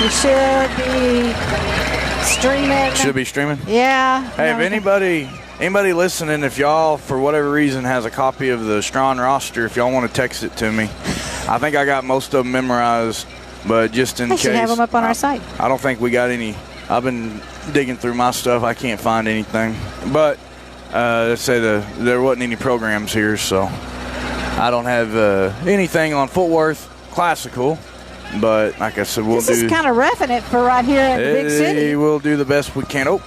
You should be streaming. Should be streaming? Yeah. Hey, if anybody listening, if y'all, for whatever reason, has a copy of the Strawn roster, if y'all want to text it to me. I think I got most of them memorized, but just in case. We should have them up on our site. I don't think we got any. I've been digging through my stuff. I can't find anything. But let's say there wasn't any programs here, so I don't have anything on Fort Worth Classical. But like I said, this is kind of roughing it for right here in the big city. We'll do the best we can. Oh,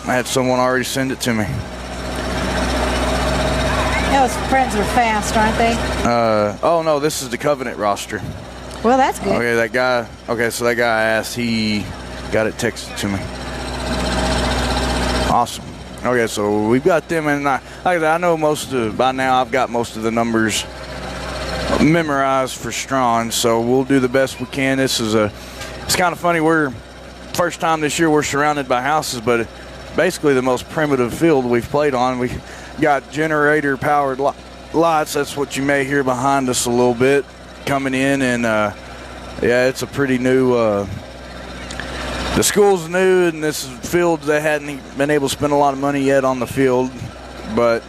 I had someone already send it to me. Those friends are fast, aren't they? Oh no, this is the Covenant roster. Well, that's good. Okay, that guy. Okay, so that guy asked. He got it texted to me. Awesome. Okay, so we've got them, and I know by now. I've got most of the numbers memorized for Strawn, so we'll do the best we can. It's kind of funny. First time this year we're surrounded by houses, but basically the most primitive field we've played on. We got generator powered lights. That's what you may hear behind us a little bit coming in, and yeah, it's a pretty new. The school's new, and this field they hadn't been able to spend a lot of money yet on the field, but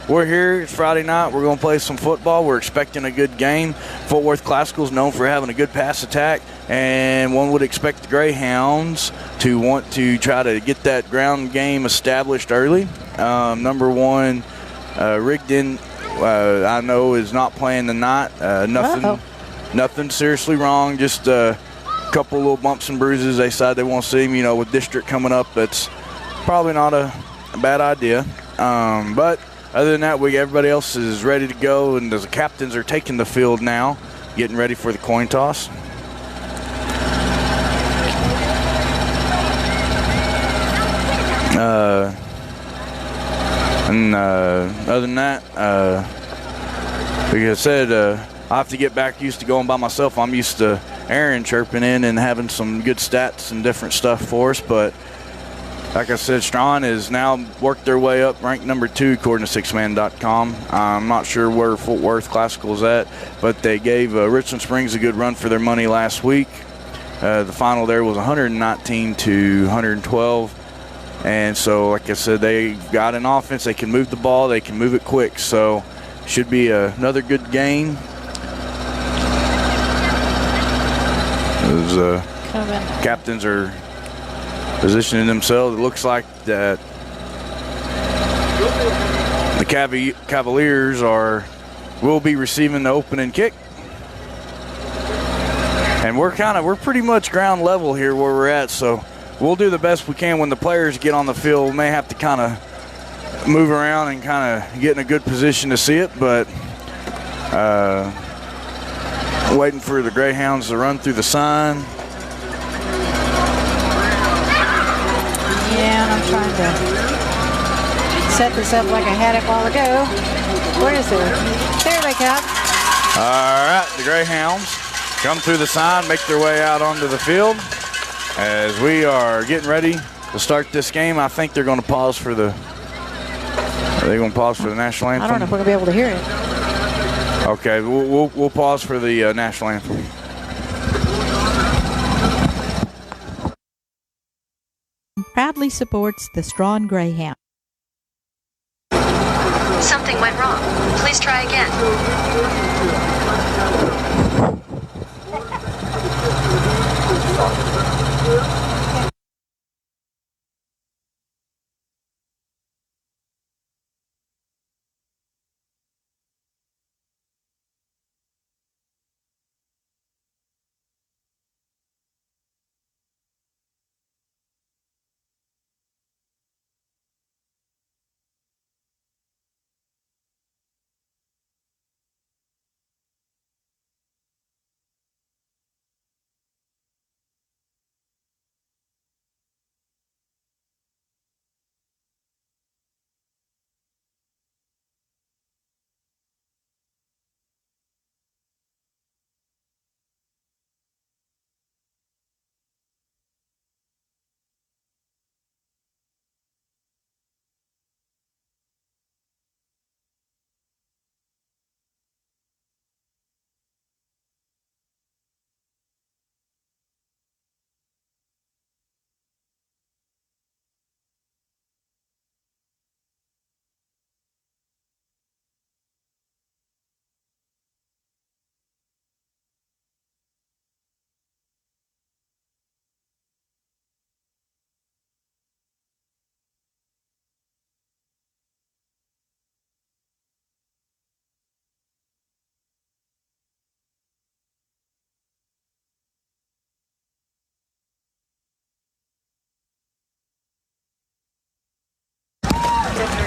we're here. It's Friday night. We're going to play some football. We're expecting a good game. Fort Worth Classical is known for having a good pass attack, and one would expect the Greyhounds to want to try to get that ground game established early. Number one, Rigdon, I know, is not playing tonight. Nothing seriously wrong, just a couple little bumps and bruises. They decided they won't see him. With district coming up, that's probably not a bad idea. But other than that, everybody else is ready to go, and the captains are taking the field now, getting ready for the coin toss. Other than that, like I said, I have to get back used to going by myself. I'm used to Aaron chirping in and having some good stats and different stuff for us, but like I said, Strawn has now worked their way up, ranked number 2 according to sixman.com. I'm not sure where Fort Worth Classical is at, but they gave Richland Springs a good run for their money last week. The final there was 119 to 112. And so, like I said, they got an offense. They can move the ball. They can move it quick. So, should be another good game. Those captains are positioning themselves. It looks like that the Cavaliers will be receiving the opening kick. And we're pretty much ground level here where we're at, so we'll do the best we can when the players get on the field. We may have to kind of move around and kind of get in a good position to see it, but waiting for the Greyhounds to run through the sign. Yeah, and I'm trying to set this up like I had it a while ago. Where is it? There they come. All right, the Greyhounds come through the sign, make their way out onto the field. As we are getting ready to start this game, I think they're going to pause for the. Are they going to pause for the national anthem? I don't know if we're going to be able to hear it. Okay, we'll pause for the national anthem. Proudly supports the Strawn Greyhound. Something went wrong. Please try again.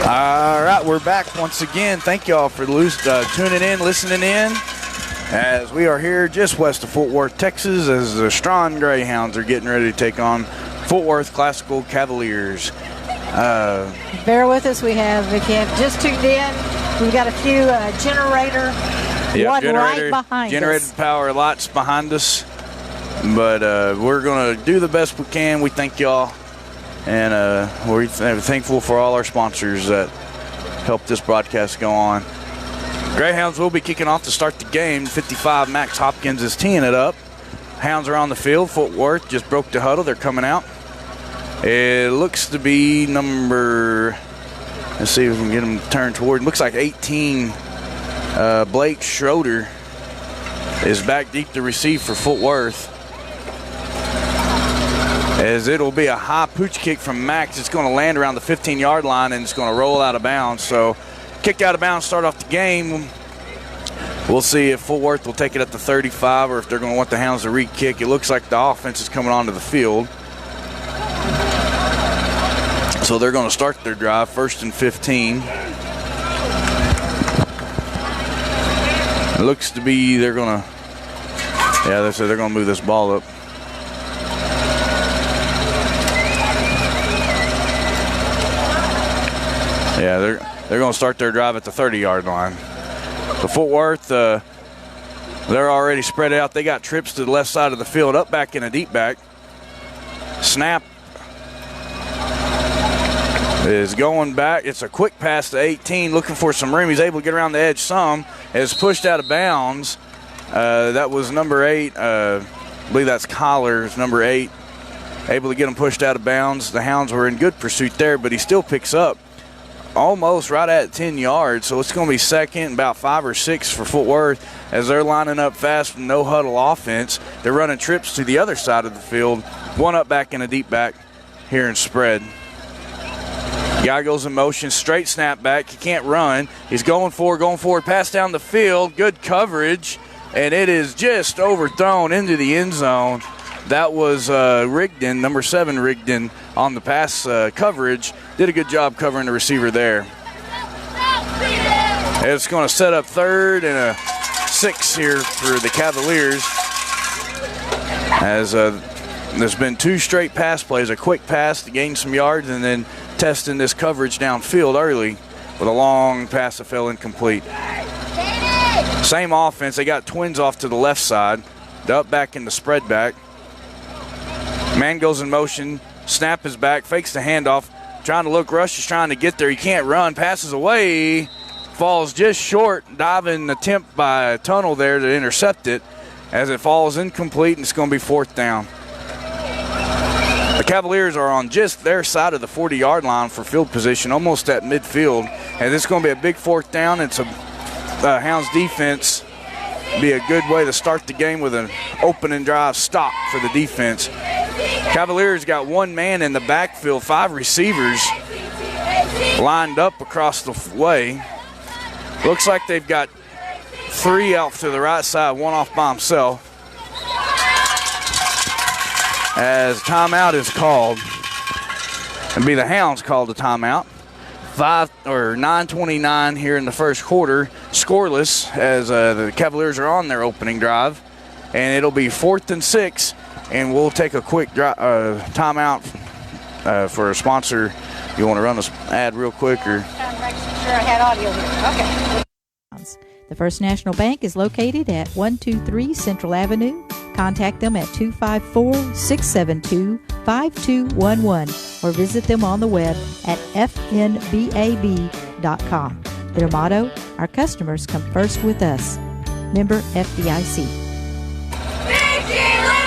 All right, we're back once again. Thank y'all for tuning in, listening in, as we are here just west of Fort Worth, Texas, as the Strawn Greyhounds are getting ready to take on Fort Worth Classical Cavaliers. Bear with us. If you have just tuned in, we've got a few right behind generated us. Power lots behind us. But we're going to do the best we can. We thank y'all. And we're thankful for all our sponsors that help this broadcast go on. Greyhounds will be kicking off to start the game. 55 Max Hopkins is teeing it up. Hounds are on the field. Fort Worth just broke the huddle. They're coming out. It looks to be number, let's see if we can get them turned toward. Looks like 18. Blake Schroeder is back deep to receive for Fort Worth. As it'll be a high pooch kick from Max. It's going to land around the 15-yard line, and it's going to roll out of bounds. So kicked out of bounds, start off the game. We'll see if Fort Worth will take it at the 35 or if they're going to want the Hounds to re-kick. It looks like the offense is coming onto the field. So they're going to start their drive, 1st and 15. It looks to be they're going to, they said they're going to move this ball up. Yeah, they're going to start their drive at the 30-yard line. So Fort Worth, they're already spread out. They got trips to the left side of the field, up back in a deep back. Snap is going back. It's a quick pass to 18, looking for some room. He's able to get around the edge some. Is pushed out of bounds. That was number 8. I believe that's Collar's number 8. Able to get him pushed out of bounds. The Hounds were in good pursuit there, but he still picks up almost right at 10 yards. So it's going to be second, about 5 or 6 for Fort Worth as they're lining up fast with no huddle offense. They're running trips to the other side of the field. One up back in a deep back here in spread. Guy goes in motion, straight snap back. He can't run. He's going forward, pass down the field. Good coverage, and it is just overthrown into the end zone. That was Rigdon, number 7 Rigdon, on the pass coverage. Did a good job covering the receiver there. It's going to set up 3rd and a 6 here for the Cavaliers. As there's been 2 straight pass plays, a quick pass to gain some yards, and then testing this coverage downfield early with a long pass that fell incomplete. Same offense. They got twins off to the left side. Up back in the spread back. Man goes in motion. Snap is back. Fakes the handoff. Trying to look. Rush is trying to get there. He can't run. Passes away. Falls just short. Diving attempt by Tunnel there to intercept it as it falls incomplete, and it's going to be 4th down. The Cavaliers are on just their side of the 40-yard line for field position, almost at midfield. And this is going to be a big 4th down. It's a Hounds defense. Be a good way to start the game with an opening drive stop for the defense. Cavaliers got 1 man in the backfield, 5 receivers lined up across the way. Looks like they've got 3 out to the right side, 1 off by himself. As timeout is called, and be the Hounds called a timeout. 9:29 here in the first quarter, scoreless as the Cavaliers are on their opening drive, and it'll be 4th and 6, and we'll take a quick timeout for a sponsor. You want to run this ad real quick, or? Trying to make sure I had audio here. Okay. The First National Bank is located at 123 Central Avenue. Contact them at 254-672-5211 or visit them on the web at fnbab.com. Their motto, our customers come first with us. Member FDIC.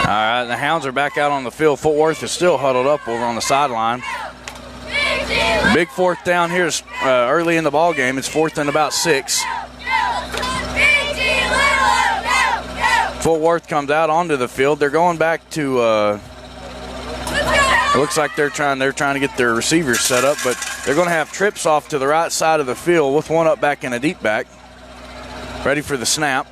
All right, the Hounds are back out on the field. Fort Worth is still huddled up over on the sideline. Big 4th down here is early in the ball game. It's 4th and about 6. Fort Worth comes out onto the field. They're going back to it looks like they're trying to get their receivers set up, but they're going to have trips off to the right side of the field with 1 up back in a deep back. Ready for the snap.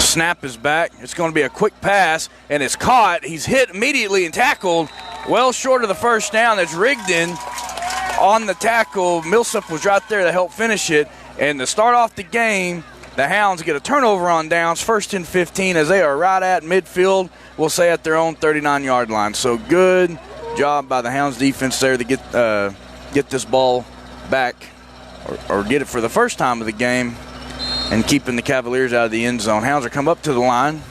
Snap is back. It's going to be a quick pass, and it's caught. He's hit immediately and tackled well short of the 1st down. That's Rigdon on the tackle. Millsap was right there to help finish it. And to start off the game, the Hounds get a turnover on downs, 1st and 15, as they are right at midfield, we'll say at their own 39-yard line. So good job by the Hounds defense there to get this ball back or get it for the first time of the game and keeping the Cavaliers out of the end zone. Hounds are come up to the line.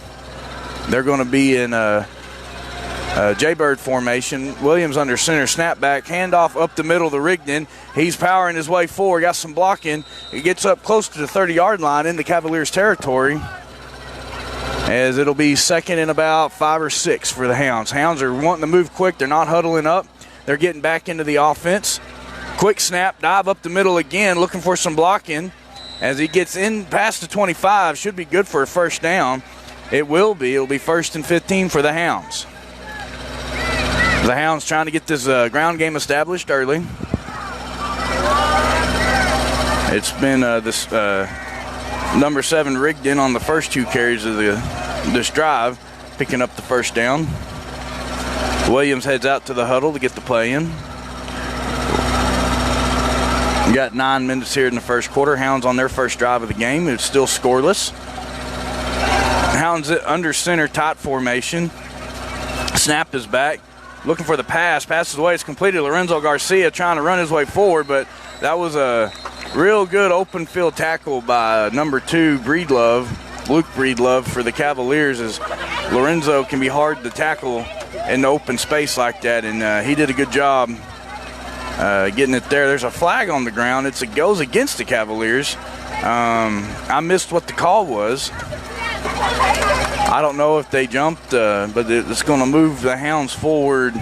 They're going to be in Jaybird formation. Williams under center, snap back, handoff up the middle to Rigdon. He's powering his way forward, got some blocking. He gets up close to the 30-yard line into Cavaliers territory, as it'll be 2nd and about 5 or 6 for the Hounds. Hounds are wanting to move quick. They're not huddling up. They're getting back into the offense. Quick snap, dive up the middle again, looking for some blocking. As he gets in past the 25, should be good for a first down. It will be. It'll be 1st and 15 for the Hounds. The Hounds trying to get this ground game established early. It's been this number 7 Rigdon on the first 2 carries of this drive, picking up the first down. Williams heads out to the huddle to get the play in. We got 9 minutes here in the first quarter. Hounds on their first drive of the game. It's still scoreless. Hounds under center, tight formation. Snap is back. Looking for the pass. Passes away. It's completed. Lorenzo Garcia trying to run his way forward, but that was a real good open field tackle by number 2 Breedlove, Luke Breedlove for the Cavaliers, as Lorenzo can be hard to tackle in the open space like that, and he did a good job getting it there. There's a flag on the ground. It goes against the Cavaliers. I missed what the call was. I don't know if they jumped, but it's going to move the Hounds forward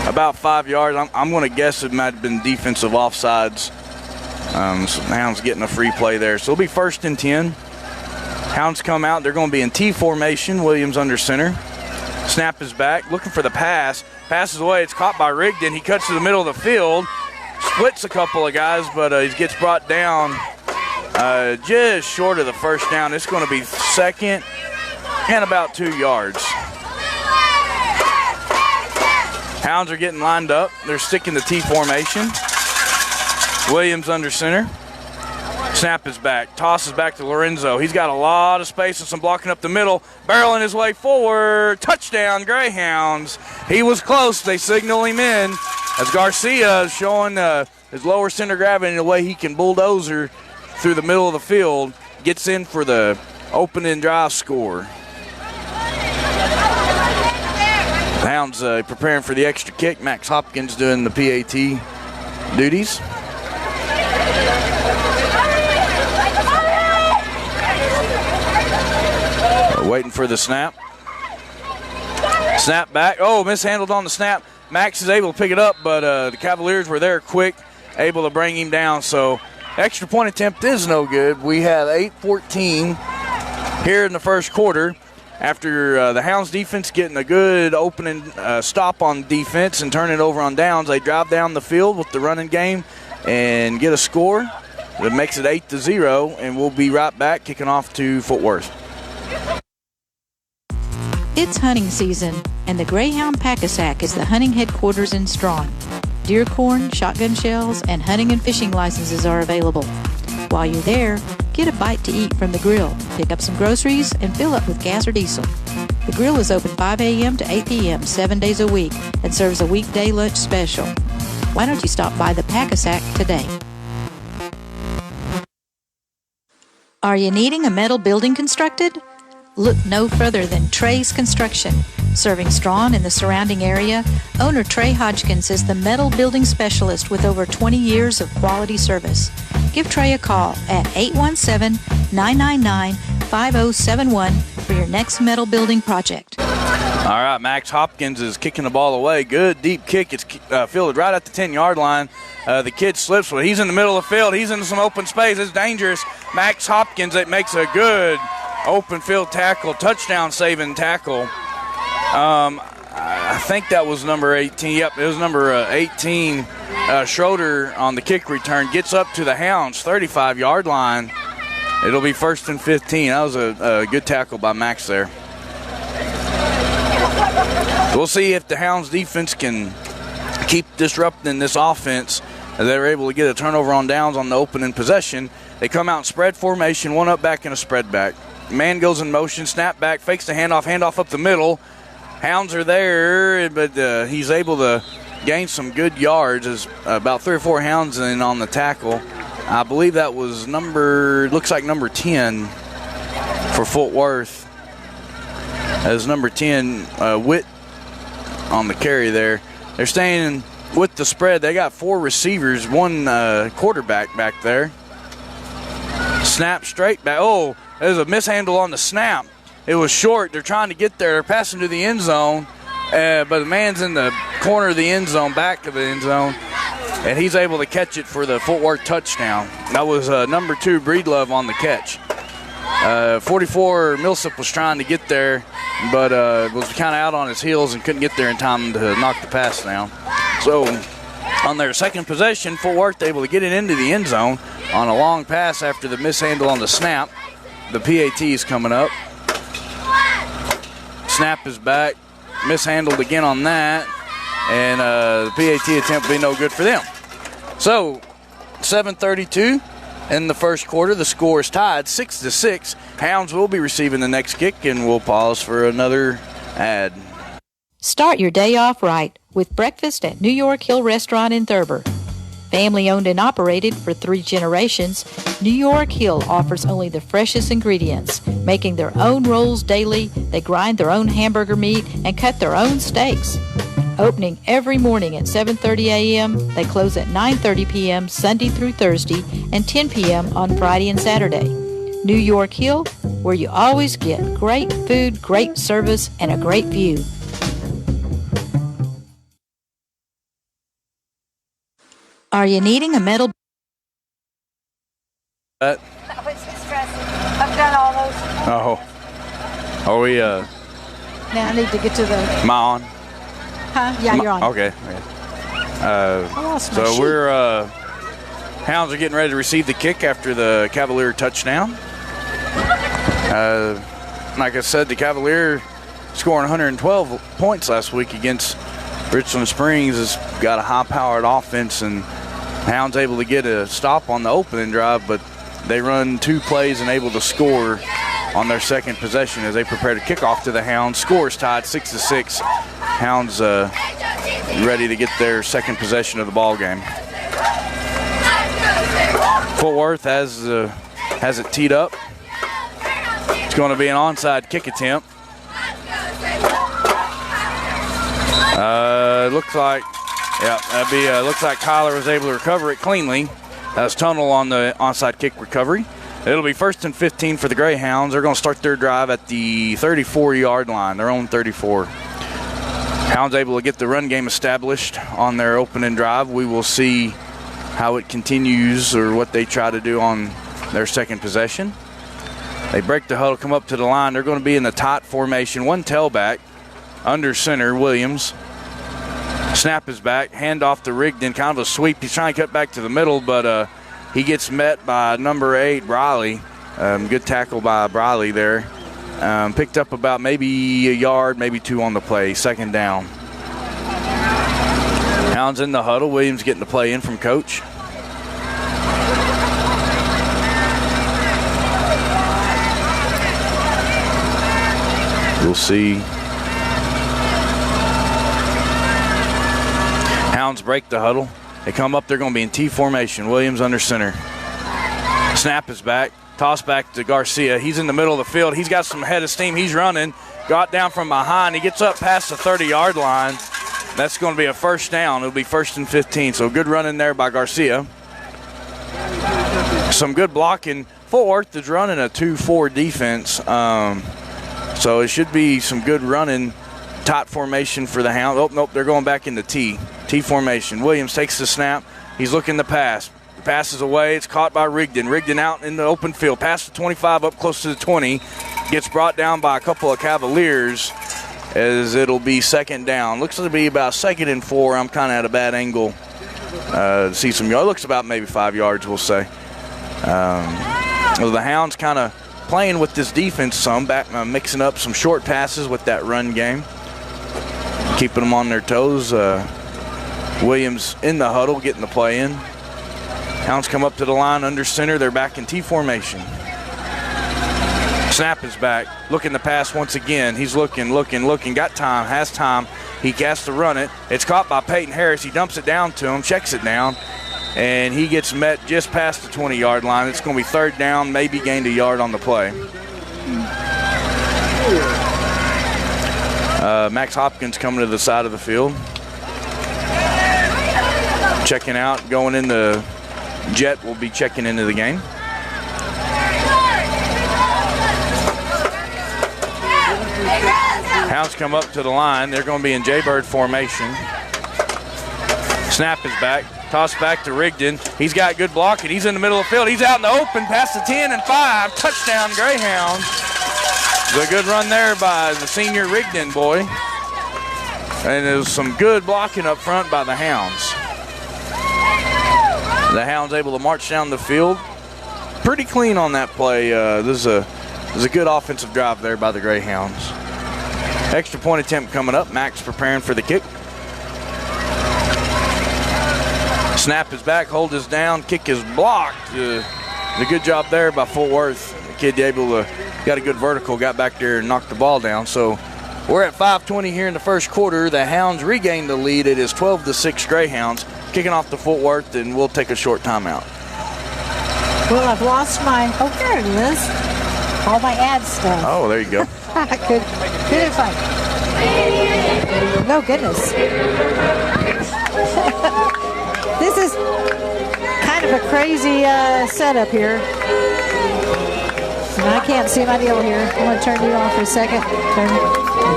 about 5 yards. I'm going to guess it might have been defensive offsides. So the Hounds getting a free play there. So it'll be 1st and 10. Hounds come out. They're going to be in T formation. Williams under center. Snap is back. Looking for the pass. Passes away. It's caught by Rigdon. He cuts to the middle of the field. Splits a couple of guys, but he gets brought down just short of the first down. It's going to be 2nd and about 2 yards. Hounds are getting lined up. They're sticking the T formation. Williams under center. Snap is back. Tosses back to Lorenzo. He's got a lot of space and some blocking up the middle. Barreling his way forward. Touchdown, Greyhounds. He was close. They signal him in as Garcia is showing his lower center of gravity in a way he can bulldoze her through the middle of the field. Gets in for the opening drive score. The Hounds preparing for the extra kick. Max Hopkins doing the PAT duties. Waiting for the snap. Snap back. Oh, mishandled on the snap. Max is able to pick it up, but the Cavaliers were there quick, able to bring him down. So extra point attempt is no good. We have 8:14 here in the first quarter. After the Hounds defense getting a good opening stop on defense and turn it over on downs, they drive down the field with the running game and get a score that makes it 8-0, and we'll be right back kicking off to Fort Worth. It's hunting season, and the Greyhound Pack-a-Sack is the hunting headquarters in Strawn. Deer corn, shotgun shells, and hunting and fishing licenses are available. While you're there, get a bite to eat from the grill, pick up some groceries, and fill up with gas or diesel. The grill is open 5 a.m. to 8 p.m. 7 days a week and serves a weekday lunch special. Why don't you stop by the Pack-a-Sack today? Are you needing a metal building constructed? Look no further than Trey's Construction. Serving Strawn and the surrounding area, owner Trey Hodgkins is the metal building specialist with over 20 years of quality service. Give Trey a call at 817-999-5071 for your next metal building project. All right, Max Hopkins is kicking the ball away. Good deep kick. It's fielded right at the 10-yard line. The kid slips, but he's in the middle of the field. He's in some open space. It's dangerous. Max Hopkins, it makes a good open field tackle, touchdown saving tackle. I think that was number 18. Yep, it was number 18. Schroeder on the kick return gets up to the Hounds 35-yard line. It'll be 1st and 15. That was a good tackle by Max there. We'll see if the Hounds defense can keep disrupting this offense. They were able to get a turnover on downs on the opening possession. They come out in spread formation, one up back and a spread back. Man goes in motion, snap back, fakes the handoff up the middle. Hounds are there, but he's able to gain some good yards. As about 3 or 4 hounds in on the tackle. I believe that was looks like number 10 for Fort Worth. As number 10, Witt on the carry there. They're staying with the spread. They got 4 receivers, 1 quarterback back there. Snap straight back. Oh, there's a mishandle on the snap. It was short. They're trying to get there. They're passing to the end zone, but the man's in the corner of the end zone, back of the end zone, and he's able to catch it for the Fort Worth touchdown. That was number 2, Breedlove, on the catch. 44, Millsap was trying to get there, but was kind of out on his heels and couldn't get there in time to knock the pass down. So on their second possession, Fort Worth able to get it into the end zone on a long pass after the mishandle on the snap. The PAT is coming up. Snap is back. Mishandled again on that. And the PAT attempt will be no good for them. So 7:32 in the first quarter. The score is tied 6-6. Hounds will be receiving the next kick, and we'll pause for another ad. Start your day off right with breakfast at New York Hill Restaurant in Thurber. Family owned and operated for 3 generations, New York Hill offers only the freshest ingredients. Making their own rolls daily, they grind their own hamburger meat and cut their own steaks. Opening every morning at 7:30 a.m., they close at 9:30 p.m. Sunday through Thursday and 10 p.m. on Friday and Saturday. New York Hill, where you always get great food, great service, and a great view. Are you needing a metal? That was stressing. I've done all those. Oh. Are we, Now I need to get to the. am I on? Huh? Yeah, you're on. Okay. I lost my sheet. We're, Hounds are getting ready to receive the kick after the Cavalier touchdown. Like I said, the Cavalier scoring 112 points last week against Richland Springs has got a high-powered offense, and Hounds able to get a stop on the opening drive, but they run 2 plays and able to score on their second possession as they prepare to kick off to the Hounds. Scores tied 6-6. Hounds ready to get their second possession of the ball game. Fort Worth has it teed up. It's going to be an onside kick attempt. Looks like, looks like Kyler was able to recover it cleanly. That's Tunnel on the onside kick recovery. It'll be 1st and 15 for the Greyhounds. They're going to start their drive at the 34-yard line, their own 34. Hounds able to get the run game established on their opening drive. We will see how it continues or what they try to do on their second possession. They break the huddle, come up to the line. They're going to be in the tight formation. 1 tailback under center, Williams. Snap is back, hand off to Rigdon, kind of a sweep. He's trying to cut back to the middle, but he gets met by number 8, Briley. Good tackle by Briley there. Picked up about maybe a yard, maybe 2 on the play, 2nd down. Hounds in the huddle. Williams getting the play in from coach. We'll see. Hounds break the huddle. They come up. They're going to be in T formation. Williams under center. Snap is back. Toss back to Garcia. He's in the middle of the field. He's got some head of steam. He's running. Got down from behind. He gets up past the 30-yard line. That's going to be a 1st down. It'll be 1st and 15. So good running there by Garcia. Some good blocking. Fort Worth is running a 2-4 defense. So it should be some good running. Tight formation for the Hounds. Oh, nope, they're going back into T formation. Williams takes the snap. He's looking to pass. Passes away. It's caught by Rigdon. Rigdon out in the open field. Past the 25 up close to the 20. Gets brought down by a couple of Cavaliers as it'll be 2nd down. Looks to be about 2nd and 4. I'm kind of at a bad angle to see some yards. Looks about maybe 5 yards, we'll say. The Hounds kind of playing with this defense some, mixing up some short passes with that run game. Keeping them on their toes. Williams in the huddle, getting the play in. Hounds come up to the line under center. They're back in T formation. Snap is back. Looking to pass once again. He's looking. Got time, has time. He has to run it. It's caught by Peyton Harris. He dumps it down to him, checks it down, and he gets met just past the 20-yard line. It's going to be third down, maybe gained a yard on the play. Max Hopkins coming to the side of the field. Checking out, going in the Jet will be checking into the game. Hounds come up to the line. They're going to be in Jaybird formation. Snap is back. Toss back to Rigdon. He's got good blocking. He's in the middle of the field. He's out in the open past the 10 and 5. Touchdown Greyhounds. It's a good run there by the senior Rigdon boy. And there was some good blocking up front by the Hounds. The Hounds able to march down the field. Pretty clean on that play. This is a good offensive drive there by the Greyhounds. Extra point attempt coming up. Max preparing for the kick. Snap is back, hold is down, kick is blocked. A good job there by Fort Worth. The kid able to, got a good vertical, got back there and knocked the ball down. So we're at 5:20 here in the first quarter. The Hounds regain the lead. It is 12-6 Greyhounds. Kicking off to Fort Worth, and we'll take a short timeout. Well, I've lost my, oh, there it is. All my ad stuff. Oh, there you go. Good if I, no goodness. This is kind of a crazy setup here. And I can't see my deal here. I'm going to turn you off for a second.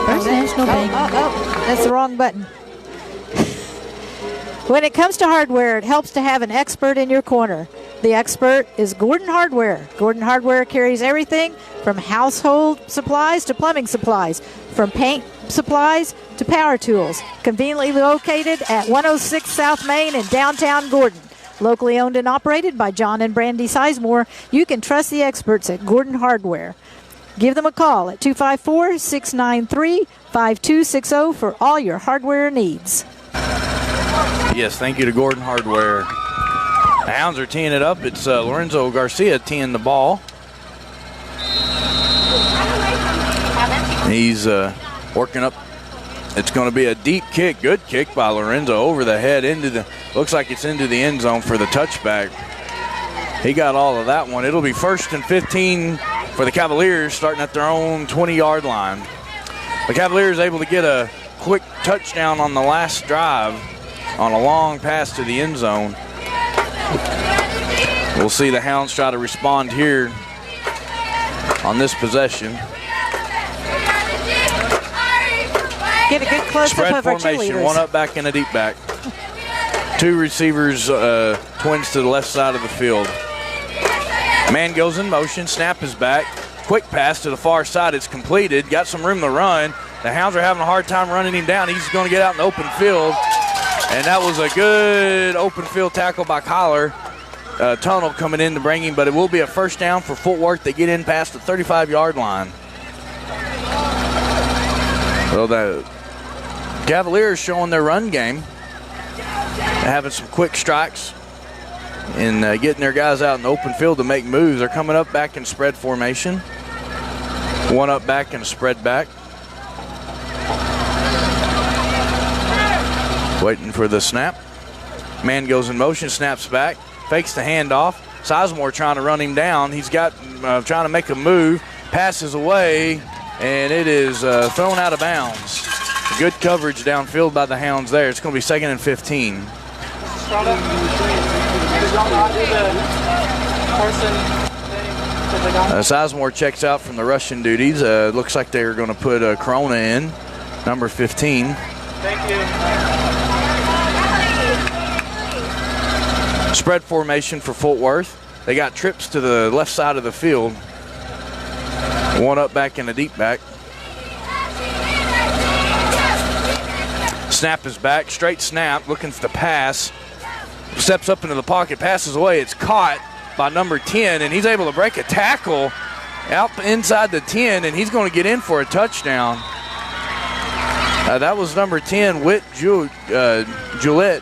First National Bank. Oh, that's the wrong button. When it comes to hardware, it helps to have an expert in your corner. The expert is Gordon Hardware. Gordon Hardware carries everything from household supplies to plumbing supplies, from paint supplies to power tools. Conveniently located at 106 South Main in downtown Gordon. Locally owned and operated by John and Brandy Sizemore, you can trust the experts at Gordon Hardware. Give them a call at 254-693-5260 for all your hardware needs. Yes, thank you to Gordon Hardware. The Hounds are teeing it up. It's Lorenzo Garcia teeing the ball. He's working up. It's going to be a deep kick. Good kick by Lorenzo over the head into the, looks like it's into the end zone for the touchback. He got all of that one. It'll be 1st and 15 for the Cavaliers starting at their own 20-yard line. The Cavaliers able to get a quick touchdown on the last drive on a long pass to the end zone. We'll see the Hounds try to respond here on this possession. Get a good close-up Spread of our formation, cheerleaders. one up back and a deep back. Two receivers, twins to the left side of the field. Man goes in motion, snap is back. Quick pass to the far side, it's completed. Got some room to run. The Hounds are having a hard time running him down. He's going to get out in the open field. And that was a good open field tackle by Collar. Tunnel coming in to bring him, but it will be a first down for Fort Worth. They get in past the 35-yard line. So the Cavaliers showing their run game, having some quick strikes and getting their guys out in the open field to make moves. They're coming up back in spread formation. One up back and a spread back. Waiting for the snap. Man goes in motion, snaps back, fakes the handoff. Sizemore trying to run him down. He's got trying to make a move, passes away, and it is thrown out of bounds. Good coverage downfield by the Hounds there. It's going to be 2nd and 15. Sizemore checks out from the rushing duties. Looks like they're going to put Corona in, number 15. Thank you. Spread formation for Fort Worth. They got trips to the left side of the field. One up back and a deep back. Snap is back, straight snap, looking for the pass. Steps up into the pocket, passes away. It's caught by number 10, and he's able to break a tackle out inside the 10, and he's going to get in for a touchdown. That was number 10, Whit Gillette.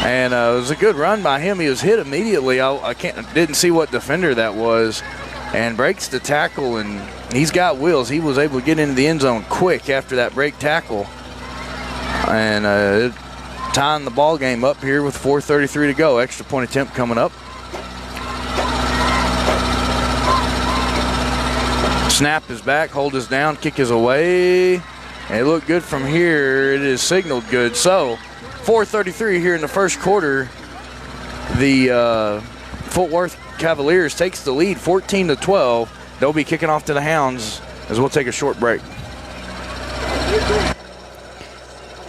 And it was a good run by him. He was hit immediately. I didn't see what defender that was, and breaks the tackle, and he's got wheels. He was able to get into the end zone quick after that break tackle, and tying the ball game up here with 4:33 to go. Extra point attempt coming up. Snap is back, hold is down, kick is away, and it looked good from here. It is signaled good. So 4:33 here in the first quarter. The Fort Worth Cavaliers takes the lead 14-12. They'll be kicking off to the Hounds as we'll take a short break.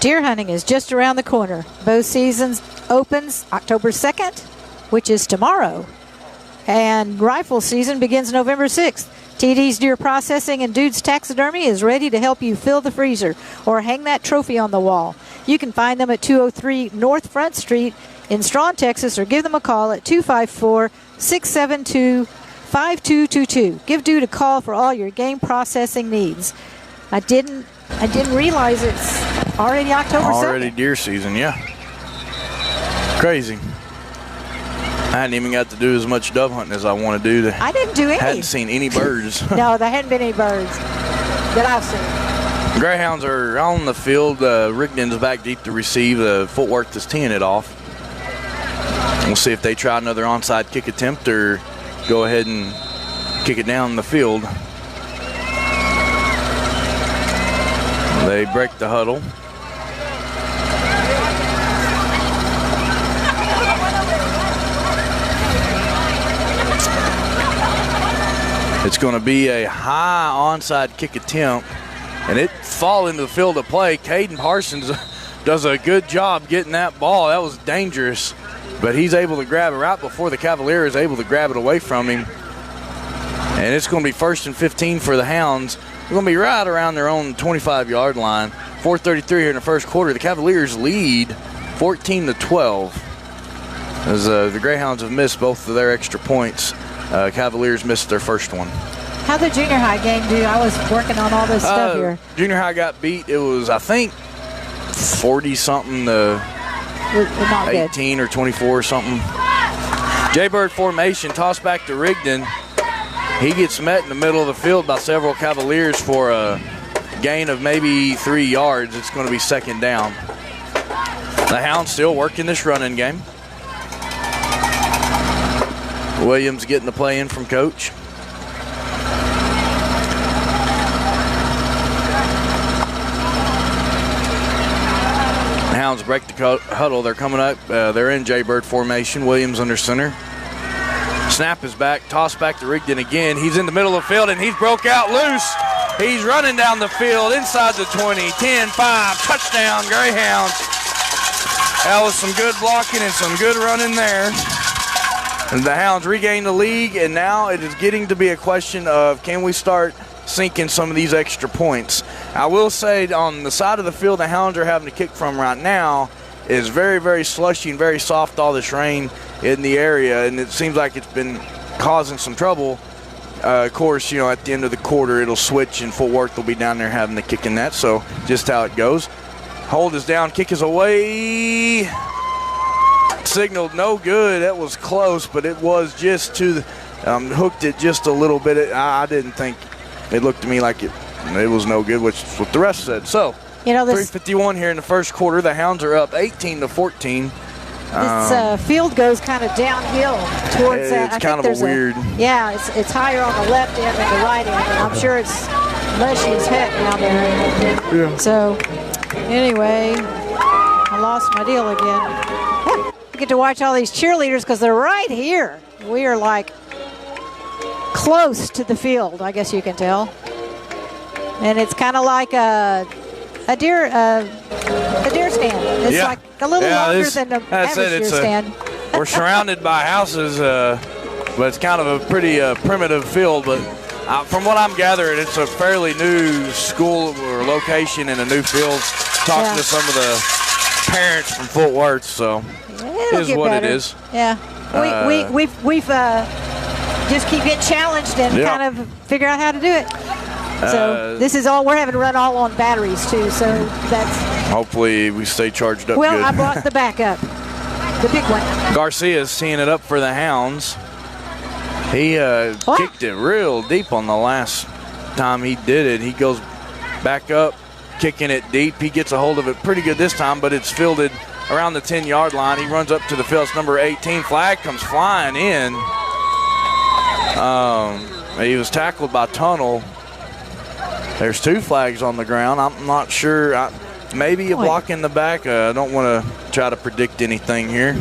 Deer hunting is just around the corner. Bow season opens October 2nd, which is tomorrow. And rifle season begins November 6th. TD's Deer Processing and Dude's Taxidermy is ready to help you fill the freezer or hang that trophy on the wall. You can find them at 203 North Front Street in Strawn, Texas, or give them a call at 254-672-5222. Give Dude a call for all your game processing needs. I didn't realize it's already October 2nd. Already deer season, yeah. Crazy. I hadn't even got to do as much dove hunting as I want to do. I didn't do any. Hadn't seen any birds. No, there hadn't been any birds that I've seen. Greyhounds are on the field. Rigdon's back deep to receive. Fort Worth is teeing it off. We'll see if they try another onside kick attempt or go ahead and kick it down the field. They break the huddle. It's going to be a high onside kick attempt, and it fall into the field of play. Caden Parsons does a good job getting that ball. That was dangerous, but he's able to grab it right before the Cavalier is able to grab it away from him. And it's going to be 1st and 15 for the Hounds. They're going to be right around their own 25-yard line. 4:33 here in the first quarter. The Cavaliers lead 14-12 as the Greyhounds have missed both of their extra points. Cavaliers missed their first one. How'd the junior high game do? I was working on all this stuff here. Junior high got beat. It was, I think, 40-something to 18 or 24 or something. Jaybird formation, toss back to Rigdon. He gets met in the middle of the field by several Cavaliers for a gain of maybe 3 yards. It's going to be second down. The Hounds still working this running game. Williams getting the play in from coach. Hounds break the huddle. They're coming up. They're in Jaybird formation. Williams under center. Snap is back. Toss back to Rigdon again. He's in the middle of the field, and he's broke out loose. He's running down the field inside the 20. 10-5. Touchdown, Greyhounds. That was some good blocking and some good running there. And the Hounds regain the lead, and now it is getting to be a question of can we start sinking some of these extra points. I will say on the side of the field the Hounds are having to kick from right now is very, very slushy and very soft, all this rain in the area, and it seems like it's been causing some trouble. Of course, you know, at the end of the quarter it'll switch and Fort Worth will be down there having to kick in that, so just how it goes. Hold is down, kick is away. Signaled no good. That was close, but it was just to the, hooked it just a little bit. I didn't think, it looked to me like it was no good, which is what the rest said. So, you know, this 3:51 here in the first quarter. The Hounds are up 18-14. This field goes kind of downhill towards that. It's kind of a weird. Yeah, it's higher on the left end than the right end, and I'm sure it's mushy as heck down there. Yeah. So, anyway, I lost my deal again. I get to watch all these cheerleaders because they're right here. We are like close to the field, I guess you can tell. And it's kind of like a deer stand. It's like a little longer than the average deer stand. We're surrounded by houses, but it's kind of a pretty primitive field. But from what I'm gathering, it's a fairly new school or location in a new field. Talking to some of the parents from Fort Worth, so it is what it is. Yeah, we've just keep getting challenged and kind of figure out how to do it. So this is all, we're having to run all on batteries too, so that's... Hopefully we stay charged up good. I brought the backup. the big one. Garcia's teeing it up for the Hounds. He kicked it real deep on the last time he did it. He goes back up, kicking it deep. He gets a hold of it pretty good this time, but it's fielded around the 10-yard line. He runs up to the field. It's number 18. Flag comes flying in. He was tackled by Tunnel. There's 2 flags on the ground. I'm not sure. Maybe a block in the back. I don't want to try to predict anything here.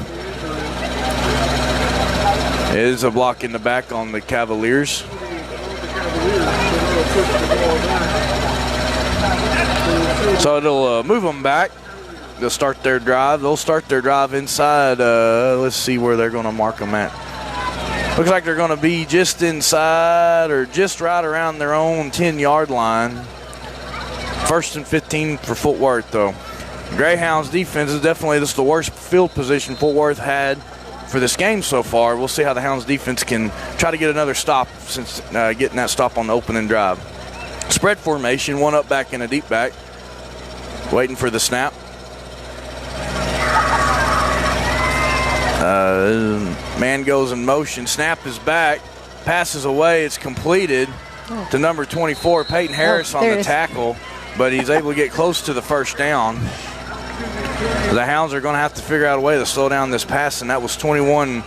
It is a block in the back on the Cavaliers. So it'll move them back. They'll start their drive. They'll start their drive inside. Let's see where they're going to mark them at. Looks like they're going to be just inside or just right around their own 10-yard line. 1st and 15 for Fort Worth, though. Greyhounds defense is definitely this is the worst field position Fort Worth had for this game so far. We'll see how the Hounds defense can try to get another stop since getting that stop on the opening drive. Spread formation, 1 up back and a deep back. Waiting for the snap. Man goes in motion. Snap is back. Passes away. It's completed to number 24, Peyton Harris on the tackle, but he's able to get close to the first down. The Hounds are going to have to figure out a way to slow down this pass, and that was 21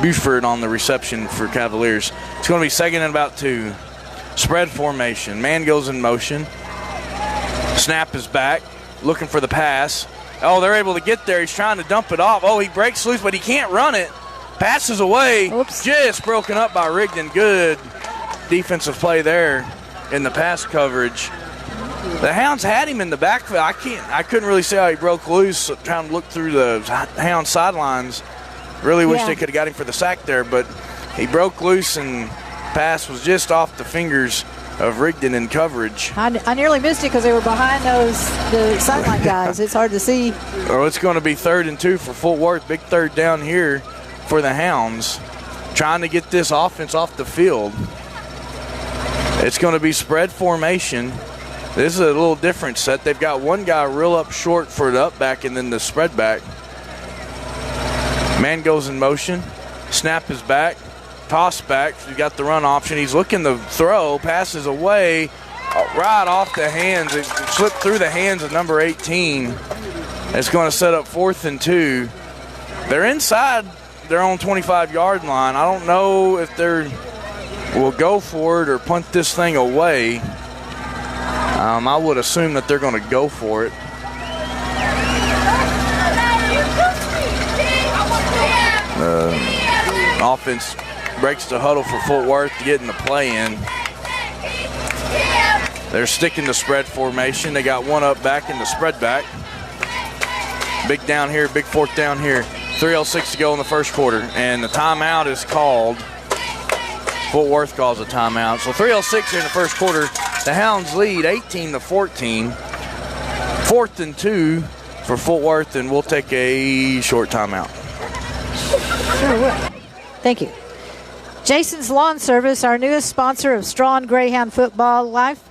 Buford on the reception for Cavaliers. It's going to be 2nd and about 2. Spread formation. Man goes in motion. Snap is back. Looking for the pass. Oh, they're able to get there. He's trying to dump it off. Oh, he breaks loose, but he can't run it. Passes away. Oops. Just broken up by Rigdon. Good defensive play there in the pass coverage. The Hounds had him in the backfield. I couldn't really see how he broke loose. Trying to look through the Hound sidelines. Really wish they could have got him for the sack there, but he broke loose and pass was just off the fingers of Rigdon in coverage. I nearly missed it because they were behind the sideline guys. It's hard to see. Oh, it's going to be 3rd and 2 for Fort Worth. Big 3rd down here for the Hounds. Trying to get this offense off the field. It's going to be spread formation. This is a little different set. They've got one guy real up short for the up back and then the spread back. Man goes in motion. Snap is back. Toss back. He's got the run option. He's looking to throw. Passes away right off the hands. It slipped through the hands of number 18. It's going to set up 4th and 2. They're inside their own 25-yard line. I don't know if they will go for it or punt this thing away. I would assume that they're going to go for it. Offense breaks the huddle for Fort Worth to get in the play in. They're sticking to spread formation. They got 1 up back in the spread back. Big down here, big 4th down here. 3:06 to go in the first quarter, and the timeout is called. Fort Worth calls a timeout. So 3:06 here in the first quarter. The Hounds lead 18-14. 4th and 2 for Fort Worth, and we'll take a short timeout. Sure will. Thank you. Jason's Lawn Service, our newest sponsor of Strawn Greyhound football live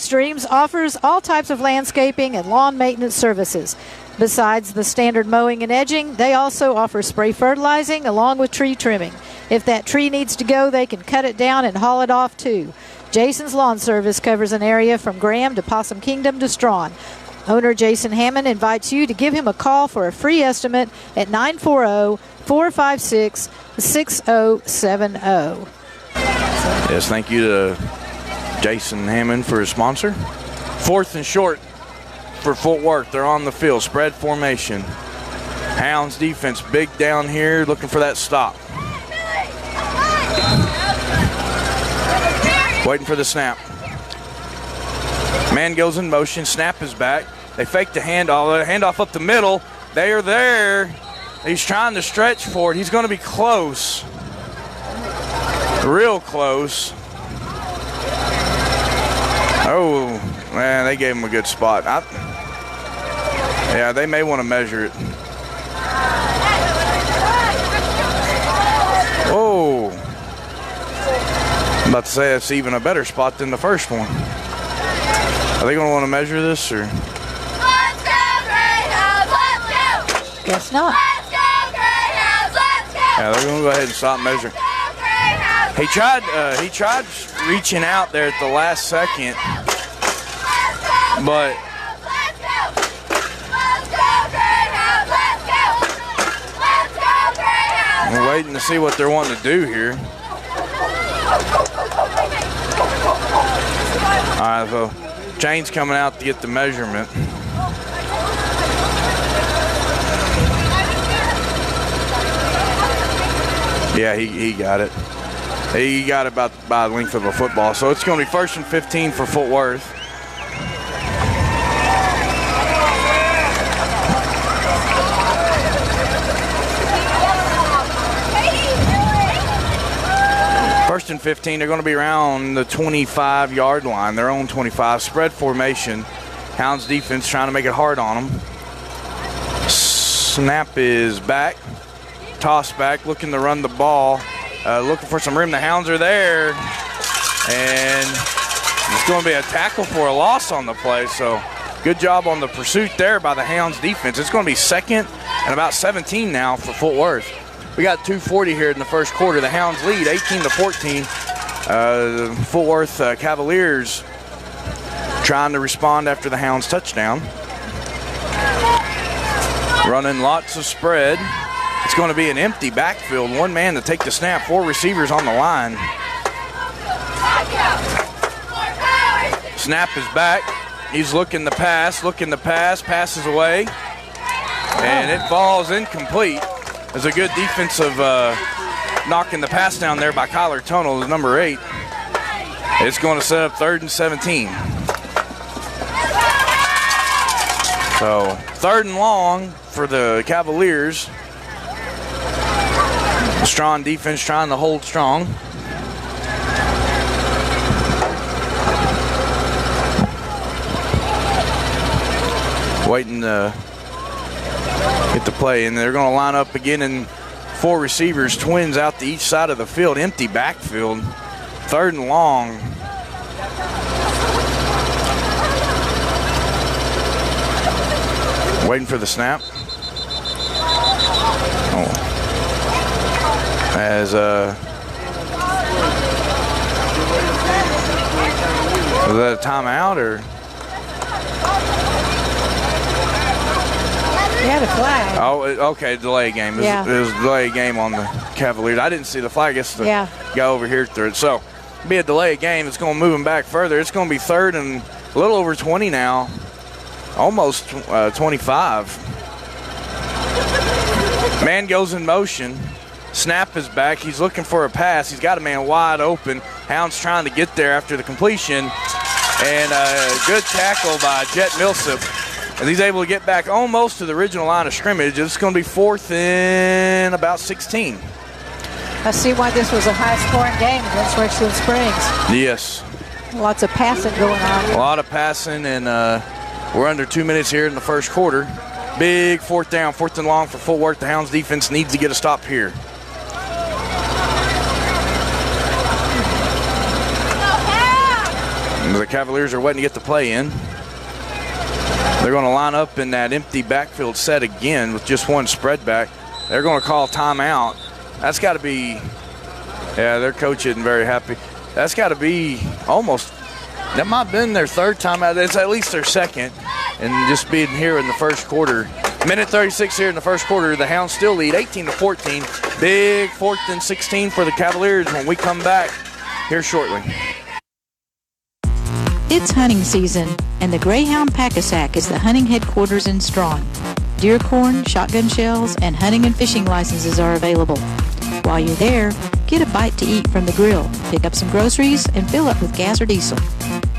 streams, offers all types of landscaping and lawn maintenance services. Besides the standard mowing and edging, they also offer spray fertilizing along with tree trimming. If that tree needs to go, they can cut it down and haul it off too. Jason's Lawn Service covers an area from Graham to Possum Kingdom to Strawn. Owner Jason Hammond invites you to give him a call for a free estimate at 940-456-6070. Yes, thank you to Jason Hammond for his sponsor. 4th and short for Fort Worth. They're on the field. Spread formation. Hounds defense big down here looking for that stop. Waiting for the snap. Man goes in motion. Snap is back. They fake the handoff. Handoff up the middle. They are there. He's trying to stretch for it. He's going to be close. Real close. Oh, man, they gave him a good spot. Yeah, they may want to measure it. Oh. I'm about to say that's even a better spot than the first one. Are they going to want to measure this? Or? Let's go, Greyhounds! Let's go! Guess not. Yeah, they're going to go ahead and stop measuring. He tried reaching out there at the last second, but we're waiting to see what they're wanting to do here. All right, so Jane's coming out to get the measurement. Yeah, he got it. He got it about by the length of a football. So it's going to be 1st and 15 for Fort Worth. First and 15, they're going to be around the 25-yard line, their own 25. Spread formation. Hounds defense trying to make it hard on them. Snap is back. Toss back, looking to run the ball. Looking for some room. The Hounds are there. And it's going to be a tackle for a loss on the play. So good job on the pursuit there by the Hounds defense. It's going to be 2nd and about 17 now for Fort Worth. We got 2:40 here in the first quarter. The Hounds lead 18-14. Fort Worth Cavaliers trying to respond after the Hounds touchdown. Running lots of spread. It's going to be an empty backfield. One man to take the snap. 4 receivers on the line. Snap is back. He's looking to pass. Passes away. And it falls incomplete. There's a good defensive knocking the pass down there by Kyler Tunnel, number 8. It's going to set up 3rd and 17. So 3rd and long for the Cavaliers. The Strawn defense trying to hold strong. Waiting to get the play, and they're going to line up again in 4 receivers, twins out to each side of the field, empty backfield. 3rd and long. Waiting for the snap. As was that a timeout or? He had a flag. Oh, okay, delay game. It was a delay game on the Cavaliers. I didn't see the flag. I guess the guy over here threw it. So, be a delay game. It's going to move them back further. It's going to be 3rd and a little over 20 now, almost 25. Man goes in motion. Snap is back. He's looking for a pass. He's got a man wide open. Hound's trying to get there after the completion. And a good tackle by Jet Millsap. And he's able to get back almost to the original line of scrimmage. It's going to be 4th and about 16. I see why this was a high-scoring game against Richland Springs. Yes. Lots of passing going on. A lot of passing, and we're under 2 minutes here in the first quarter. Big 4th down, 4th and long for Fort Worth. The Hounds defense needs to get a stop here. The Cavaliers are waiting to get the play in. They're going to line up in that empty backfield set again with just 1 spread back. They're going to call timeout. That's got to be, their coach isn't very happy. That's got to be almost, that might have been their 3rd timeout. It's at least their 2nd. And just being here in the first quarter. Minute 36 here in the first quarter. The Hounds still lead 18-14. Big 4th and 16 for the Cavaliers when we come back here shortly. It's hunting season, and the Greyhound Pack-a-Sack is the hunting headquarters in Strawn. Deer corn, shotgun shells, and hunting and fishing licenses are available. While you're there, get a bite to eat from the grill, pick up some groceries, and fill up with gas or diesel.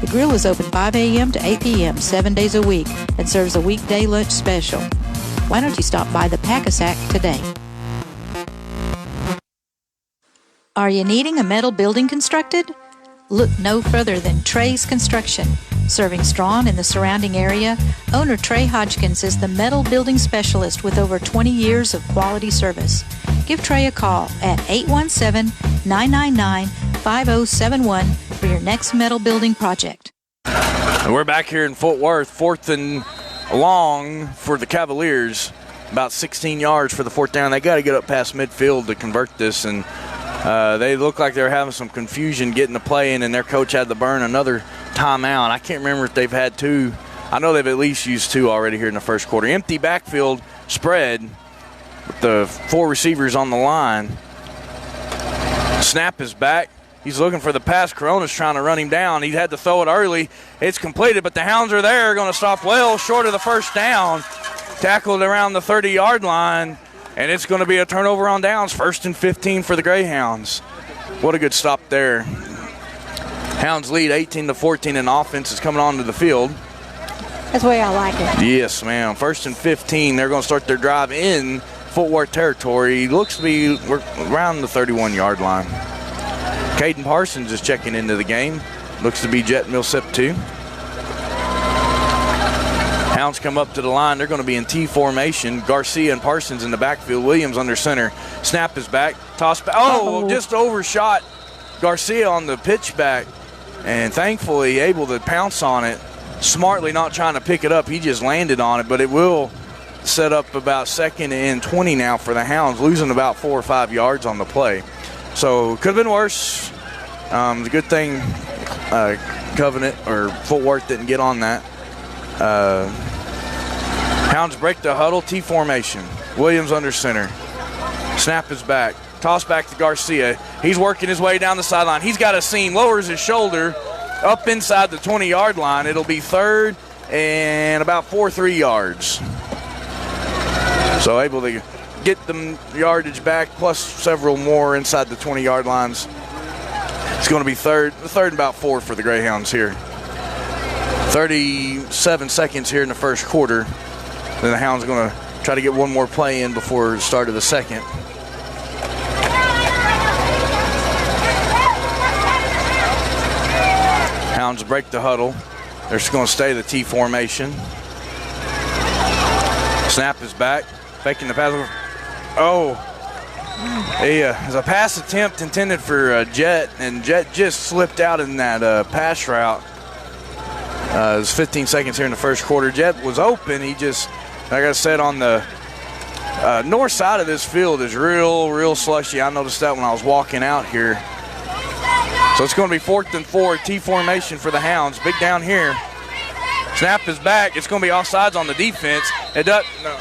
The grill is open 5 a.m. to 8 p.m. 7 days a week and serves a weekday lunch special. Why don't you stop by the Pack-a-Sack today? Are you needing a metal building constructed? Look no further than Trey's Construction. Serving Strawn and the surrounding area, owner Trey Hodgkins is the metal building specialist with over 20 years of quality service. Give Trey a call at 817-999-5071 for your next metal building project. And we're back here in Fort Worth, 4th and long for the Cavaliers. about 16 yards for the fourth down. They got to get up past midfield to convert this, and they look like they're having some confusion getting the play in, and their coach had to burn another timeout. I can't remember if they've had two. I know they've at least used two already here in the first quarter. Empty backfield spread with the 4 receivers on the line. Snap is back. He's looking for the pass. Corona's trying to run him down. He had to throw it early. It's completed, but the Hounds are there, going to stop well short of the first down. Tackled around the 30-yard line, and it's going to be a turnover on downs. 1st and 15 for the Greyhounds. What a good stop there. Hounds lead 18-14, and offense is coming onto the field. That's the way I like it. Yes, ma'am. 1st and 15. They're going to start their drive in Fort Worth territory. Looks to be around the 31-yard line. Caden Parsons is checking into the game. Looks to be Jet Millsip too. Hounds come up to the line. They're going to be in T formation. Garcia and Parsons in the backfield. Williams under center. Snap is back. Toss back. Oh, just overshot Garcia on the pitch back. And thankfully able to pounce on it. Smartly not trying to pick it up. He just landed on it, but it will set up about 2nd and 20 now for the Hounds, losing about 4 or 5 yards on the play. So could have been worse. The good thing Covenant or Fort Worth didn't get on that. Hounds break the huddle, T formation. Williams under center. Snap is back. Toss back to Garcia. He's working his way down the sideline. He's got a seam, lowers his shoulder up inside the 20-yard line. It'll be 3rd and about 3 yards. So able to get the yardage back plus several more inside the 20-yard lines. It's going to be 3rd and about 4 for the Greyhounds here. 37 seconds here in the first quarter. Then the Hounds are going to try to get one more play in before the start of the second. Hounds break the huddle. They're just going to stay the T formation. Snap is back. Faking the pass. Oh. There's a pass attempt intended for Jet, and Jet just slipped out in that pass route. It was 15 seconds here in the first quarter. Jet was open. He just, like I said, on the north side of this field is real slushy. I noticed that when I was walking out here. So it's going to be 4th and 4, T formation for the Hounds. Big down here. Snap is back. It's going to be offsides on the defense. It does. No.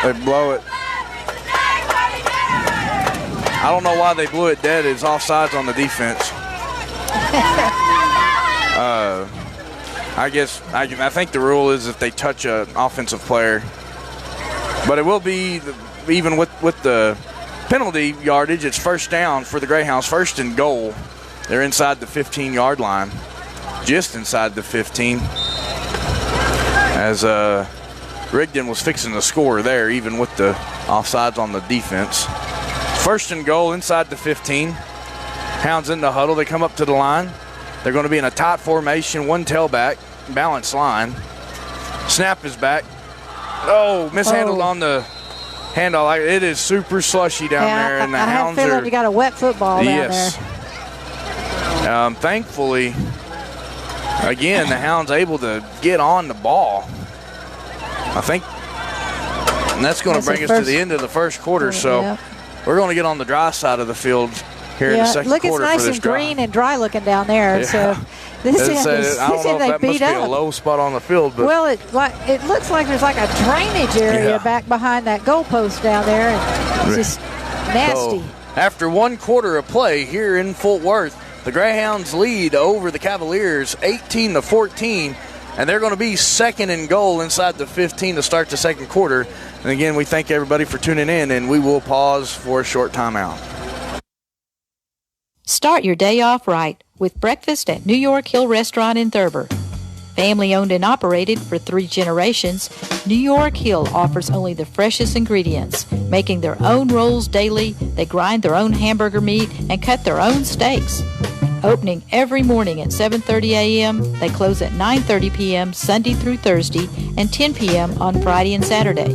They blow it. I don't know why they blew it dead. It's offsides on the defense. I think the rule is if they touch an offensive player. But it will be, even with the penalty yardage, it's 1st down for the Greyhounds. 1st and goal. They're inside the 15-yard line. Just inside the 15. As Rigdon was fixing the score there, even with the offsides on the defense. 1st and goal inside the 15. Hounds in the huddle. They come up to the line. They're going to be in a tight formation, one tailback, balanced line. Snap is back. Oh, mishandled on the handoff. It is super slushy down there, and the Hounds I have a feeling you got a wet football down there. Thankfully, again, the Hounds able to get on the ball. I think, and that's going to bring us to the end of the first quarter. So we're going to get on the dry side of the field here in the second quarter. Look, it's nice and green and dry looking down there. So this is I don't know if that must be a low spot on the field. But well, it looks like there's like a drainage area back behind that goalpost down there. And it's just nasty. So, after one quarter of play here in Fort Worth, the Greyhounds lead over the Cavaliers 18-14. And they're going to be 2nd and goal inside the 15 to start the second quarter. And again, we thank everybody for tuning in, and we will pause for a short timeout. Start your day off right with breakfast at New York Hill Restaurant in Thurber. Family owned and operated for 3 generations, New York Hill offers only the freshest ingredients. Making their own rolls daily, they grind their own hamburger meat and cut their own steaks. Opening every morning at 7:30 a.m., they close at 9:30 p.m. Sunday through Thursday and 10 p.m. on Friday and Saturday.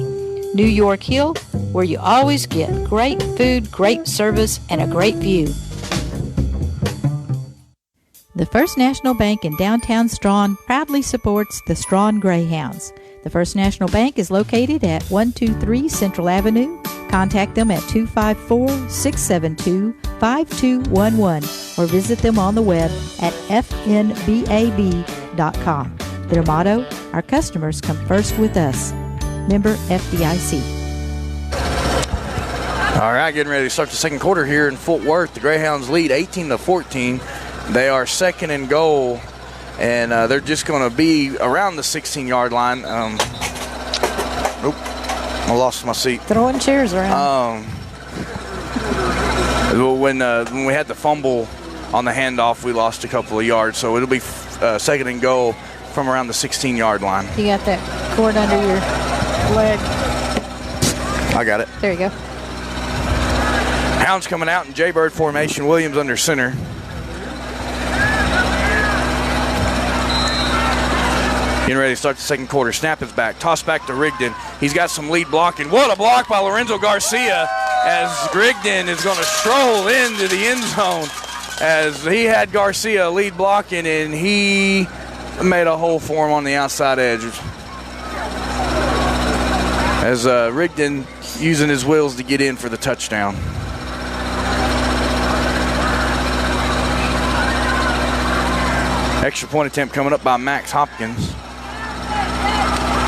New York Hill, where you always get great food, great service, and a great view. The First National Bank in downtown Strawn proudly supports the Strawn Greyhounds. The First National Bank is located at 123 Central Avenue. Contact them at 254-672-5211 or visit them on the web at fnbab.com. Their motto, our customers come first with us. Member FDIC. All right, getting ready to start the second quarter here in Fort Worth. The Greyhounds lead 18-14. They are second and goal, and they're just going to be around the 16-yard line. Nope, I lost my seat. Throwing chairs around. When we had the fumble on the handoff, we lost a couple of yards, so it'll be second and goal from around the 16-yard line. You got that cord under your leg. I got it. There you go. Hounds coming out in Jaybird formation. Williams under center. Getting ready to start the second quarter. Snap is back. Toss back to Rigdon. He's got some lead blocking. What a block by Lorenzo Garcia as Rigdon is going to stroll into the end zone as he had Garcia lead blocking, and he made a hole for him on the outside edge. As Rigdon using his wheels to get in for the touchdown. Extra point attempt coming up by Max Hopkins.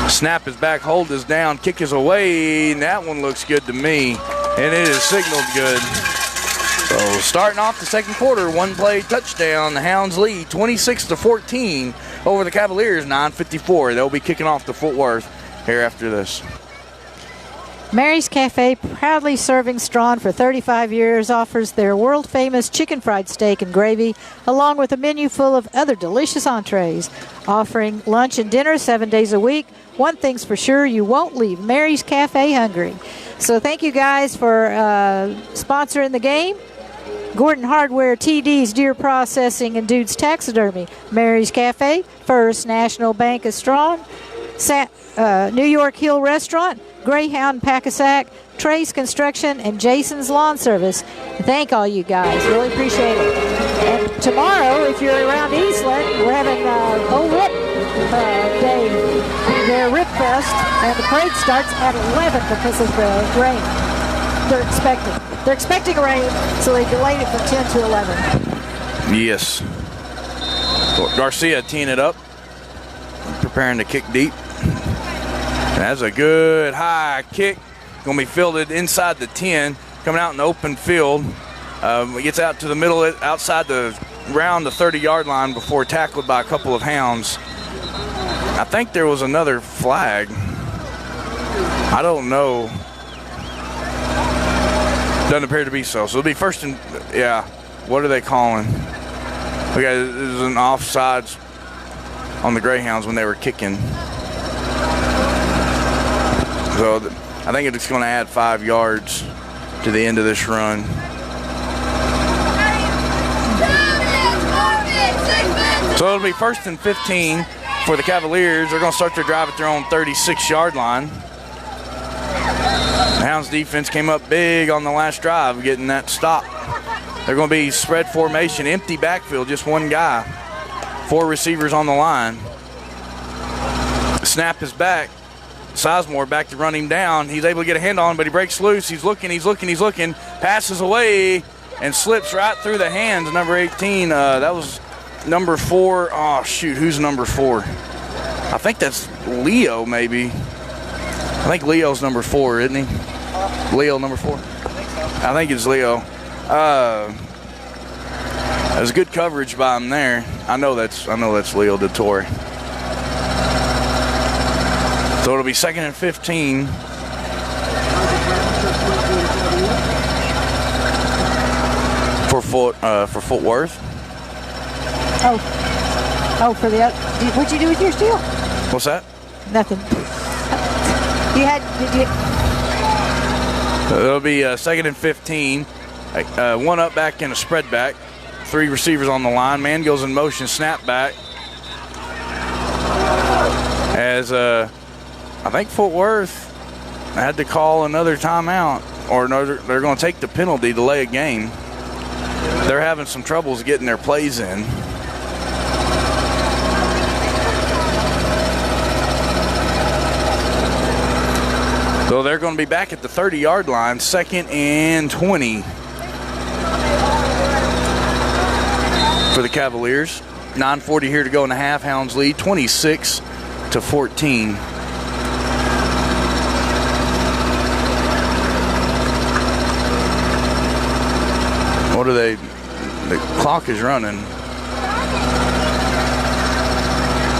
Snap is back, hold is down, kick is away, and that one looks good to me, and it is signaled good. So starting off the second quarter, one play touchdown. The Hounds lead 26-14 over the Cavaliers, 9:54. They'll be kicking off to Fort Worth here after this. Mary's Cafe, proudly serving Strawn for 35 years, offers their world-famous chicken fried steak and gravy, along with a menu full of other delicious entrees. Offering lunch and dinner 7 days a week. One thing's for sure, you won't leave Mary's Cafe hungry. So thank you guys for sponsoring the game. Gordon Hardware, TD's Deer Processing, and Dude's Taxidermy. Mary's Cafe, First National Bank of Strawn, New York Hill Restaurant, Greyhound Packasack, Trey's Construction, and Jason's Lawn Service. Thank all you guys. Really appreciate it. And tomorrow, if you're around Eastland, we're having Old Rip Day, their Rip Fest, and the parade starts at 11 because of the rain. They're expecting rain, so they delayed it from 10 to 11. Yes. Garcia teeing it up, preparing to kick deep. That's a good high kick. Going to be fielded inside the 10, coming out in the open field. Gets out to the middle, outside around the 30-yard line before tackled by a couple of Hounds. I think there was another flag. I don't know. Doesn't appear to be so. So it'll be first and, yeah, what are they calling? Okay, there's an offsides on the Greyhounds when they were kicking. So I think it's going to add 5 yards to the end of this run. So it'll be first and 15 for the Cavaliers. They're going to start their drive at their own 36-yard line. The Hounds defense came up big on the last drive, getting that stop. They're going to be spread formation, empty backfield, just one guy. 4 receivers on the line. The snap is back. Sizemore back to run him down. He's able to get a hand on him, but he breaks loose. He's looking, passes away, and slips right through the hands. Number 18, that was number 4. Oh, shoot, who's number 4? I think that's Leo, maybe. I think Leo's number 4, isn't he? Leo, number 4? I think it's Leo. That was good coverage by him there. I know that's Leo DeTore. So it'll be second and 15. For Fort Worth. For the what'd you do with your steal? What's that? Nothing. It'll be second and 15. One up back and a spread back. 3 receivers on the line. Man goes in motion, snap back. As I think Fort Worth had to call another timeout, or no, they're going to take the penalty to delay a game. They're having some troubles getting their plays in. So they're going to be back at the 30-yard line, 2nd and 20 for the Cavaliers. 9:40 here to go in the half. Hounds lead 26-14. What are they? The clock is running.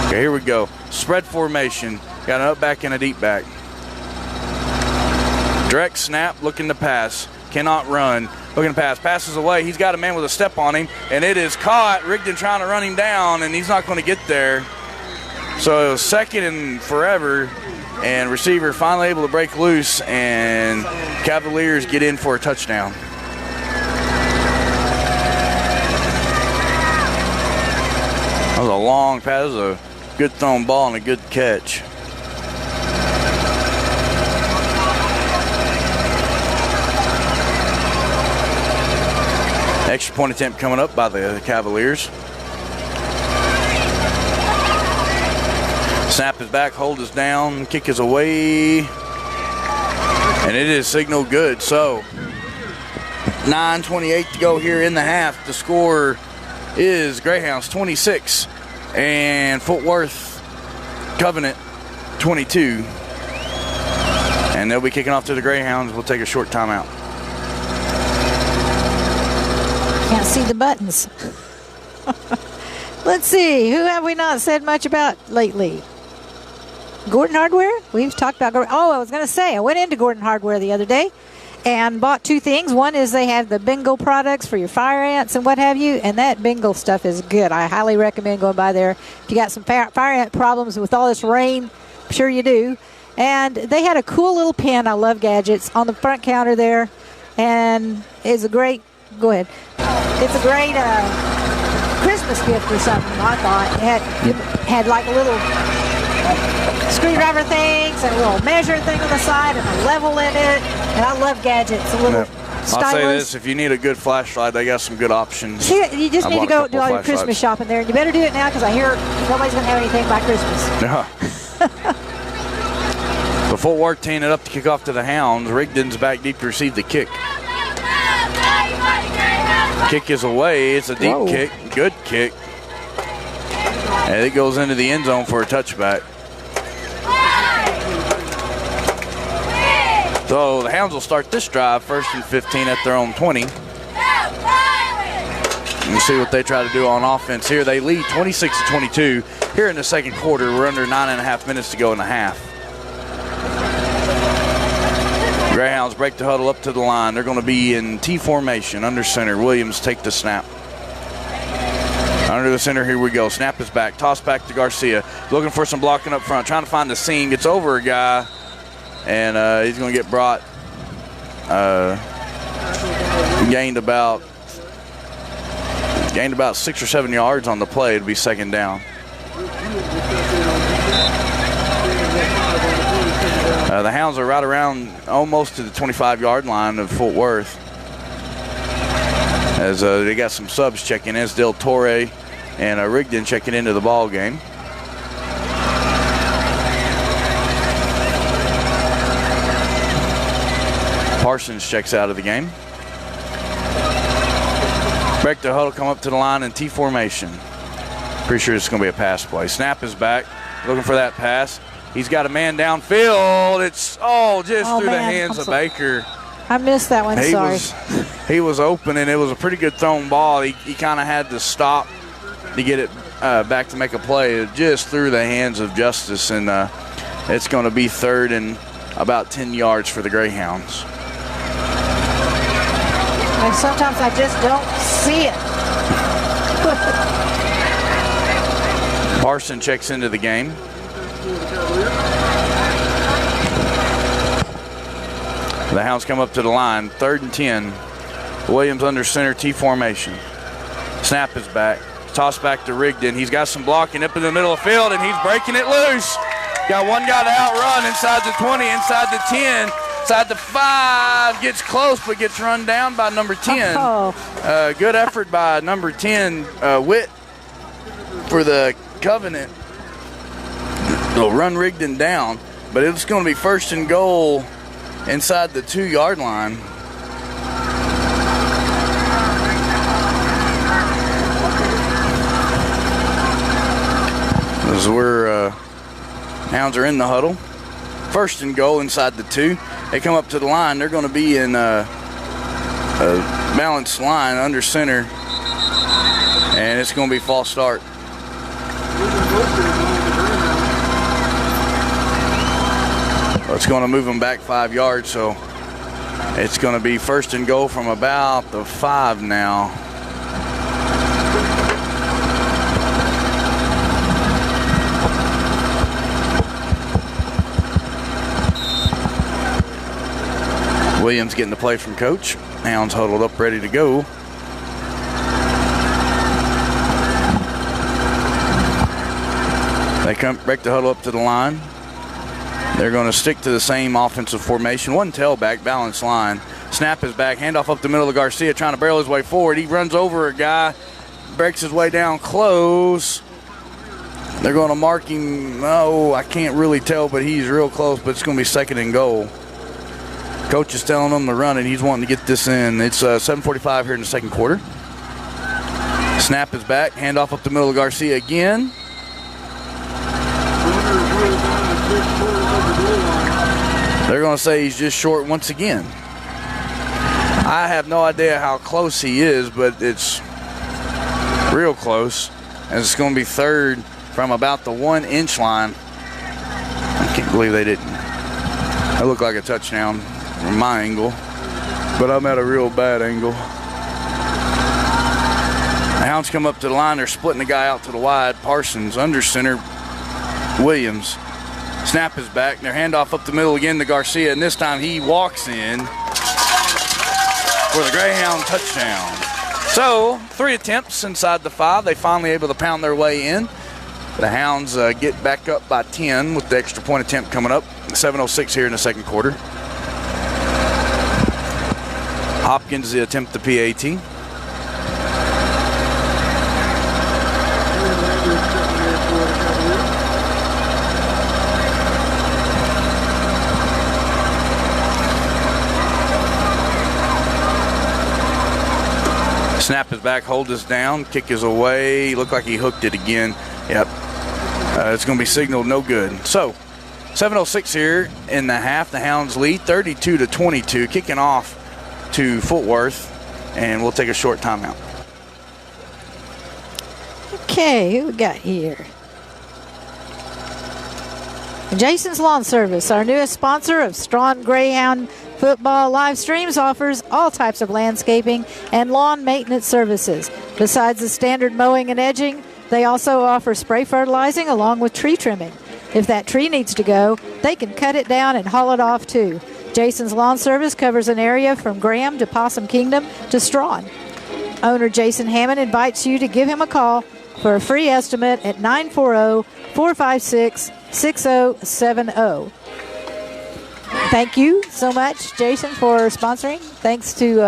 Okay, here we go. Spread formation. Got an up back and a deep back. Direct snap, looking to pass. Cannot run. Looking to pass. Passes away. He's got a man with a step on him, and it is caught. Rigdon trying to run him down, and he's not going to get there. So it was 2nd and forever, and receiver finally able to break loose, and Cavaliers get in for a touchdown. That was a long pass. That was a good thrown ball and a good catch. Extra point attempt coming up by the Cavaliers. Snap is back, hold is down, kick is away, and it is signal good. So 9:28 to go here in the half. The score is Greyhounds 26 and Fort Worth Covenant 22. And they'll be kicking off to the Greyhounds. We'll take a short timeout. Can't see the buttons. Let's see. Who have we not said much about lately? Gordon Hardware? We've talked about Gordon. Oh, I was going to say, I went into Gordon Hardware the other day and bought 2 things. One is they have the bingo products for your fire ants and what have you, and that bingo stuff is good. I highly recommend going by there. If you got some fire ant problems with all this rain, I'm sure you do. And they had a cool little pen, I love gadgets, on the front counter there, and it's a great, go ahead. It's a great Christmas gift or something, I thought. It had like a little screwdriver things and a little measuring thing on the side and a level in it. And I love gadgets. A little stylus. I'll say this, if you need a good flashlight, they got some good options. You just need to go do all your Christmas shopping there. And you better do it now because I hear nobody's going to have anything by Christmas. Yeah. The Fort Worth teeing it up to kick off to the Hounds. Rigdon's back deep to receive the kick. Kick is away. It's a deep kick. Good kick. And it goes into the end zone for a touchback. So the Hounds will start this drive 1st and 15 at their own 20. We'll see what they try to do on offense here. They lead 26-22 here in the second quarter. We're under 9.5 minutes to go in the half. Greyhounds break the huddle up to the line. They're going to be in T formation under center. Williams take the snap. Under the center, here we go. Snap is back. Toss back to Garcia. Looking for some blocking up front. Trying to find the seam. Gets over a guy. And he's going to get brought. Gained about 6 or 7 yards on the play. It'll be 2nd down. The Hounds are right around almost to the 25-yard line of Fort Worth. As they got some subs checking in. It's Del Torre and Rigdon checking into the ball game. Parsons checks out of the game. Break the huddle, come up to the line in T formation. Pretty sure it's going to be a pass play. Snap is back, looking for that pass. He's got a man downfield. It's through the hands of Baker. I missed that one, sorry. He was open, and it was a pretty good thrown ball. He kind of had to stop to get it back to make a play. It just through the hands of Justice, and it's going to be 3rd and about 10 yards for the Greyhounds. And sometimes I just don't see it. Parson checks into the game. The Hounds come up to the line, 3rd and 10. Williams under center, T formation. Snap is back. Toss back to Rigdon. He's got some blocking up in the middle of the field, and he's breaking it loose. Got one guy to outrun inside the 20, inside the 10, inside the 5. Gets close, but gets run down by number 10. Good effort by number 10, Witt, for the Covenant. They'll run Rigdon down, but it's going to be 1st and goal inside the 2-yard line. This is where Hounds are in the huddle. First and goal inside the 2. They come up to the line. They're going to be in a balanced line under center, and it's going to be false start. It's going to move them back 5 yards, so it's going to be first and goal from about the 5 now. Williams getting the play from coach. Hounds huddled up, ready to go. They break the huddle up to the line. They're going to stick to the same offensive formation. One tailback, balanced line. Snap is back, handoff up the middle of Garcia, trying to barrel his way forward. He runs over a guy, breaks his way down close. They're going to mark him. Oh, I can't really tell, but he's real close, but it's going to be second and goal. Coach is telling him to run it. He's wanting to get this in. It's 7:45 here in the second quarter. Snap is back. Handoff up the middle of Garcia again. They're going to say he's just short once again. I have no idea how close he is, but it's real close. And it's going to be third from about the 1-inch line. I can't believe they didn't. That looked like a touchdown from my angle, but I'm at a real bad angle. The Hounds come up to the line. They're splitting the guy out to the wide. Parsons under center. Williams. Snap is back. Their handoff up the middle again to Garcia, and this time he walks in for the Greyhound touchdown. So 3 attempts inside the 5. They finally able to pound their way in. The Hounds get back up by 10 with the extra point attempt coming up. 7:06 here in the second quarter. Hopkins the attempt the PAT. Snap is back, hold us down, kick is away. Looked like he hooked it again. Yep. It's going to be signaled no good. So 7:06 here in the half. The Hounds lead 32-22. Kicking off to Fort Worth, and we'll take a short timeout. Okay, who we got here? Jason's Lawn Service, our newest sponsor of Strawn Greyhound football live streams, offers all types of landscaping and lawn maintenance services. Besides the standard mowing and edging, they also offer spray fertilizing along with tree trimming. If that tree needs to go, they can cut it down and haul it off too. Jason's Lawn Service covers an area from Graham to Possum Kingdom to Strawn. Owner Jason Hammond invites you to give him a call for a free estimate at 940-456-6070. Thank you so much, Jason, for sponsoring. Thanks to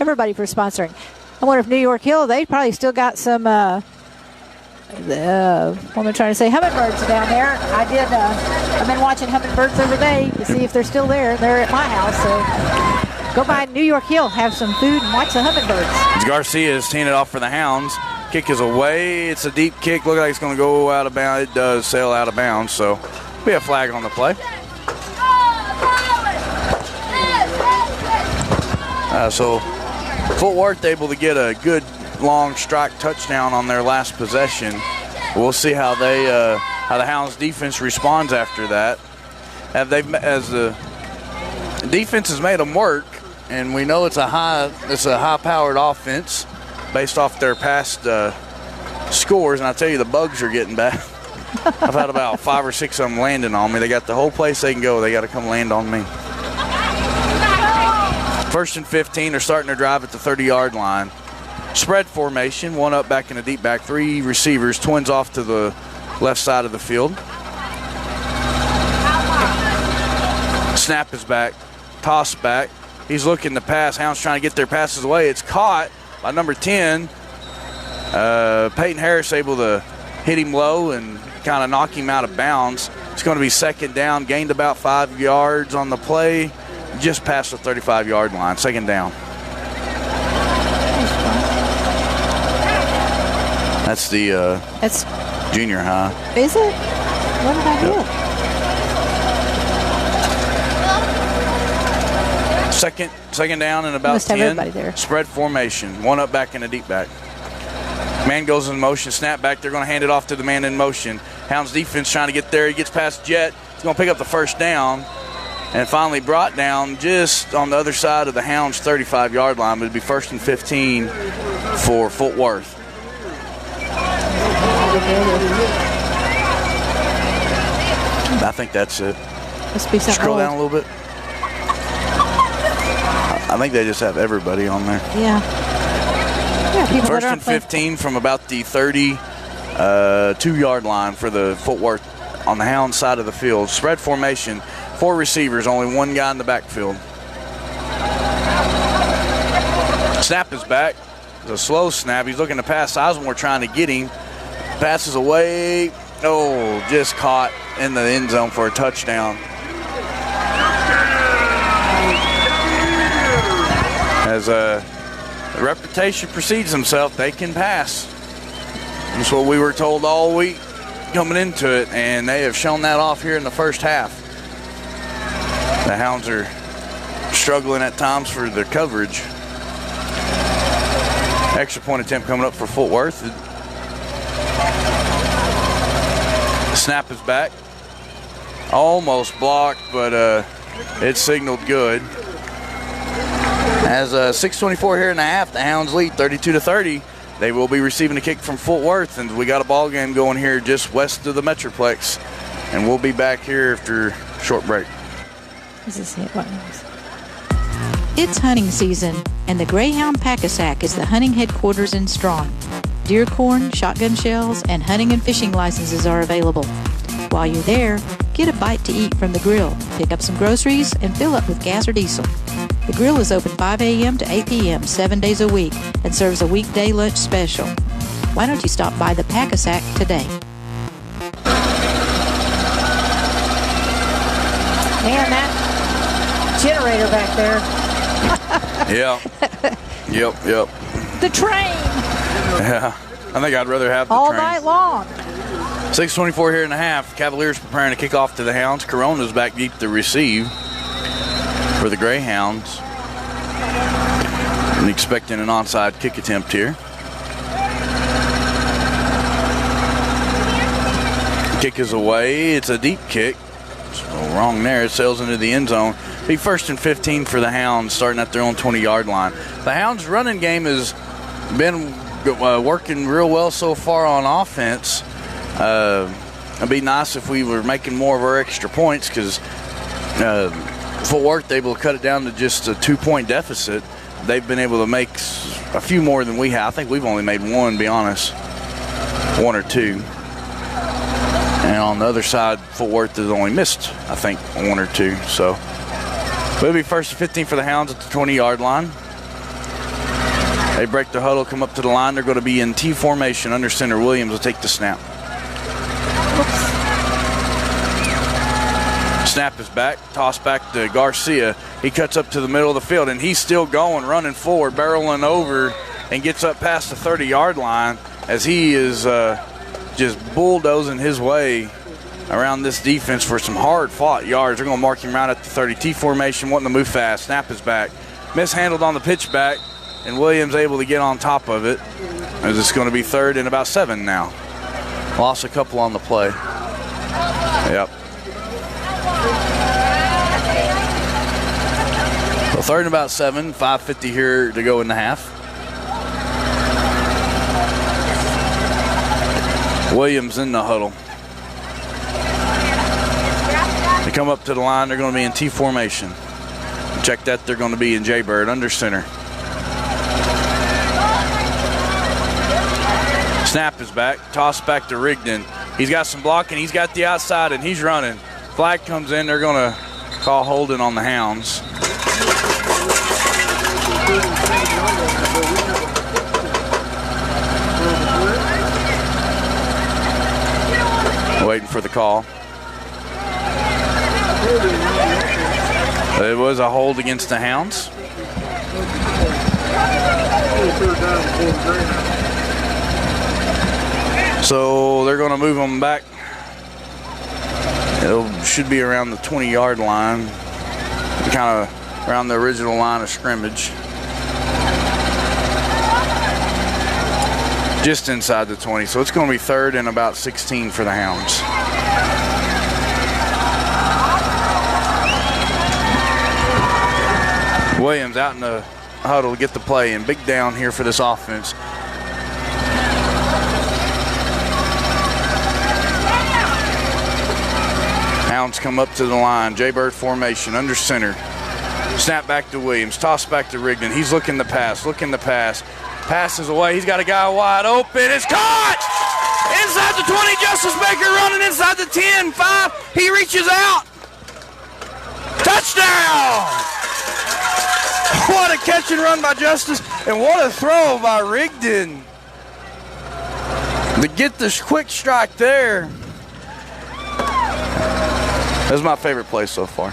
everybody for sponsoring. I wonder if New York Hill, they probably still got some, what am I trying to say, hummingbirds down there. I've been watching hummingbirds every day to see if they're still there. They're at my house, so go by New York Hill, have some food, and watch the hummingbirds. Garcia is teeing it off for the Hounds. Kick is away. It's a deep kick. Look like it's going to go out of bounds. It does sail out of bounds, so be a flag on the play. So Fort Worth able to get a good long strike touchdown on their last possession. We'll see how the Hounds defense responds after that. As the defense has made them work, and we know it's a high-powered offense based off their past scores. And I tell you, the bugs are getting back. I've had about 5 or 6 of them landing on me. They got the whole place they can go. They got to come land on me. First and 15. They're starting their drive at the 30-yard line. Spread formation, one up back in the deep back, 3 receivers, twins off to the left side of the field. Snap is back, toss back. He's looking to pass. Hounds trying to get their passes away. It's caught by number 10. Peyton Harris able to hit him low and kind of knock him out of bounds. It's going to be second down, gained about 5 yards on the play. just past the 35-yard line. Second down. That's the That's junior high. is it? What did I do? Second down and about Must have 10. everybody there. Spread formation. One up back and a deep back. Man goes in motion. Snap back. They're going to hand it off to the man in motion. Hounds defense trying to get there. He gets past Jet. He's going to pick up the first down. And finally brought down just on the other side of the Hounds' 35-yard line. But it'd be 1st and 15 for Fort Worth. I think that's it. Must be something Scroll down a old. little bit. I think they just have everybody on there. Yeah. Yeah, people that 1st aren't and 15 from about the 32-yard line for the Fort Worth on the Hound side of the field. Spread formation, 4 receivers, only 1 guy in the backfield. Snap is back. It's a slow snap. He's looking to pass. Osmore trying to get him. Passes away. Oh, just caught in the end zone for a touchdown. As the reputation precedes himself, they can pass. That's what we were told all week coming into it, and they have shown that off here in the first half. The Hounds are struggling at times for their coverage. Extra point attempt coming up for Fort Worth. Snap is back. Almost blocked, but it signaled good. As 6:24 here in the half, the Hounds lead 32-30. They will be receiving a kick from Fort Worth, and we got a ball game going here just west of the Metroplex. And we'll be back here after a short break. Is this it? What is? It's hunting season, and the Greyhound Pack-A-Sack is the hunting headquarters in Strawn. Deer corn, shotgun shells, and hunting and fishing licenses are available. While you're there, get a bite to eat from the grill, pick up some groceries, and fill up with gas or diesel. The grill is open 5 a.m. to 8 p.m. 7 days a week and serves a weekday lunch special. Why don't you stop by the Pack-A-Sack today? Man, that generator back there. Yeah. Yep. The train. Yeah. I think I'd rather have the All train. night long. 6:24 here in the half. Cavaliers preparing to kick off to the Hounds. Corona's back deep to receive for the Greyhounds. And expecting an onside kick attempt here. Kick is away. It's a deep kick. So wrong there. It sails into the end zone. Be 1st and 15 for the Hounds starting at their own 20-yard line. The Hounds' running game has been working real well so far on offense. It'd be nice if we were making more of our extra points because Fort Worth able to cut it down to just a 2-point deficit. They've been able to make a few more than we have. I think we've only made one, to be honest. 1 or 2. And on the other side, Fort Worth has only missed, I think, 1 or 2. So it'll be 1st and 15 for the Hounds at the 20-yard line. They break the huddle, come up to the line. They're going to be in T formation. Under center, Williams will take the snap. Snap is back. Toss back to Garcia. He cuts up to the middle of the field, and he's still going, running forward, barreling over, and gets up past the 30-yard line as he is just bulldozing his way around this defense for some hard-fought yards. They're going to mark him right at the 30. T formation, wanting to move fast. Snap is back. Mishandled on the pitch back, and Williams able to get on top of it. As it's going to be 3rd and about 7 now. Lost a couple on the play. Yep. So 3rd and about 7, 5:50 here to go in the half. Williams in the huddle. They come up to the line. They're going to be in T formation. Check that. They're going to be in Jaybird under center. Snap is back. Toss back to Rigdon. He's got some blocking. He's got the outside, and he's running. Flag comes in. They're going to call holding on the Hounds. Waiting for the call. It was a hold against the Hounds. So they're going to move them back. It should be around the 20-yard line, kind of around the original line of scrimmage. Just inside the 20, so it's going to be 3rd and about 16 for the Hounds. Williams out in the huddle to get the play, and big down here for this offense. Hounds come up to the line, Jaybird formation, under center. Snap back to Williams, toss back to Rigdon. He's looking the pass, Passes away, he's got a guy wide open, it's caught! Inside the 20, Justice Baker running inside the 10, 5, he reaches out. Touchdown! What a catch and run by Justice, and what a throw by Rigdon to get this quick strike there. That's my favorite play so far.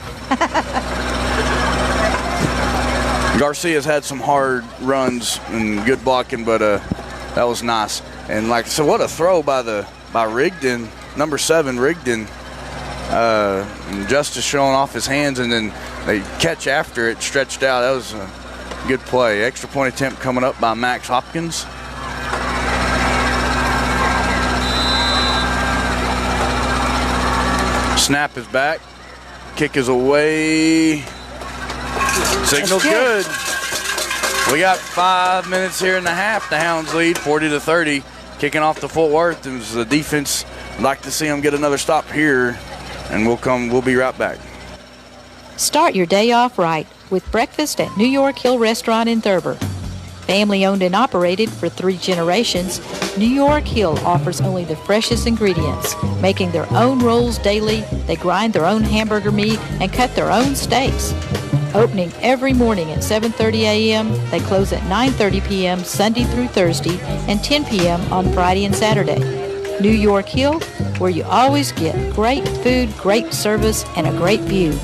Garcia's had some hard runs and good blocking, but that was nice. And like I said, what a throw by Rigdon, number 7 Rigdon. Justice showing off his hands, and then they catch after it, stretched out. That was a good play. Extra point attempt coming up by Max Hopkins. Snap is back. Kick is away. Signal's good. We got 5 minutes here in the half. The Hounds lead 40-30. Kicking off the Fort Worth. It was the defense. I'd like to see them get another stop here, and we'll be right back. Start your day off right with breakfast at New York Hill Restaurant in Thurber. Family owned and operated for 3 generations, New York Hill offers only the freshest ingredients. Making their own rolls daily, they grind their own hamburger meat and cut their own steaks. Opening every morning at 7:30 a.m., they close at 9:30 p.m. Sunday through Thursday and 10 p.m. on Friday and Saturday. New York Hill, where you always get great food, great service, and a great view.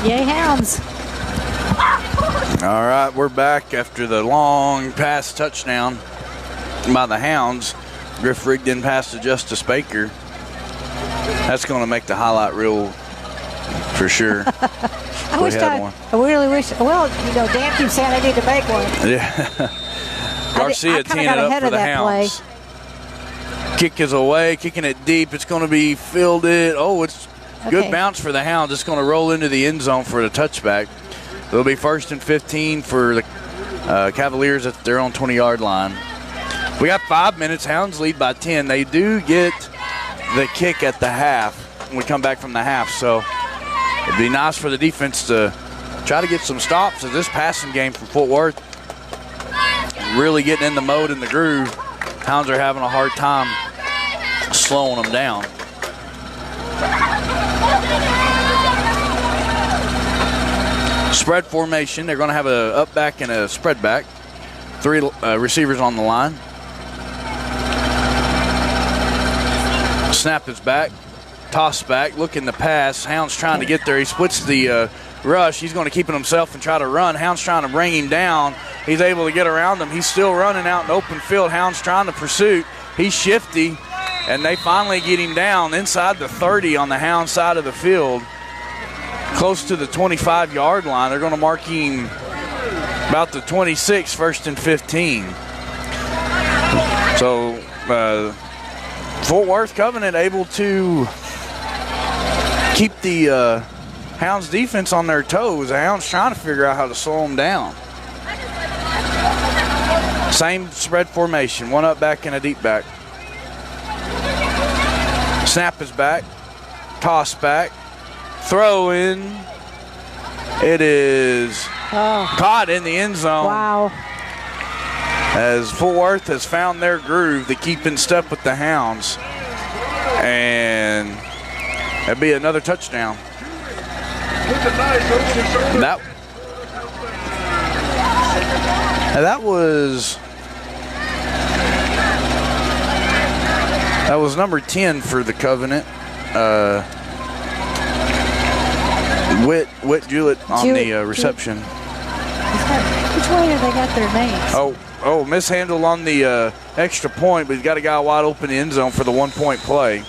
Yay, Hounds. All right, we're back after the long pass touchdown by the Hounds. Griff Rigdon passed to Justice Baker. That's going to make the highlight reel for sure. I really wish, well, you know, Dan keeps saying I need to make one. Yeah. Garcia teeing it up for the Hounds. Kick is away, kicking it deep. It's going to be fielded. Oh, it's good bounce for the Hounds. It's going to roll into the end zone for the touchback. It'll be 1st and 15 for the Cavaliers at their own 20-yard line. We got 5 minutes. Hounds lead by 10. They do get the kick at the half when we come back from the half. So it'd be nice for the defense to try to get some stops of this passing game from Fort Worth. Really getting in the mode and the groove. Hounds are having a hard time slowing them down. Spread formation. They're going to have a up back and a spread back. 3 receivers on the line. Snap is back. Toss back. Looking to pass. Hound's trying to get there. He splits the rush. He's going to keep it himself and try to run. Hound's trying to bring him down. He's able to get around him. He's still running out in open field. Hound's trying to pursue. He's shifty, and they finally get him down inside the 30 on the Hound side of the field. Close to the 25-yard line. They're going to mark him about the 26, 1st and 15. So Fort Worth Covenant able to keep the Hounds defense on their toes. The Hounds trying to figure out how to slow them down. Same spread formation, 1 up back and a deep back. Snap is back, toss back. Throw in. It is caught in the end zone. Wow. As Fort Worth has found their groove to keep in step with the Hounds. And that'd be another touchdown. Now that was number 10 for the Covenant. Whit Jewett on the reception. Which way have they got their names? Oh, mishandle on the extra point, but he's got a guy wide open in the end zone for the 1-point play.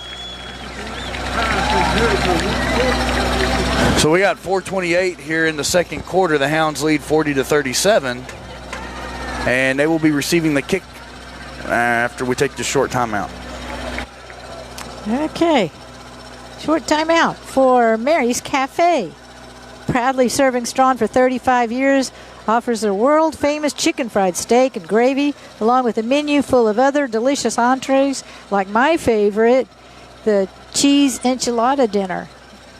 So we got 4:28 here in the second quarter. The Hounds lead 40-37, and they will be receiving the kick after we take the short timeout. Okay. Short timeout for Mary's Cafe. Proudly serving Strawn for 35 years, offers a world-famous chicken fried steak and gravy, along with a menu full of other delicious entrees, like my favorite, the cheese enchilada dinner.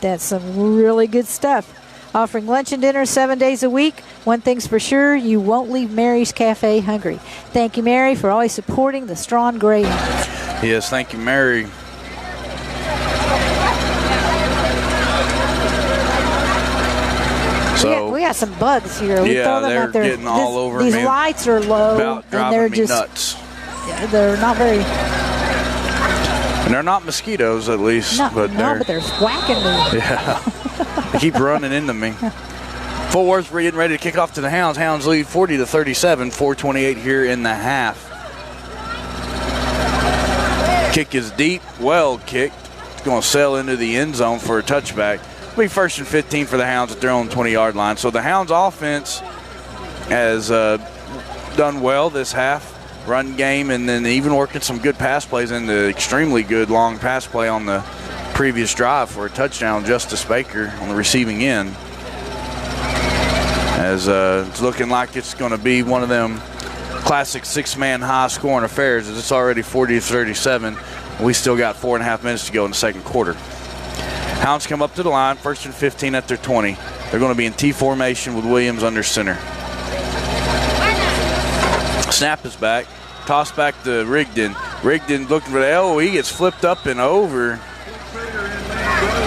That's some really good stuff. Offering lunch and dinner 7 days a week. One thing's for sure, you won't leave Mary's Cafe hungry. Thank you, Mary, for always supporting the Strawn Greyhounds. Yes, thank you, Mary. So we got some bugs here. We throw them they're out there. getting all over these me. These lights are low, About and driving they're me just nuts. They're not very. And they're not mosquitoes, at least. But they're whacking me. Yeah, they keep running into me. Fort Worth, we're getting ready to kick off to the Hounds. Hounds lead 40-37. 4:28 here in the half. Kick is deep, well kicked. It's going to sail into the end zone for a touchback. It'll be 1st and 15 for the Hounds at their own 20-yard line. So the Hounds offense has done well this half. Run game, and then even working some good pass plays in the extremely good long pass play on the previous drive for a touchdown. Justice Baker on the receiving end. As it's looking like it's going to be one of them classic six-man high-scoring affairs, as it's already 40-37. We still got 4.5 minutes to go in the second quarter. Hounds come up to the line, 1st and 15 at their 20. They're going to be in T formation with Williams under center. Snap is back. Toss back to Rigdon. Rigdon looking for the elbow. He gets flipped up and over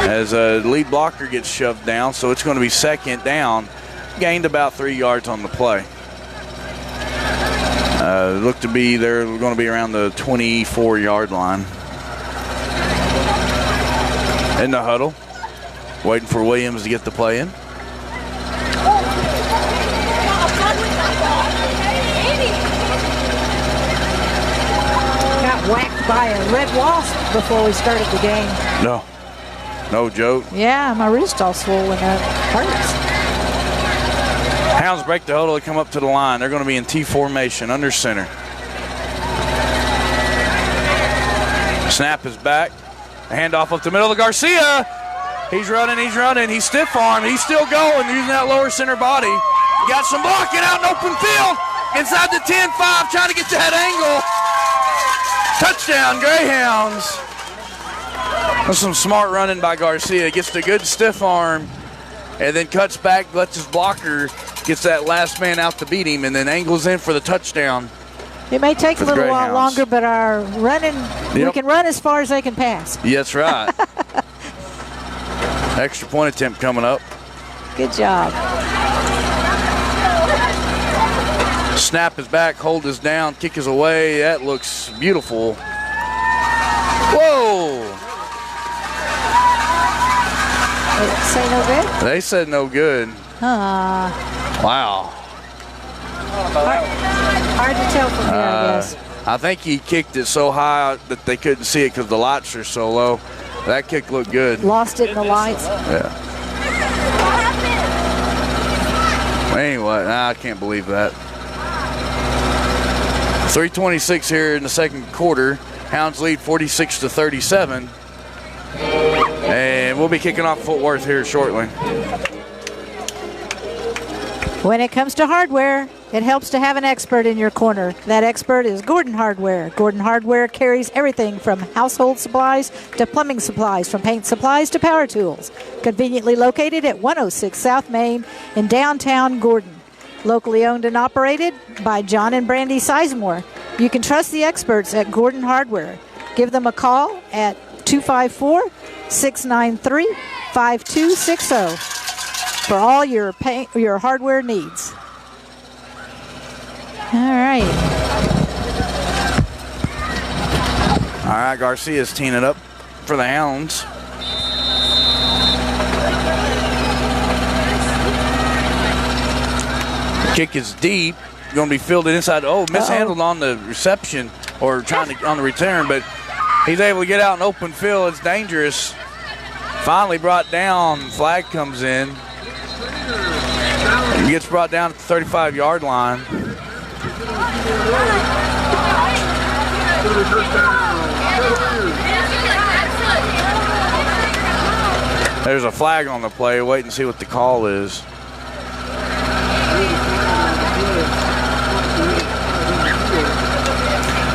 as a lead blocker gets shoved down. So it's going to be 2nd down. Gained about 3 yards on the play. They're going to be around the 24-yard line. In the huddle, waiting for Williams to get the play in. Got whacked by a red wasp before we started the game. No joke. Yeah, my wrist all swollen up. Hurts. Hounds break the huddle. They come up to the line. They're going to be in T formation under center. Snap is back. A handoff up the middle of Garcia. He's running. He's stiff arm. He's still going using that lower center body. Got some blocking out in open field. Inside the 10-5, trying to get to that angle. Touchdown, Greyhounds. That's some smart running by Garcia. Gets the good stiff arm and then cuts back, lets his blocker, gets that last man out to beat him, and then angles in for the touchdown. It may take a little while longer, but our running, we can run as far as they can pass. Yeah, that's right. Extra point attempt coming up. Good job. Snap is back, hold is down, kick is away. That looks beautiful. Whoa! Say no good? They said no good. Wow. Hard to tell from here, I guess. I think he kicked it so high that they couldn't see it because the lights are so low. That kick looked good. Lost it in the lights. Yeah. Anyway, I can't believe that. 3:26 here in the second quarter. Hounds lead 46-37. And we'll be kicking off Fort Worth here shortly. When it comes to hardware, it helps to have an expert in your corner. That expert is Gordon Hardware. Gordon Hardware carries everything from household supplies to plumbing supplies, from paint supplies to power tools. Conveniently located at 106 South Main in downtown Gordon. Locally owned and operated by John and Brandy Sizemore. You can trust the experts at Gordon Hardware. Give them a call at 254-693-5260 for all your hardware needs. All right. All right, Garcia's teeing it up for the Hounds. The kick is deep. Going to be fielded inside. Oh, mishandled on the reception or trying to on the return, but he's able to get out in open field. It's dangerous. Finally brought down. Flag comes in. He gets brought down at the 35-yard line. There's a flag on the play. Wait and see what the call is.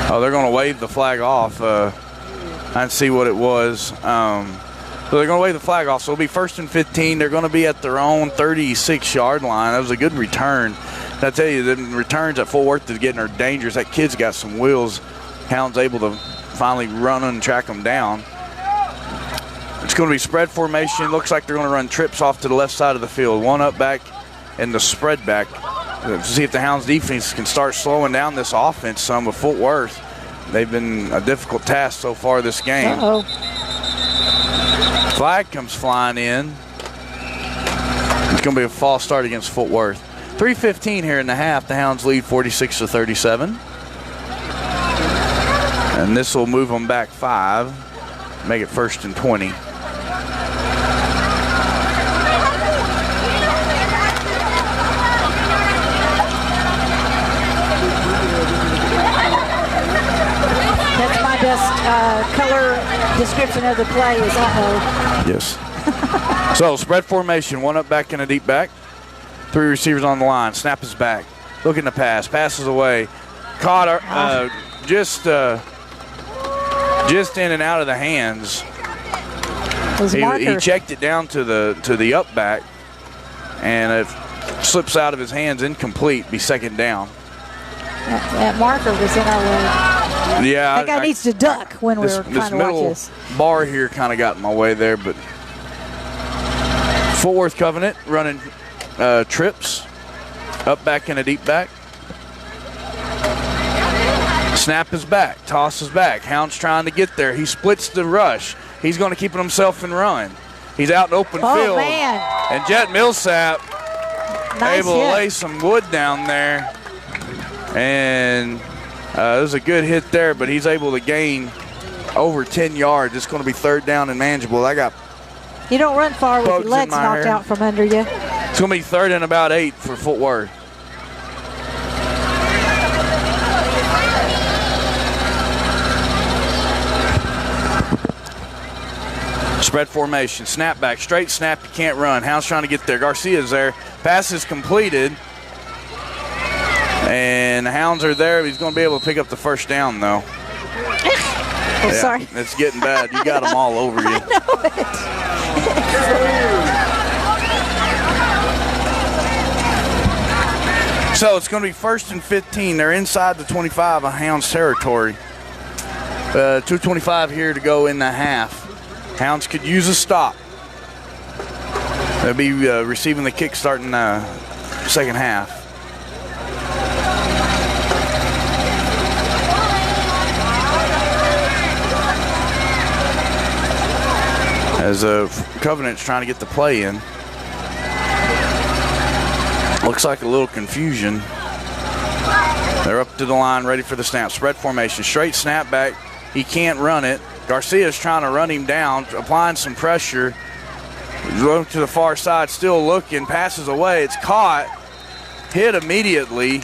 Oh, they're going to wave the flag off. I didn't see what it was. So they're going to wave the flag off. So it'll be 1st and 15. They're going to be at their own 36-yard line. That was a good return. I tell you, the returns at Fort Worth is getting are dangerous. That kid's got some wheels. Hound's able to finally run and track them down. It's going to be spread formation. Looks like they're going to run trips off to the left side of the field. One up back and the spread back. To see if the Hounds defense can start slowing down this offense some with Fort Worth. They've been a difficult task so far this game. Flag comes flying in. It's going to be a false start against Fort Worth. 3:15 here in the half. The Hounds lead 46-37. And this will move them back 5. Make it 1st and 20. That's my best color description of the play is uh-oh. Yes. So spread formation, one up back and a deep back. 3 receivers on the line. Snap is back. Looking to pass. Passes away. Caught just in and out of the hands. He checked it down to the up back, and it slips out of his hands incomplete. Be 2nd down. That marker was in our way. Yeah, that guy needs to duck when we're trying to watch this. This bar here kind of got in my way there, but Fort Worth Covenant running trips, up back and a deep back. Snap is back, toss is back. Hound's trying to get there. He splits the rush. He's going to keep it himself and run. He's out in open field. Man. And Jet Millsap able to lay some wood down there. And it was a good hit there, but he's able to gain over 10 yards. It's going to be 3rd down and manageable. You don't run far with your legs knocked out from under you. It's going to be 3rd and about 8 for Fort Worth. Spread formation, snap back, straight snap, you can't run. Hound's trying to get there. Garcia's there. Pass is completed. And the Hounds are there. He's going to be able to pick up the 1st down, though. Sorry. It's getting bad. You got them all over you. I know it. So it's going to be 1st and 15. They're inside the 25 of Hounds territory. 2:25 here to go in the half. Hounds could use a stop. They'll be receiving the kick starting second half. As Covenant's trying to get the play in. Looks like a little confusion. They're up to the line, ready for the snap. Spread formation, straight snap back. He can't run it. Garcia's trying to run him down, applying some pressure. Going to the far side, still looking, passes away. It's caught, hit immediately.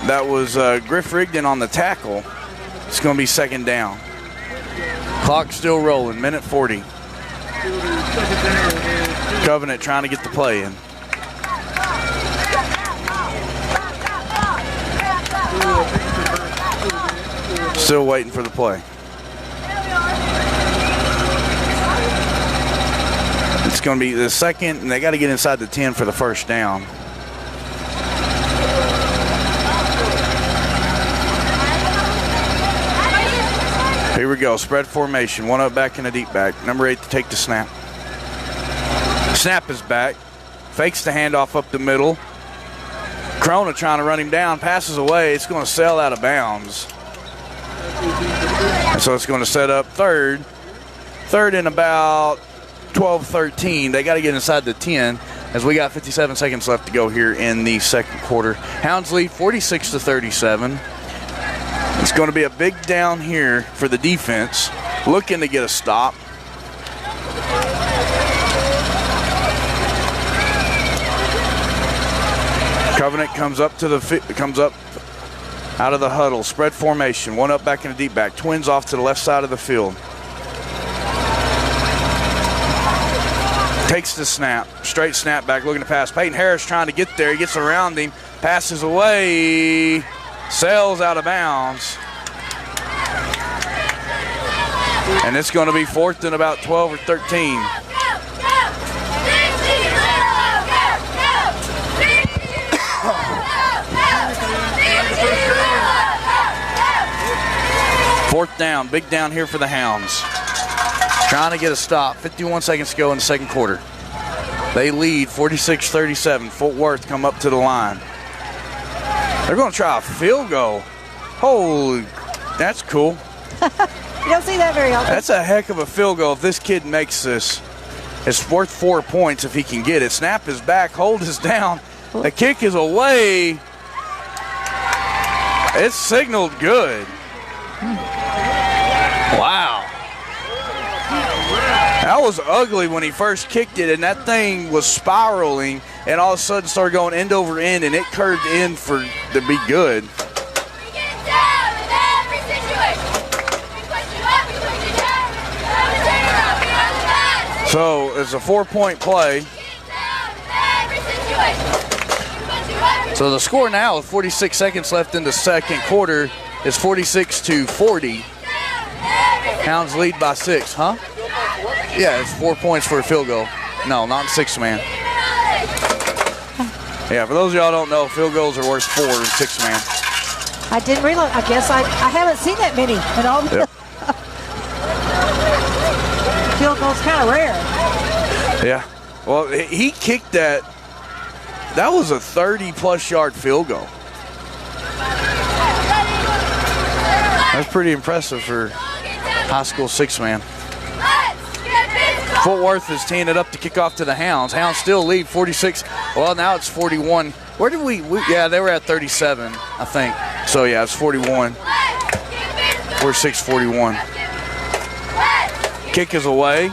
That was Griff Rigdon on the tackle. It's going to be 2nd down. Clock still rolling, minute 40. Covenant trying to get the play in. Still waiting for the play. It's going to be the 2nd, and they got to get inside the 10 for the 1st down. Here we go, spread formation, one up back and a deep back. Number 8 to take the snap. Snap is back, fakes the handoff up the middle. Corona trying to run him down, passes away. It's going to sail out of bounds. And so it's going to set up third. Third in about 12-13. They got to get inside the 10 as we got 57 seconds left to go here in the second quarter. Hounds lead 46-37. It's going to be a big down here for the defense, looking to get a stop. Covenant comes up out of the huddle, spread formation, one up back in the deep back. Twins off to the left side of the field. Takes the snap, straight snap back, looking to pass. Peyton Harris trying to get there. He gets around him, passes away, sails out of bounds. And it's going to be fourth and about 12 or 13. Fourth down, big down here for the Hounds. Trying to get a stop. 51 seconds to go in the second quarter. They lead 46-37. Fort Worth come up to the line. They're going to try a field goal. Holy, that's cool. You don't see that very often. That's a heck of a field goal if this kid makes this. It's worth 4 points if he can get it. Snap is back, hold is down. The kick is away. It's signaled good. Wow. That was ugly when he first kicked it, and that thing was spiraling, and all of a sudden started going end over end, and it curved in to be good. So it's a 4-point play. So the score now with 46 seconds left in the second quarter is 46-40. Hounds lead by 6, huh? Yeah, it's 4 points for a field goal. No, not 6-man. Yeah, for those of y'all who don't know, field goals are worth 4 in 6-man. I didn't realize. I guess I haven't seen that many in all the field goals. Kind of rare. Yeah. Well, he kicked that. That was a 30-plus yard field goal. That's pretty impressive for high school 6-man. Fort Worth is teeing it up to kick off to the Hounds. Hounds still lead 46. Well, now it's 41. Where did we yeah, they were at 37, I think. So, yeah, it's 41. 46-41. Kick is away.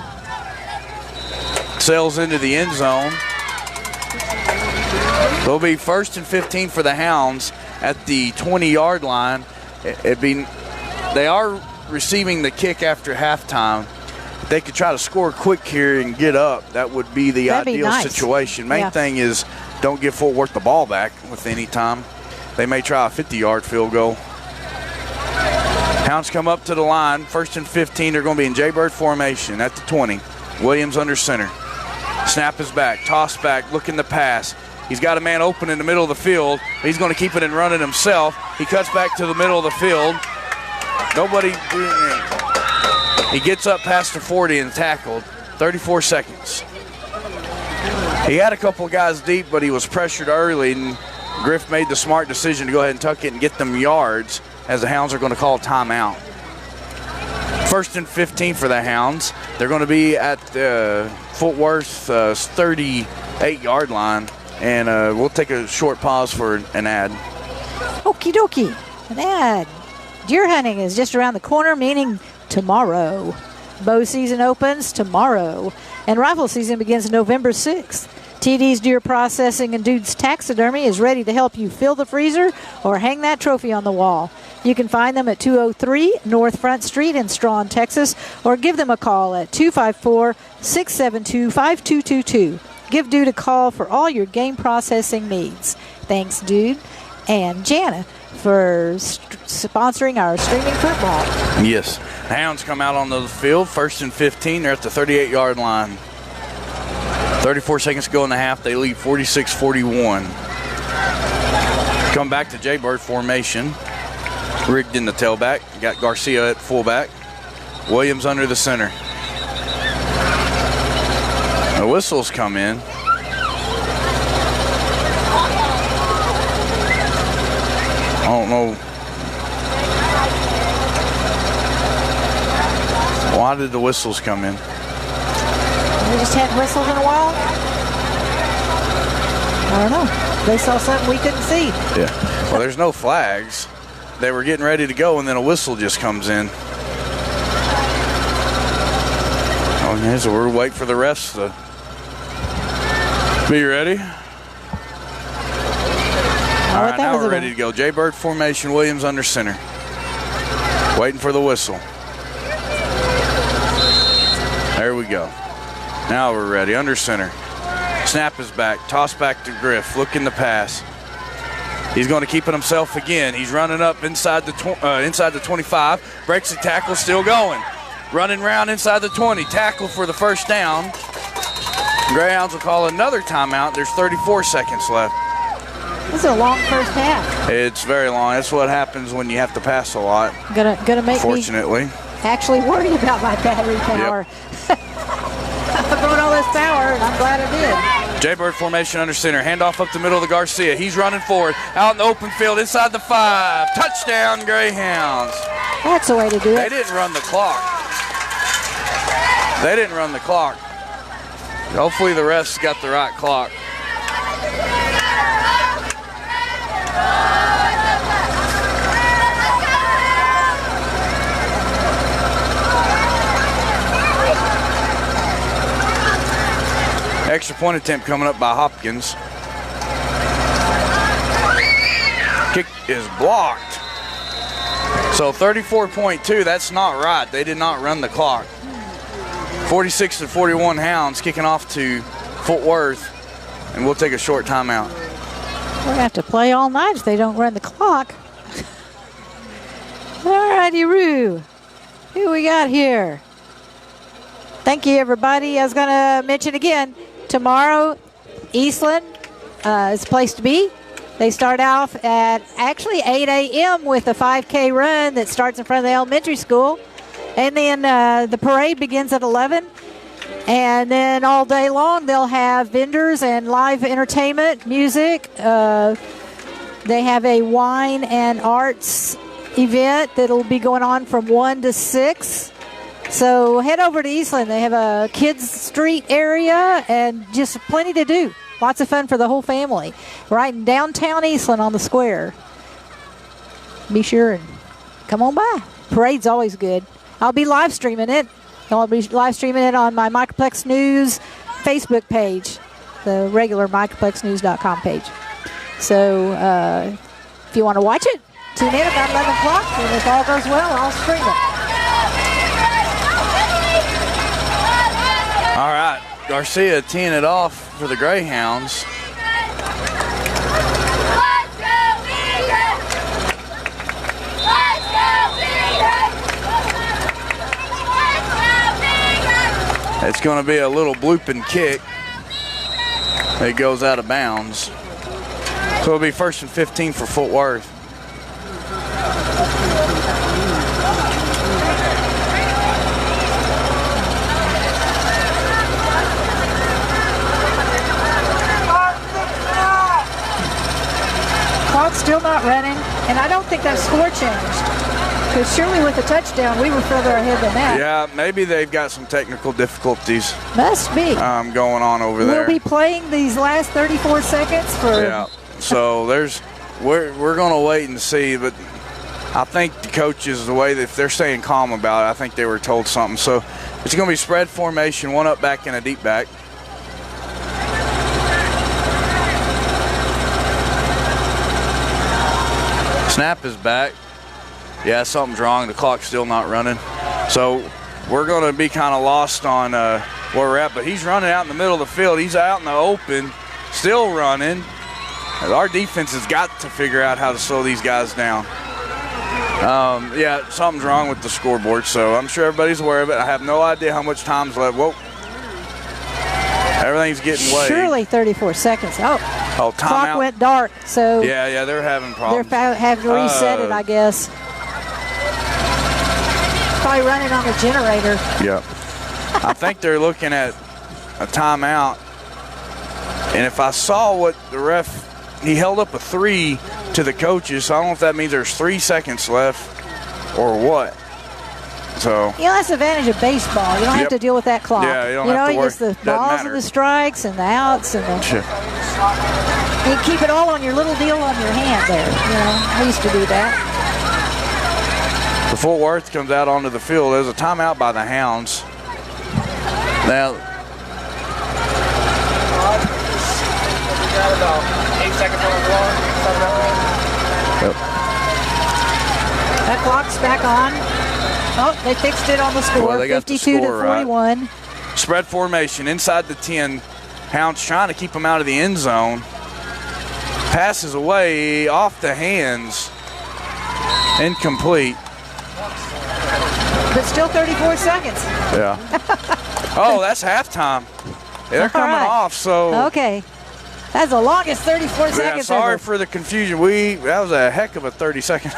Sails into the end zone. It'll be 1st and 15 for the Hounds at the 20-yard line. They are receiving the kick after halftime. If they could try to score quick here and get up, that would be the ideal situation. Main thing is don't give Fort Worth the ball back with any time. They may try a 50-yard field goal. Hounds come up to the line. 1st and 15. They're going to be in Jaybird formation at the 20. Williams under center. Snap is back. Toss back. Looking to pass. He's got a man open in the middle of the field. He's going to keep it and run it himself. He cuts back to the middle of the field. Nobody doing it. He gets up past the 40 and tackled. 34 seconds. He had a couple guys deep, but he was pressured early, and Griff made the smart decision to go ahead and tuck it and get them yards as the Hounds are going to call timeout. 1st and 15 for the Hounds. They're going to be at Fort Worth 38-yard line, and we'll take a short pause for an ad. Okie dokie. An ad. Deer hunting is just around the corner, meaning tomorrow. Bow season opens tomorrow, and rifle season begins November 6th. TD's Deer Processing and Dude's Taxidermy is ready to help you fill the freezer or hang that trophy on the wall. You can find them at 203 North Front Street in Strawn, Texas, or give them a call at 254-672-5222. Give Dude a call for all your game processing needs. Thanks, Dude, and Jana for sponsoring our streaming football. Yes. Hounds come out on the field. 1st and 15. They're at the 38-yard line. 34 seconds to go in the half. They lead 46-41. Come back to Jaybird formation. Rigged in the tailback. You got Garcia at fullback. Williams under the center. The whistles come in. don't know. Why did the whistles come in? We just hadn't whistled in a while. I don't know. They saw something we couldn't see. Yeah. Well, there's no flags. They were getting ready to go, and then a whistle just comes in. Okay, so we're waiting for the refs to be ready. All right, now we're ready to go. Jaybird formation, Williams under center. Waiting for the whistle. There we go. Now we're ready. Under center. Snap is back. Toss back to Griff. Looking to pass. He's going to keep it himself again. He's running up inside the 25. Breaks the tackle, still going. Running around inside the 20. Tackle for the first down. Greyhounds will call another timeout. There's 34 seconds left. This is a long first half. It's very long. That's what happens when you have to pass a lot. Gonna make fortunately. me actually worry about my battery power. Yep. I'm throwing all this power, and I'm glad I did. Jaybird formation under center. Handoff up the middle to Garcia. He's running forward. Out in the open field, inside the 5. Touchdown, Greyhounds. That's the way to do it. They didn't run the clock. They didn't run the clock. Hopefully the refs got the right clock. Extra point attempt coming up by Hopkins. Kick is blocked. So 34.2, that's not right. They did not run the clock. 46-41 Hounds kicking off to Fort Worth, and we'll take a short timeout. We're going to have to play all night if they don't run the clock. All righty, Roo. Who we got here? Thank you, everybody. I was going to mention again, tomorrow, Eastland is a place to be. They start off at actually 8 a.m. with a 5K run that starts in front of the elementary school. And then the parade begins at 11. And then all day long, they'll have vendors and live entertainment, music. They have a wine and arts event that'll be going on from 1 to 6. So head over to Eastland. They have a kids' street area and just plenty to do. Lots of fun for the whole family. Right in downtown Eastland on the square. Be sure and come on by. Parade's always good. I'll be live streaming it. I'll be live streaming it on my Microplex News Facebook page, the regular MicroplexNews.com page. So if you want to watch it, tune in about 11 o'clock, and if all goes well, I'll stream it. All right, Garcia teeing it off for the Greyhounds. It's going to be a little blooping kick. It goes out of bounds. So it'll be 1st and 15 for Fort Worth. Clock's still not running, and I don't think that score changed. Because surely with the touchdown, we were further ahead than that. Yeah, maybe they've got some technical difficulties. Must be. Going on over there. We'll be playing these last 34 seconds for. Yeah. So we're going to wait and see, but I think the coaches, the way that if they're staying calm about it, I think they were told something. So it's going to be spread formation, one up back and a deep back. Snap is back. Yeah, something's wrong. The clock's still not running. So we're going to be kind of lost on where we're at. But he's running out in the middle of the field. He's out in the open, still running. Our defense has got to figure out how to slow these guys down. Yeah, something's wrong with the scoreboard. So I'm sure everybody's aware of it. I have no idea how much time's left. Whoa. Everything's getting late. Surely 34 seconds. Oh, timeout. Clock went dark. So yeah, they're having problems. They're having to reset it, I guess. Probably running on the generator. Yep. I think they're looking at a timeout. And if I saw what the ref, he held up a 3 to the coaches. So I don't know if that means there's 3 seconds left or what. So that's the advantage of baseball. You don't have to deal with that clock. Yeah, you don't have to worry. It's the Doesn't balls matter. and the strikes and the outs and you keep it all on your little deal on your hand there. I used to do that. The Fort Worth comes out onto the field. There's a timeout by the Hounds. Now, We got about 8 seconds on the clock. That clock's back on. Oh, they fixed it on the score. Well, they got the 52 score, to 41. spread formation inside the 10. Hounds trying to keep them out of the end zone. Passes away off the hands. Incomplete. But still 34 seconds. Yeah. Oh, that's halftime. They're coming off, so. Okay. That's the longest 34 seconds sorry ever. for the confusion. That was a heck of a 30-second.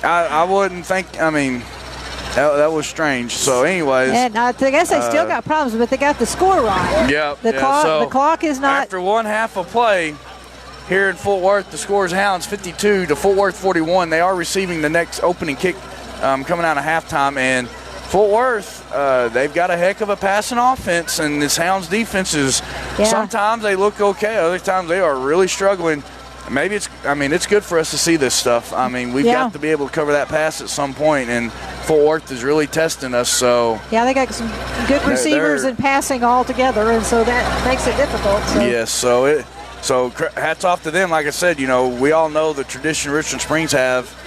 I wouldn't think, that was strange. So, anyways. And I guess they still got problems, but they got the score right. Yeah. The clock is not. After one half of play here in Fort Worth, the score is Hounds 52 to Fort Worth 41. They are receiving the next opening kick coming out of halftime. And Fort Worth, they've got a heck of a passing offense, and this Hounds defense is sometimes they look okay, other times they are really struggling. Maybe it's good for us to see this stuff. We've got to be able to cover that pass at some point, and Fort Worth is really testing us. So they got some good receivers and passing all together, and so that makes it difficult. So. Yes, so hats off to them. Like I said, we all know the tradition Richland Springs have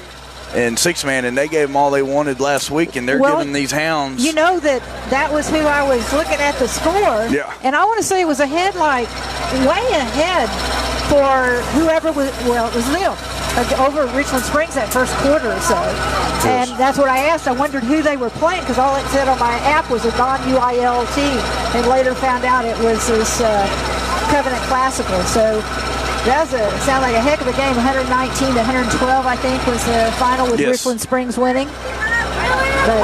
in six-man, and they gave them all they wanted last week, and they're giving these Hounds. That was who I was looking at the score. Yeah. And I want to say it was ahead, way ahead for whoever was, it was them, over Richland Springs that first quarter or so. Yes. And that's what I asked. I wondered who they were playing because all it said on my app was a non-UIL team, and later found out it was this Covenant Classical. So that sounded like a heck of a game. 119 to 112, I think, was the final with Richland Springs winning.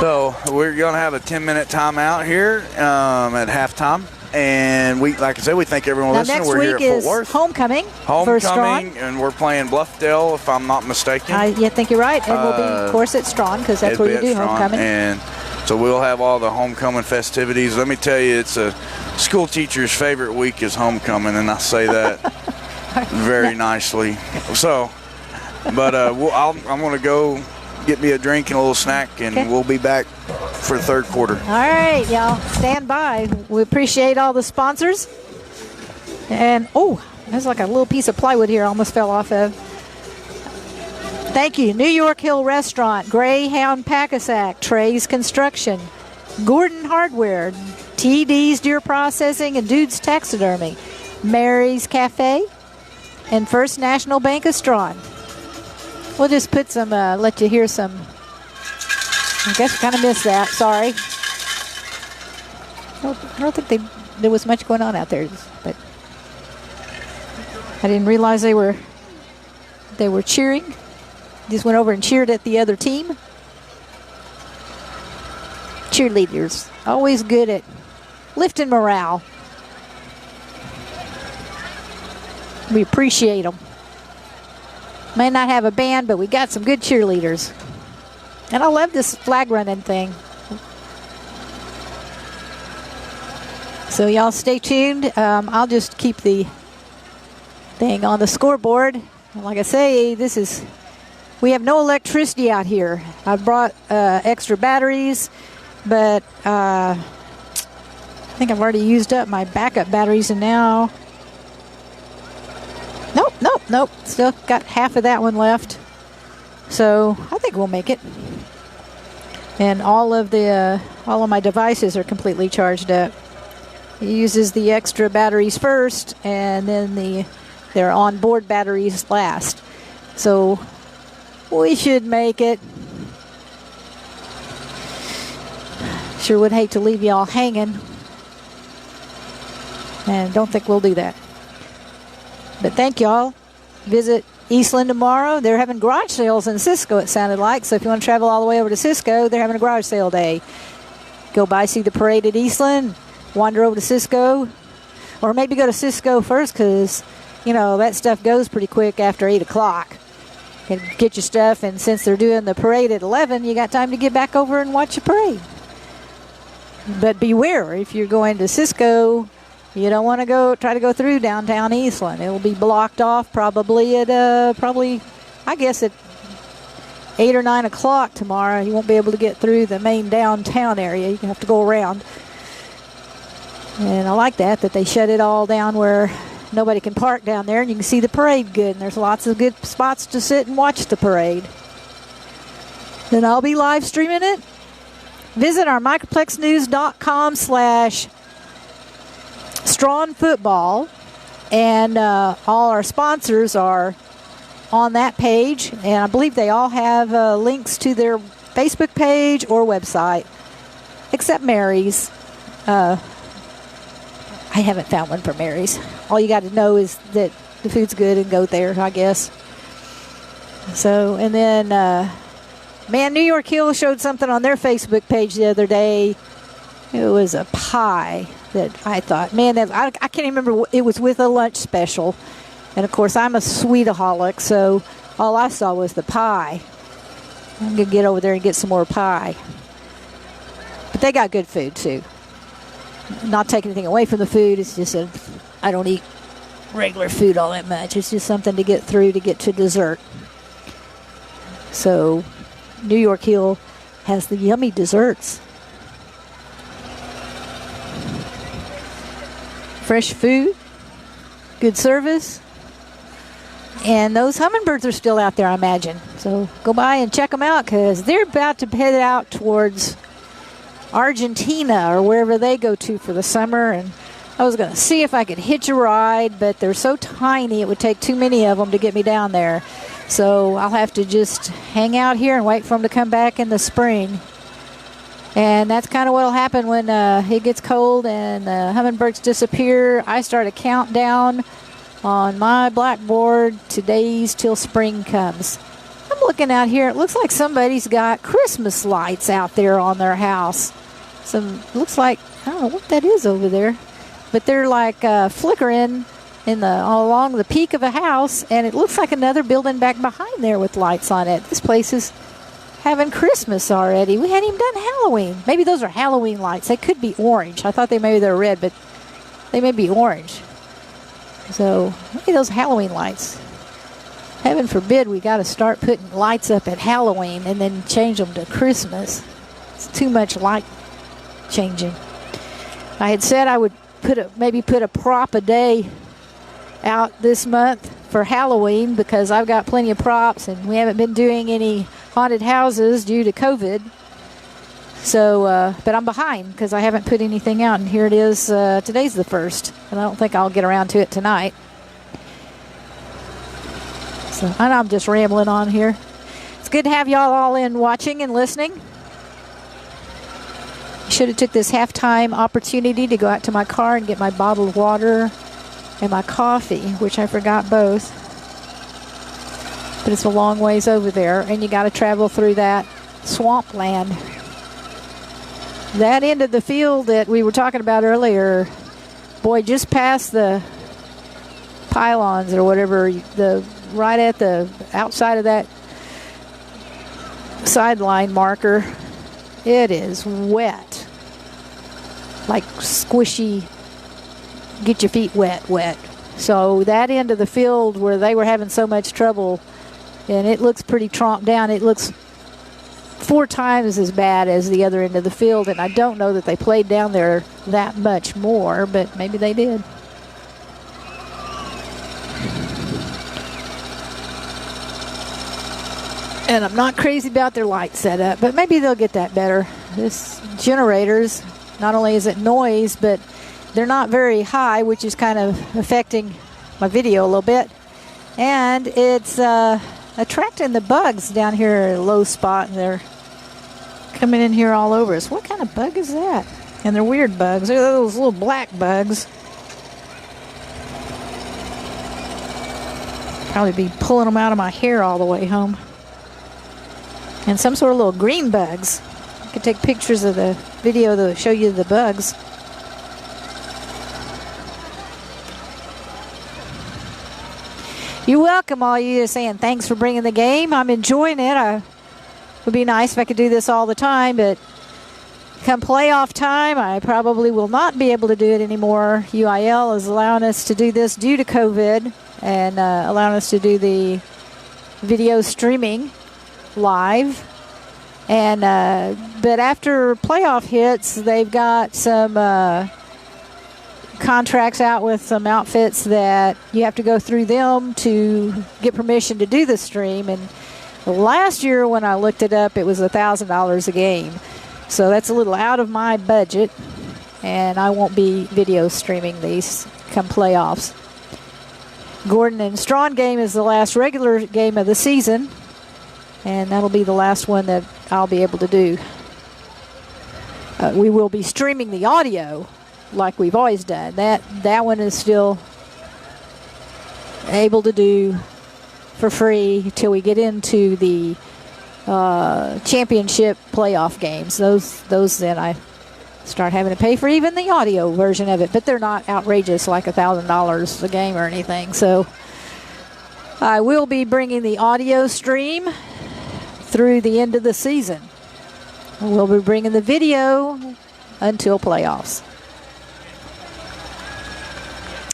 So we're going to have a 10-minute timeout here at halftime. And like I said, we thank everyone listening. Next we're week here at is Fort Worth. homecoming for Strawn. And we're playing Bluffdale, if I'm not mistaken. I think you're right. And we'll be, of course, at Strawn because that's where you do homecoming. And so we'll have all the homecoming festivities. Let me tell you, it's a school teacher's favorite week is homecoming, and I say that very nicely. So, but I'm going to go get me a drink and a little snack, and we'll be back for the third quarter. All right, y'all. Stand by. We appreciate all the sponsors. And, there's like a little piece of plywood here I almost fell off of. Thank you. New York Hill Restaurant, Greyhound Packasack, Trey's Construction, Gordon Hardware, TD's Deer Processing, and Dude's Taxidermy, Mary's Cafe, and First National Bank of Strawn. We'll just put some, let you hear some. I guess we kind of missed that. Sorry. I don't think there was much going on out there, but I didn't realize they were cheering. Just went over and cheered at the other team. Cheerleaders, always good at lifting morale. We appreciate them. May not have a band, but we got some good cheerleaders. And I love this flag running thing. So y'all stay tuned. I'll just keep the thing on the scoreboard. Like I say, we have no electricity out here. I brought extra batteries, but I think I've already used up my backup batteries, and now nope. Still got half of that one left. So I think we'll make it. And all of my devices are completely charged up. It uses the extra batteries first, and then their onboard batteries last. So we should make it. Sure would hate to leave y'all hanging. And don't think we'll do that. But thank y'all. Visit Eastland tomorrow. They're having garage sales in Cisco, it sounded like. So if you want to travel all the way over to Cisco, they're having a garage sale day. Go by, see the parade at Eastland, wander over to Cisco. Or maybe go to Cisco first because that stuff goes pretty quick after 8 o'clock. You can get your stuff, and since they're doing the parade at 11, you got time to get back over and watch the parade. But beware, if you're going to Cisco, you don't want to try to go through downtown Eastland. It will be blocked off probably at I guess at 8 or 9 o'clock tomorrow. You won't be able to get through the main downtown area. You have to go around. And I like that they shut it all down where nobody can park down there, and you can see the parade good. And there's lots of good spots to sit and watch the parade. Then I'll be live streaming it. Visit our MicroplexNews.com/Strawn football, and all our sponsors are on that page, and I believe they all have links to their Facebook page or website, except Mary's. I haven't found one for Mary's. All you got to know is that the food's good and go there, I guess. So, and then, New York Hill showed something on their Facebook page the other day. It was a pie that I thought, I can't even remember. It was with a lunch special. And, of course, I'm a sweetaholic, so all I saw was the pie. I'm going to get over there and get some more pie. But they got good food, too. Not taking anything away from the food. It's just I don't eat regular food all that much. It's just something to get through to get to dessert. So New York Hill has the yummy desserts. Fresh food, good service, and those hummingbirds are still out there, I imagine. So go by and check them out, because they're about to head out towards Argentina or wherever they go to for the summer. And I was going to see if I could hitch a ride, but they're so tiny it would take too many of them to get me down there. So I'll have to just hang out here and wait for them to come back in the spring. And that's kind of what will happen when it gets cold and hummingbirds disappear. I start a countdown on my blackboard to days till spring comes. I'm looking out here. It looks like somebody's got Christmas lights out there on their house. Looks like, I don't know what that is over there, but they're like flickering along the peak of a house, and it looks like another building back behind there with lights on it. This place is having Christmas already. We hadn't even done Halloween. Maybe those are Halloween lights. They could be orange. I thought maybe they're red, but they may be orange. So maybe those Halloween lights. Heaven forbid we got to start putting lights up at Halloween and then change them to Christmas. It's too much light changing. I had said I would put a prop a day out this month for Halloween, because I've got plenty of props and we haven't been doing any haunted houses due to COVID. So, but I'm behind because I haven't put anything out, and here it is. Today's the 1st, and I don't think I'll get around to it tonight. So, and I'm just rambling on here. It's good to have y'all all in watching and listening. Should have took this halftime opportunity to go out to my car and get my bottle of water and my coffee, which I forgot both. But it's a long ways over there, and you got to travel through that swampland. That end of the field that we were talking about earlier, boy, just past the pylons or whatever, right at the outside of that sideline marker, it is wet, like squishy, get your feet wet. So that end of the field where they were having so much trouble, and it looks pretty tromped down. It looks 4 times as bad as the other end of the field, and I don't know that they played down there that much more, but maybe they did. And I'm not crazy about their light setup, but maybe they'll get that better. This generators, not only is it noise, but they're not very high, which is kind of affecting my video a little bit. And it's attracting the bugs down here at a low spot, and they're coming in here all over us. What kind of bug is that? And they're weird bugs. They're those little black bugs. Probably be pulling them out of my hair all the way home. And some sort of little green bugs. I could take pictures of the video to show you the bugs. You're welcome, all you saying thanks for bringing the game. I'm enjoying it. It would be nice if I could do this all the time, but come playoff time, I probably will not be able to do it anymore. UIL is allowing us to do this due to COVID and allowing us to do the video streaming live. And but after playoff hits, they've got some contracts out with some outfits that you have to go through them to get permission to do the stream. And last year when I looked it up, it was $1,000 a game. So that's a little out of my budget, and I won't be video streaming these come playoffs. Gordon and Strawn game is the last regular game of the season, and that'll be the last one that I'll be able to do. We will be streaming the audio like we've always done. That one is still able to do for free till we get into the championship playoff games. Those then I start having to pay for even the audio version of it, but they're not outrageous like $1,000 a game or anything. So I will be bringing the audio stream through the end of the season. We'll be bringing the video until playoffs,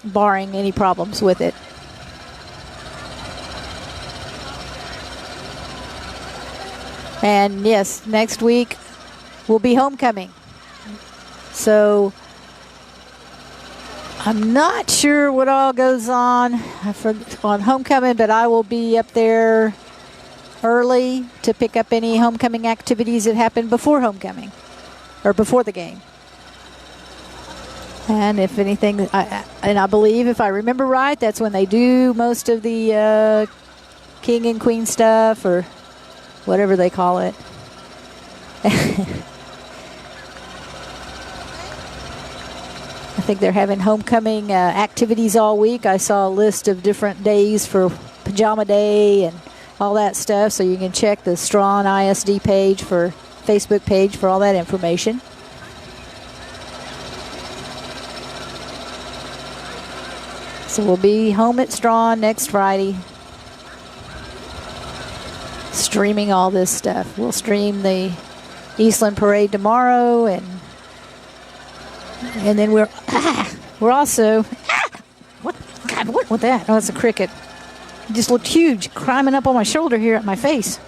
barring any problems with it. And yes, next week will be homecoming. So I'm not sure what all goes on homecoming, but I will be up there early to pick up any homecoming activities that happen before homecoming or before the game. And if anything, I believe if I remember right, that's when they do most of the king and queen stuff or whatever they call it. I think they're having homecoming activities all week. I saw a list of different days for pajama day and all that stuff, so you can check the Strawn ISD page for Facebook page for all that information. So we'll be home at Strawn next Friday, streaming all this stuff. We'll stream the Eastland Parade tomorrow, and then we're also what was that? Oh, it's a cricket. It just looked huge, climbing up on my shoulder here at my face.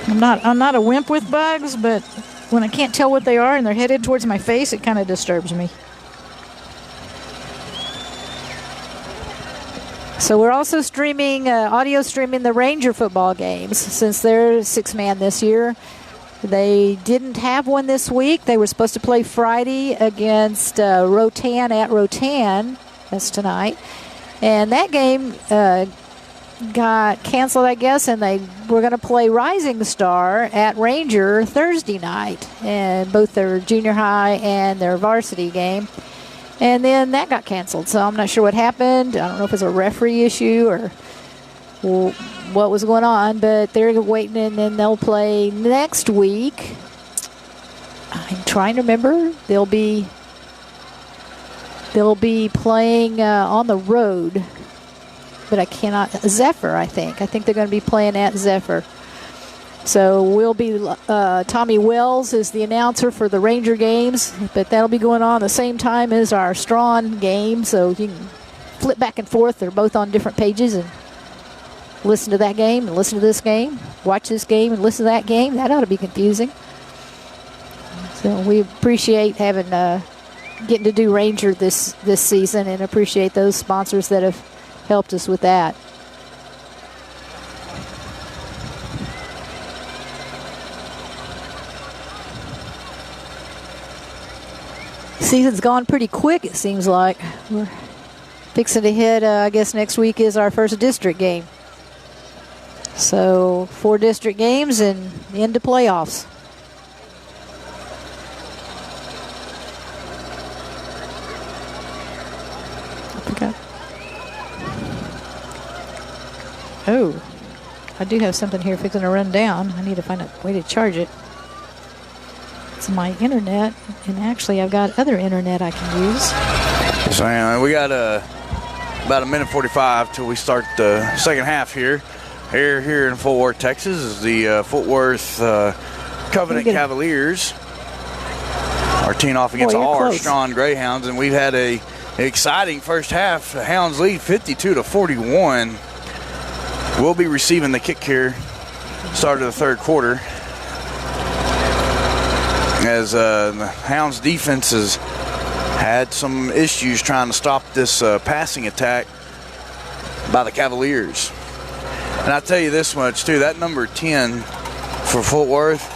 I'm not a wimp with bugs, but when I can't tell what they are and they're headed towards my face, it kind of disturbs me. So we're also audio streaming the Ranger football games since they're 6-man this year. They didn't have one this week. They were supposed to play Friday against Rotan at Rotan. That's tonight. And that game got canceled, I guess, and they were going to play Rising Star at Ranger Thursday night, and both their junior high and their varsity game. And then that got canceled, so I'm not sure what happened. I don't know if it's a referee issue or what was going on, but they're waiting, and then they'll play next week. I'm trying to remember. They'll be playing on the road, but I cannot. Zephyr, I think. I think they're going to be playing at Zephyr. So we'll be, Tommy Wells is the announcer for the Ranger games, but that'll be going on the same time as our Strawn game, so you can flip back and forth. They're both on different pages and listen to that game and listen to this game, watch this game and listen to that game. That ought to be confusing. So we appreciate getting to do Ranger this season, and appreciate those sponsors that have helped us with that. Season's gone pretty quick, it seems like. We're fixing to hit, I guess next week is our first district game. So 4 district games and into playoffs. Okay. Oh, I do have something here fixing to run down. I need to find a way to charge it. It's my internet, and actually I've got other internet I can use. So we got about a minute 45 till we start the second half here. Here in Fort Worth, Texas is the Fort Worth Covenant Cavaliers. Our team off against our Strawn Greyhounds, and we've had an exciting first half. The Hounds lead 52-41. We'll be receiving the kick here, start of the third quarter, as the Hounds defense has had some issues trying to stop this passing attack by the Cavaliers. And I'll tell you this much too, that number 10 for Fort Worth,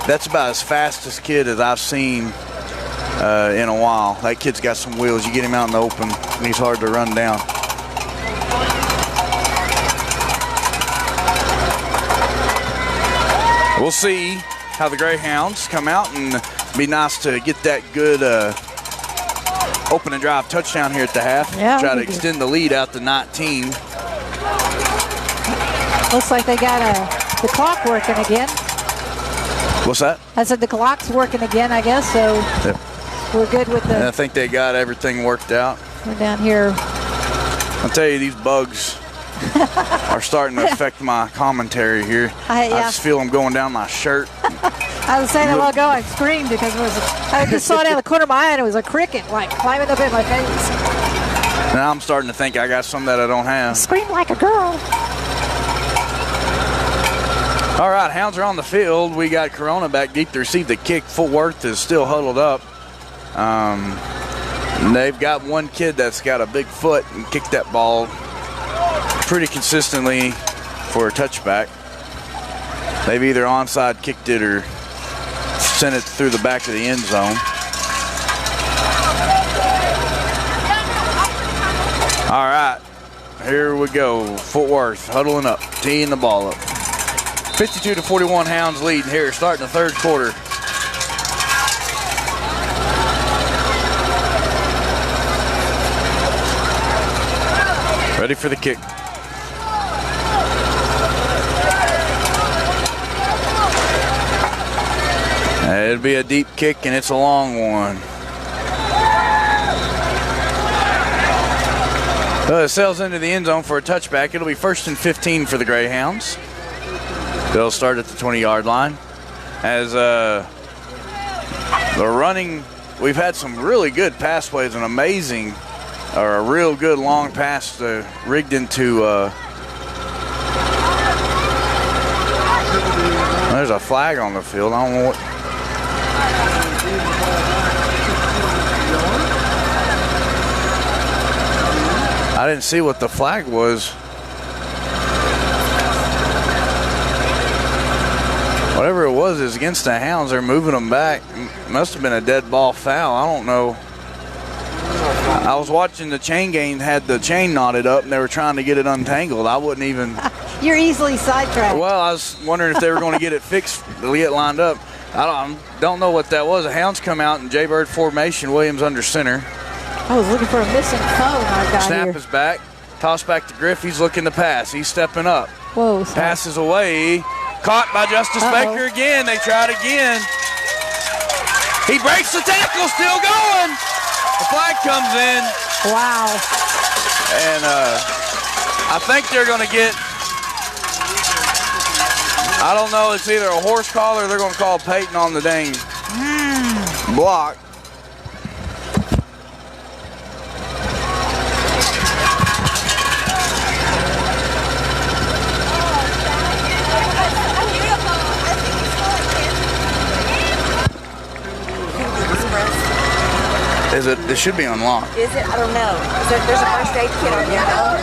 that's about as fastest kid as I've seen in a while. That kid's got some wheels. You get him out in the open, and he's hard to run down. We'll see how the Greyhounds come out, and be nice to get that good open and drive touchdown here at the half. Yeah, try to extend the lead out to 19. Looks like they got the clock working again. What's that? I said the clock's working again, I guess, so yep. We're good with the... And I think they got everything worked out. We're down here. I'll tell you, these bugs are starting to affect my commentary here. I just feel them going down my shirt. I was saying a while ago, I screamed because I just saw it out of the corner of my eye, and it was a cricket, like, climbing up in my face. Now I'm starting to think I got some that I don't have. Scream like a girl. All right, Hounds are on the field. We got Corona back deep to receive the kick. Fort Worth is still huddled up. They've got one kid that's got a big foot and kicked that ball pretty consistently for a touchback. They've either onside kicked it or sent it through the back of the end zone. All right, here we go. Fort Worth huddling up, teeing the ball up. 52-41 Hounds lead here, starting the third quarter. Ready for the kick. It'll be a deep kick, and it's a long one. It sails into the end zone for a touchback. It'll be 1st and 15 for the Greyhounds. They'll start at the 20-yard line. As the running, we've had some really good pass plays, and amazing, or a real good long pass rigged into. There's a flag on the field. I don't know what. I didn't see what the flag was. Whatever it was is against the Hounds. They're moving them back. Must have been a dead ball foul. I don't know. I was watching the chain game, had the chain knotted up, and they were trying to get it untangled. I wouldn't even. You're easily sidetracked. Well, I was wondering if they were going to get it fixed to get lined up. I don't know what that was. The Hounds come out in Jaybird formation. Williams under center. I was looking for a missing phone. Snap is back. Toss back to Griff. He's looking to pass. He's stepping up. Whoa. Passes away. Caught by Justice Baker again. They tried again. He breaks the tackle. Still going. The flag comes in. Wow. And I think they're going to get, I don't know, it's either a horse collar or they're going to call Peyton on the dang block. It should be unlocked. Is it? I don't know. There's a first aid kit on there, though?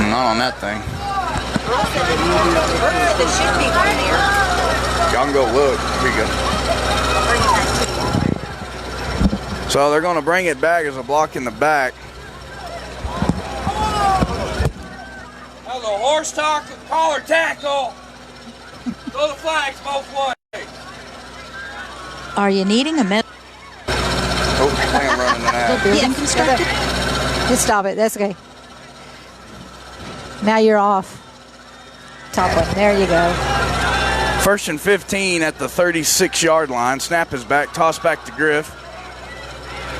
Not on that thing. There should be one there. Y'all can go look. Here you go. So they're going to bring it back as a block in the back. That was a horse collar tackle. Throw the flags both ways. Are you needing a medical? Oh, I'm running out. Building constructed? Just stop it. That's okay. Now you're off. Top one. There you go. First and 15 at the 36-yard line. Snap is back, toss back to Griff.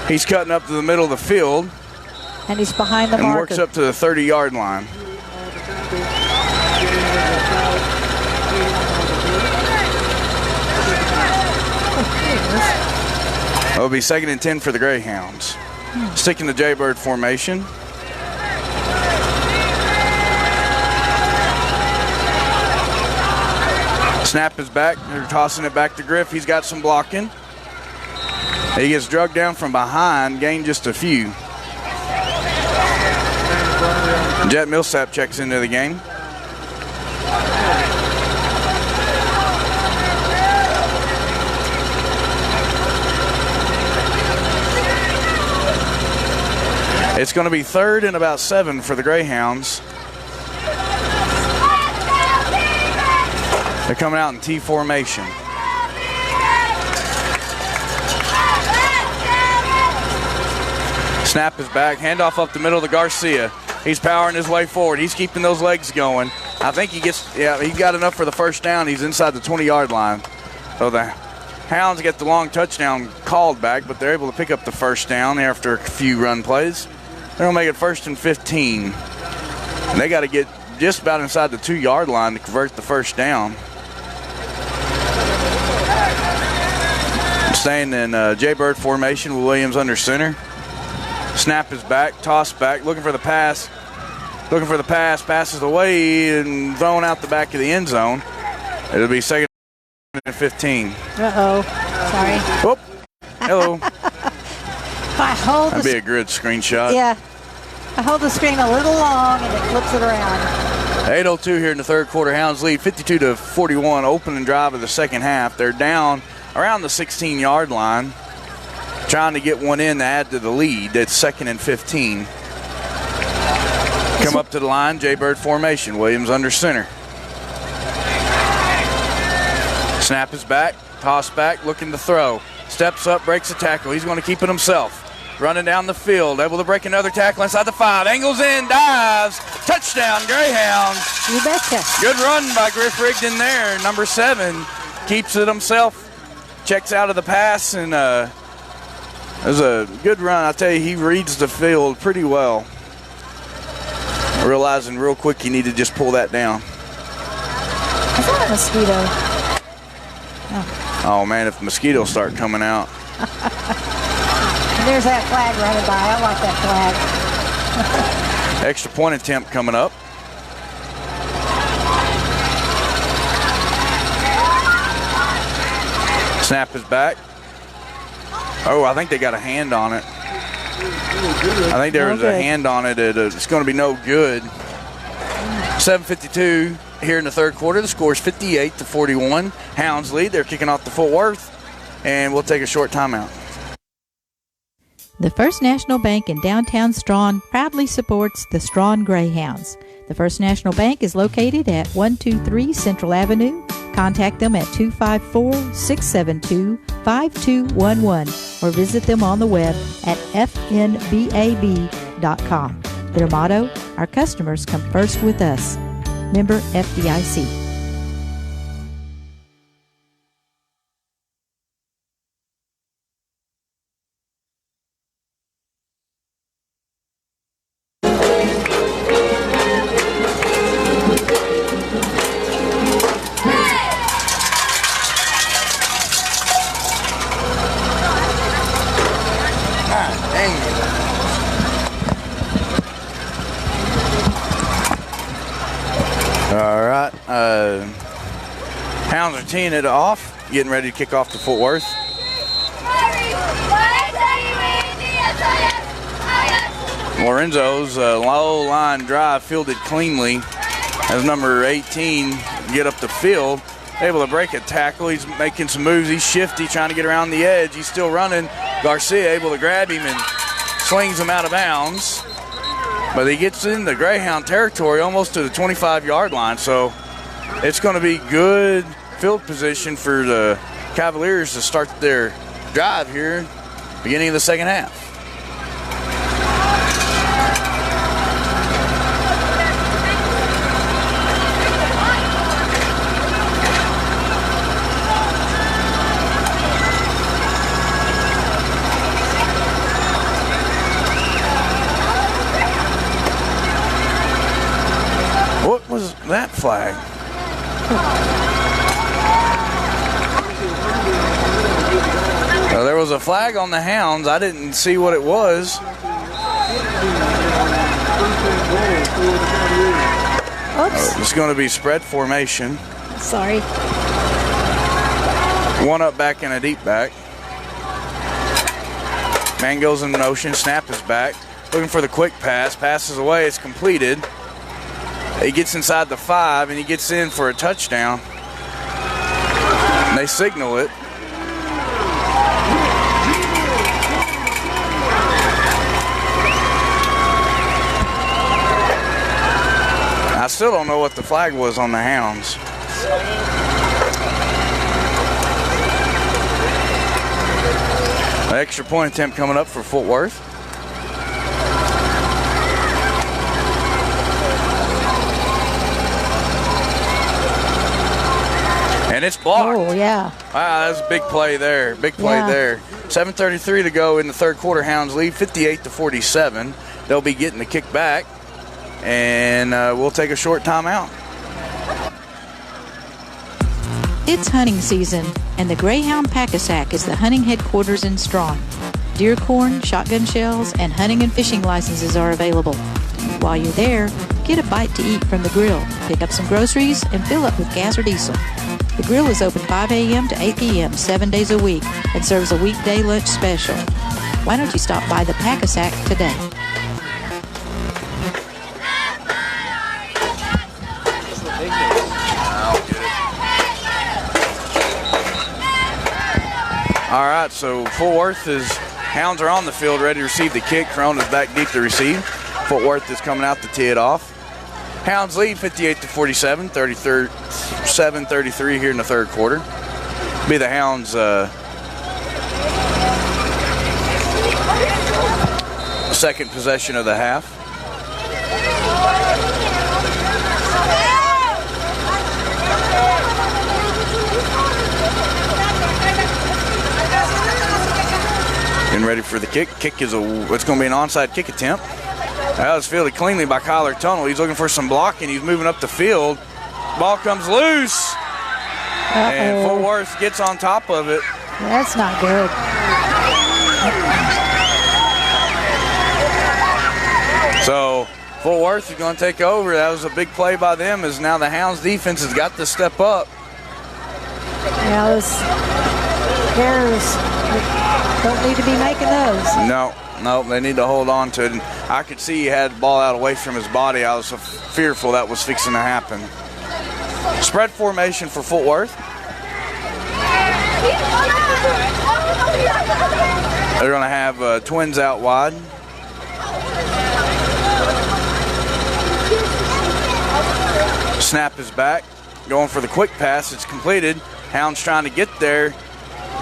He's cutting up to the middle of the field. And he's behind the and marker. Works up to the 30-yard line. It'll be 2nd and 10 for the Greyhounds. Sticking to Jaybird formation. Snap is back. They're tossing it back to Griff. He's got some blocking. He gets drugged down from behind, gained just a few. Jet Millsap checks into the game. It's going to be 3rd and about 7 for the Greyhounds. They're coming out in T formation. Snap is back. Handoff up the middle to Garcia. He's powering his way forward. He's keeping those legs going. I think he got enough for the first down. He's inside the 20-yard line. So the Hounds get the long touchdown called back, but they're able to pick up the first down after a few run plays. They're going to make it 1st and 15. And they got to get just about inside the 2-yard line to convert the first down. Staying in Jaybird formation with Williams under center. Snap is back, toss back, looking for the pass. Passes away and thrown out the back of the end zone. It'll be 2nd and 15. Uh-oh. Sorry. Whoop. Hello. I hold That'd be a good screenshot. Yeah. I hold the screen a little long and it flips it around. 8:02 here in the third quarter. Hounds lead 52-41. Opening drive of the second half. They're down around the 16-yard line, trying to get one in to add to the lead. It's 2nd and 15. Come up to the line, Jaybird formation. Williams under center. Snap is back, toss back, looking to throw. Steps up, breaks a tackle. He's going to keep it himself. Running down the field, able to break another tackle inside the 5. Angles in, dives, touchdown Greyhounds. You betcha. Good run by Griff Rigdon there. Number 7 keeps it himself. Checks out of the pass, and it was a good run. I tell you, he reads the field pretty well. Realizing real quick he needed to just pull that down. Is that a mosquito? Oh man, if mosquitoes start coming out. There's that flag running by. I like that flag. Extra point attempt coming up. Snap is back. Oh, I think they got a hand on it. I think there was a hand on it. It's going to be no good. 7:52 here in the third quarter. The score is 58-41. Hounds lead. They're kicking off the Fort Worth, and we'll take a short timeout. The First National Bank in downtown Strawn proudly supports the Strawn Greyhounds. The First National Bank is located at 123 Central Avenue. Contact them at 254-672-5211 or visit them on the web at fnbab.com. Their motto, our customers come first with us. Member FDIC. Hounds are teeing it off, getting ready to kick off to Fort Worth. Lorenzo's low line drive fielded cleanly as number 18 get up the field. Able to break a tackle. He's making some moves. He's shifty, trying to get around the edge. He's still running. Garcia able to grab him and slings him out of bounds. But he gets in the Greyhound territory almost to the 25-yard line. So it's going to be good field position for the Cavaliers to start their drive here, beginning of the second half. flag. So there was a flag on the Hounds. I didn't see what it was. Oops. It's going to be spread formation. Sorry. One up back and a deep back. Man goes in motion. Snap is back. Looking for the quick pass. Passes away. It's completed. He gets inside the 5 and he gets in for a touchdown. And they signal it. I still don't know what the flag was on the Hounds. An extra point attempt coming up for Fort Worth. And it's blocked. Oh, yeah. Wow, that's a big play there. Big play there. 7:33 to go in the third quarter. Hounds lead 58-47. They'll be getting the kick back. And we'll take a short timeout. It's hunting season, and the Greyhound Pack-a-Sack is the hunting headquarters in Strawn. Deer corn, shotgun shells, and hunting and fishing licenses are available. While you're there, get a bite to eat from the grill, pick up some groceries, and fill up with gas or diesel. The grill is open 5 a.m. to 8 p.m. 7 days a week and serves a weekday lunch special. Why don't you stop by the Pack-a-Sack today? All right, so Fort Worth Hounds are on the field ready to receive the kick. Crone is back deep to receive. Fort Worth is coming out to tee it off. Hounds lead 58-47, 7:33 here in the third quarter. Be the Hounds' second possession of the half. Getting ready for the kick. Kick is it's going to be an onside kick attempt. That was fielded cleanly by Kyler Tunnel. He's looking for some blocking. He's moving up the field. Ball comes loose. And Fort Worth gets on top of it. That's not good. So Fort Worth is going to take over. That was a big play by them, as now the Hounds defense has got to step up. Yeah, those errors don't need to be making those. No, they need to hold on to it. And I could see he had the ball out away from his body. I was so fearful that was fixing to happen. Spread formation for Fort Worth. They're going to have twins out wide. Snap is back. Going for the quick pass. It's completed. Hounds trying to get there.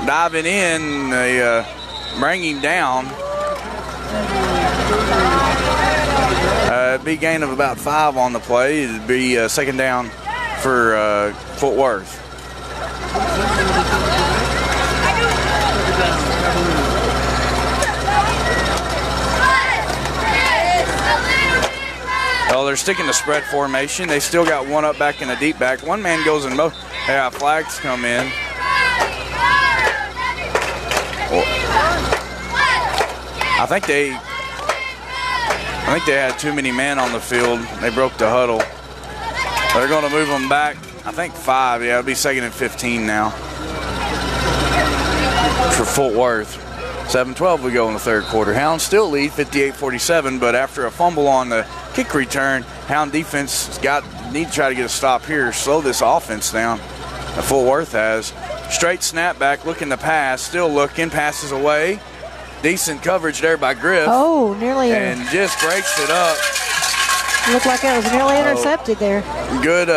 Diving in. They bring him down. It'd be a gain of about 5 on the play. It'd be second down for Fort Worth. Well, they're sticking to spread formation. They still got one up back and a deep back. One man goes in both. Yeah, flags come in. I think they had too many men on the field. They broke the huddle. They're going to move them back. I think 5. Yeah, it'll be second and 15 now for Fort Worth. 7:12 we go in the third quarter. Hounds still lead 58-47, but after a fumble on the kick return, Hound defense need to try to get a stop here, slow this offense down. Fort Worth has. Straight snap back, looking to pass, still looking, passes away. Decent coverage there by Griff. Oh, nearly. And just breaks it up. Looked like it was nearly intercepted there. Good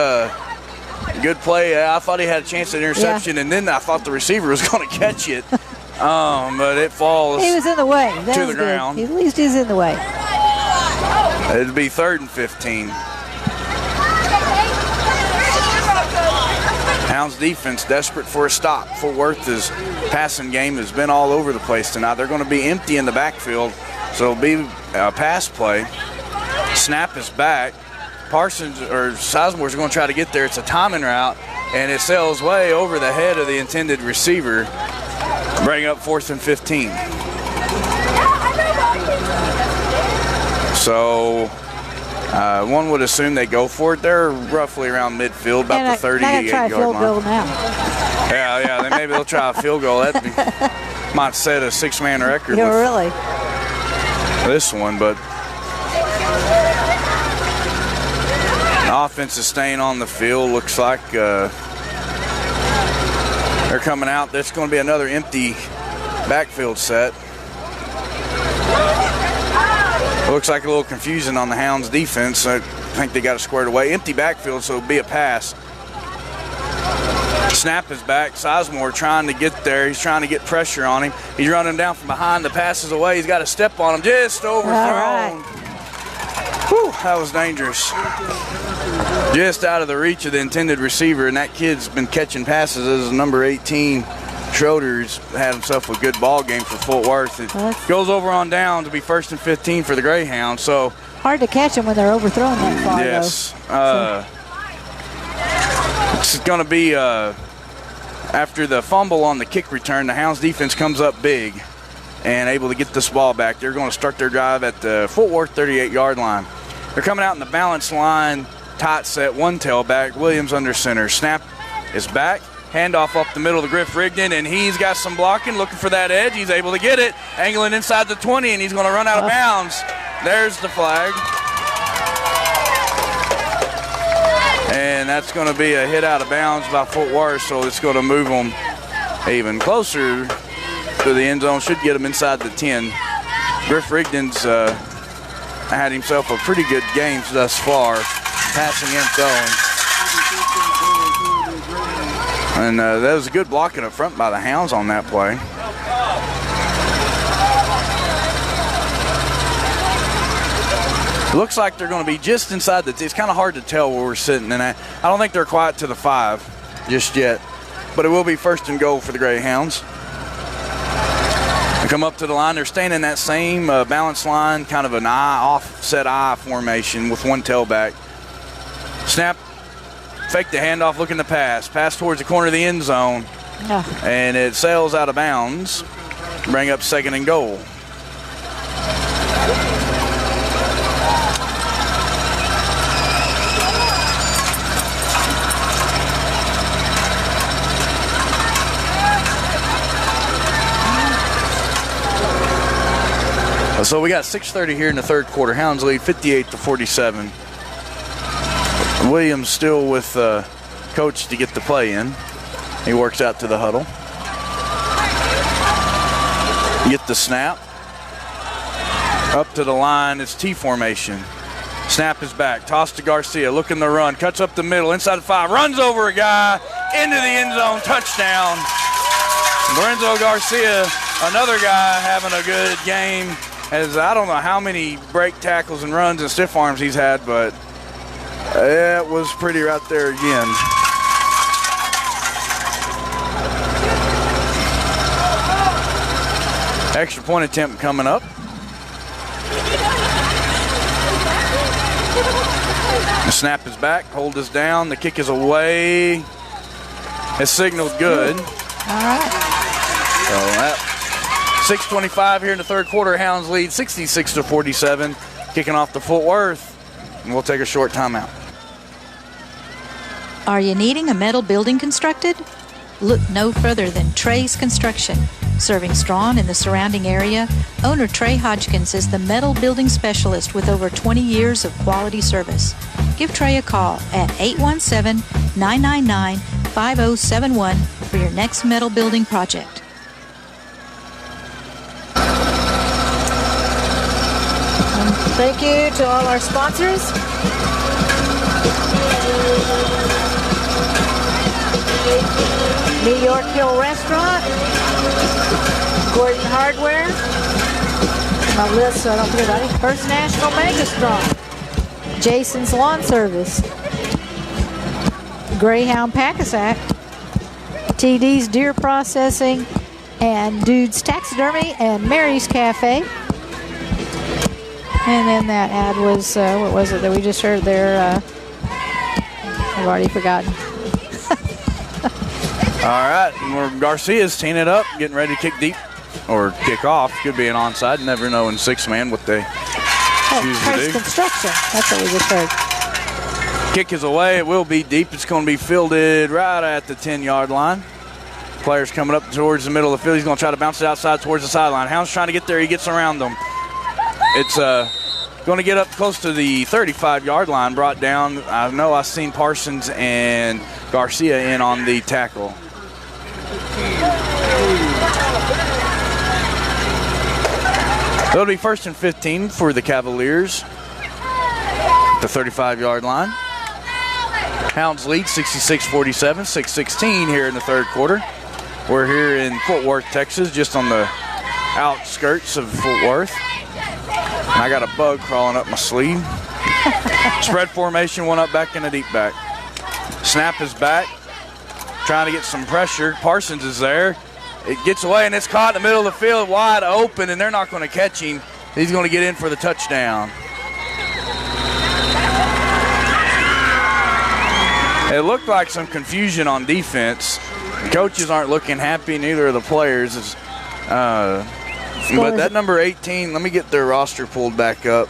play. I thought he had a chance at interception, and then I thought the receiver was going to catch it. But it falls. He was in the way. That to was the good. ground. At least he's in the way. It'll be 3rd and 15. Hounds defense desperate for a stop. Fort Worth's passing game has been all over the place tonight. They're going to be empty in the backfield, so it'll be a pass play. Snap is back. Parsons or Sizemore's going to try to get there. It's a timing route, and it sails way over the head of the intended receiver, bring up 4th and 15. So one would assume they go for it. They're roughly around midfield, about the 38-yard field line. goal now. Yeah, then maybe they'll try a field goal. That might set a 6-man record. Yeah, really. This one, but the offense is staying on the field. Looks like they're coming out. There's going to be another empty backfield set. Looks like a little confusion on the Hounds defense. I think they got it squared away. Empty backfield, so it'll be a pass. Snap is back. Sizemore trying to get there. He's trying to get pressure on him. He's running down from behind. The pass is away. He's got a step on him. Just overthrown. Right. Whew, that was dangerous. Just out of the reach of the intended receiver, and that kid's been catching passes as number 18. Schroeder's had himself a good ball game for Fort Worth. It goes over on down to be 1st and 15 for the Greyhounds. So hard to catch them when they're overthrown that far. Yes. It's going to be after the fumble on the kick return, the Hounds defense comes up big and able to get this ball back. They're going to start their drive at the Fort Worth 38-yard line. They're coming out in the balance line, tight set, one tailback. Williams under center. Snap is back. Handoff up the middle to Griff Rigdon, and he's got some blocking, looking for that edge. He's able to get it, angling inside the 20, and he's going to run out of bounds. There's the flag. And that's going to be a hit out of bounds by Fort Worth, so it's going to move them even closer to the end zone. Should get them inside the 10. Griff Rigdon's had himself a pretty good game thus far, passing and throwing. And that was a good blocking up front by the Hounds on that play. Looks like they're going to be just inside the – it's kind of hard to tell where we're sitting. And I don't think they're quite to the 5 just yet. But it will be 1st and goal for the Greyhounds. They come up to the line. They're staying in that same balance line, kind of an offset I formation with one tailback. Snap. Fake the handoff, looking to pass. Pass towards the corner of the end zone. And it sails out of bounds. Bring up 2nd and goal. So we got 6:30 here in the third quarter. Hounds lead 58-47. Williams still with coach to get the play in. He works out to the huddle. Get the snap. Up to the line. It's T formation. Snap is back. Toss to Garcia. Looking to run. Cuts up the middle. Inside the 5. Runs over a guy. Into the end zone. Touchdown. Lorenzo Garcia, another guy having a good game. As I don't know how many break tackles and runs and stiff arms he's had, but it was pretty right there again. Extra point attempt coming up. The snap is back. Hold us down. The kick is away. It's signaled good. All right. So that 6:25 here in the third quarter. Hounds lead 66-47. Kicking off to Fort Worth. And we'll take a short timeout. Are you needing a metal building constructed? Look no further than Trey's Construction. Serving Strawn and the surrounding area, owner Trey Hodgkins is the metal building specialist with over 20 years of quality service. Give Trey a call at 817-999-5071 for your next metal building project. Thank you to all our sponsors. New York Hill Restaurant, Gordon Hardware, my list so I don't forget about it. First National Mega Strong, Jason's Lawn Service, Greyhound Packasack, TD's Deer Processing, and Dude's Taxidermy, and Mary's Cafe. And then that ad was, what was it that we just heard there? I've already forgotten. All right, Garcia's teeing it up, getting ready to kick deep or kick off. Could be an onside. Never know in 6-man what they choose to Price do. Construction. That's what we just heard. Kick is away. It will be deep. It's going to be fielded right at the 10-yard line. Player's coming up towards the middle of the field. He's going to try to bounce it outside towards the sideline. Hound's trying to get there. He gets around them. It's going to get up close to the 35-yard line, brought down. I know I've seen Parsons and Garcia in on the tackle. It'll be 1st and 15 for the Cavaliers. The 35-yard line. Hounds lead 66-47, 6:16 here in the third quarter. We're here in Fort Worth, Texas, just on the outskirts of Fort Worth. And I got a bug crawling up my sleeve. Spread formation, one up back and a deep back. Snap is back, trying to get some pressure. Parsons is there. It gets away, and it's caught in the middle of the field, wide open, and they're not going to catch him. He's going to get in for the touchdown. It looked like some confusion on defense. Coaches aren't looking happy, neither are the players. But that number 18, let me get their roster pulled back up.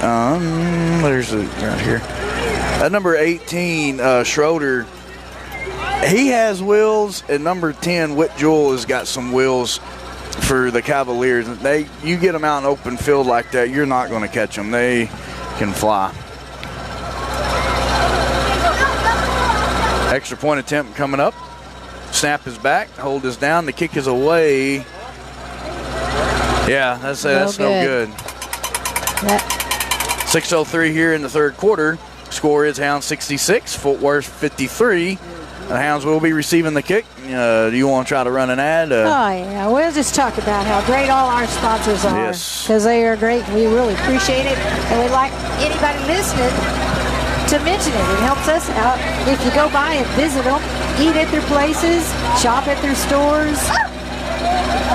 There's it right here. That number 18, Schroeder, he has wheels, and number 10, Whit Jewell, has got some wheels for the Cavaliers. You get them out in open field like that, you're not going to catch them. They can fly. Extra point attempt coming up. Snap is back. Hold is down. The kick is away. Yeah, that's no good. 6:03 here in the third quarter. Score is Hounds 66, Fort Worth 53. The Hounds will be receiving the kick. Do you want to try to run an ad? Oh, yeah. We'll just talk about how great all our sponsors are. Yes. Because they are great. We really appreciate it. And we'd like anybody listening to mention it. It helps us out. If you go by and visit them, eat at their places, shop at their stores,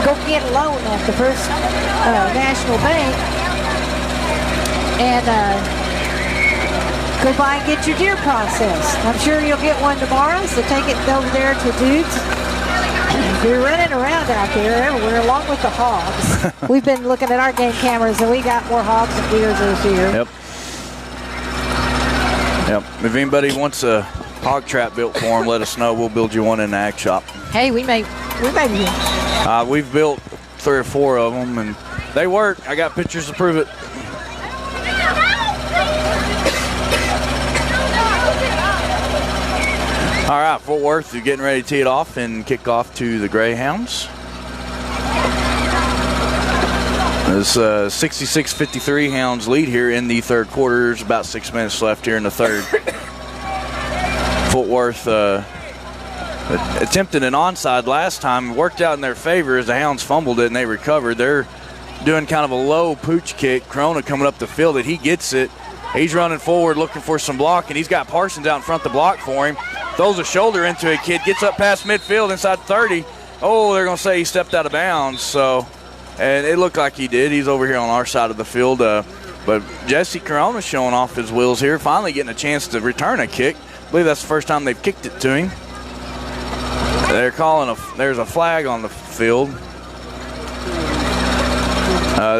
go get a loan at the First National Bank, and go by and get your deer processed. I'm sure you'll get one tomorrow, so take it over there to Dudes. You're running around out there everywhere along with the hogs. We've been looking at our game cameras, and we got more hogs and deers this year. Yep. If anybody wants a hog trap built for them, let us know. We'll build you one in the ag shop. Hey, we may be. We've built 3 or 4 of them, and they work. I got pictures to prove it. All right, Fort Worth, you're getting ready to tee it off and kick off to the Greyhounds. It's 66-53 Hounds lead here in the third quarter. There's about 6 minutes left here in the third. Fort Worth attempted an onside last time. It worked out in their favor as the Hounds fumbled it and they recovered. They're doing kind of a low pooch kick. Corona coming up the field, and he gets it. He's running forward looking for some block, and he's got Parsons out in front to block for him. Throws a shoulder into a kid, gets up past midfield inside 30. Oh, they're going to say he stepped out of bounds. And it looked like he did. He's over here on our side of the field. But Jesse Corona's showing off his wheels here, finally getting a chance to return a kick. I believe that's the first time they've kicked it to him. They're calling there's a flag on the field.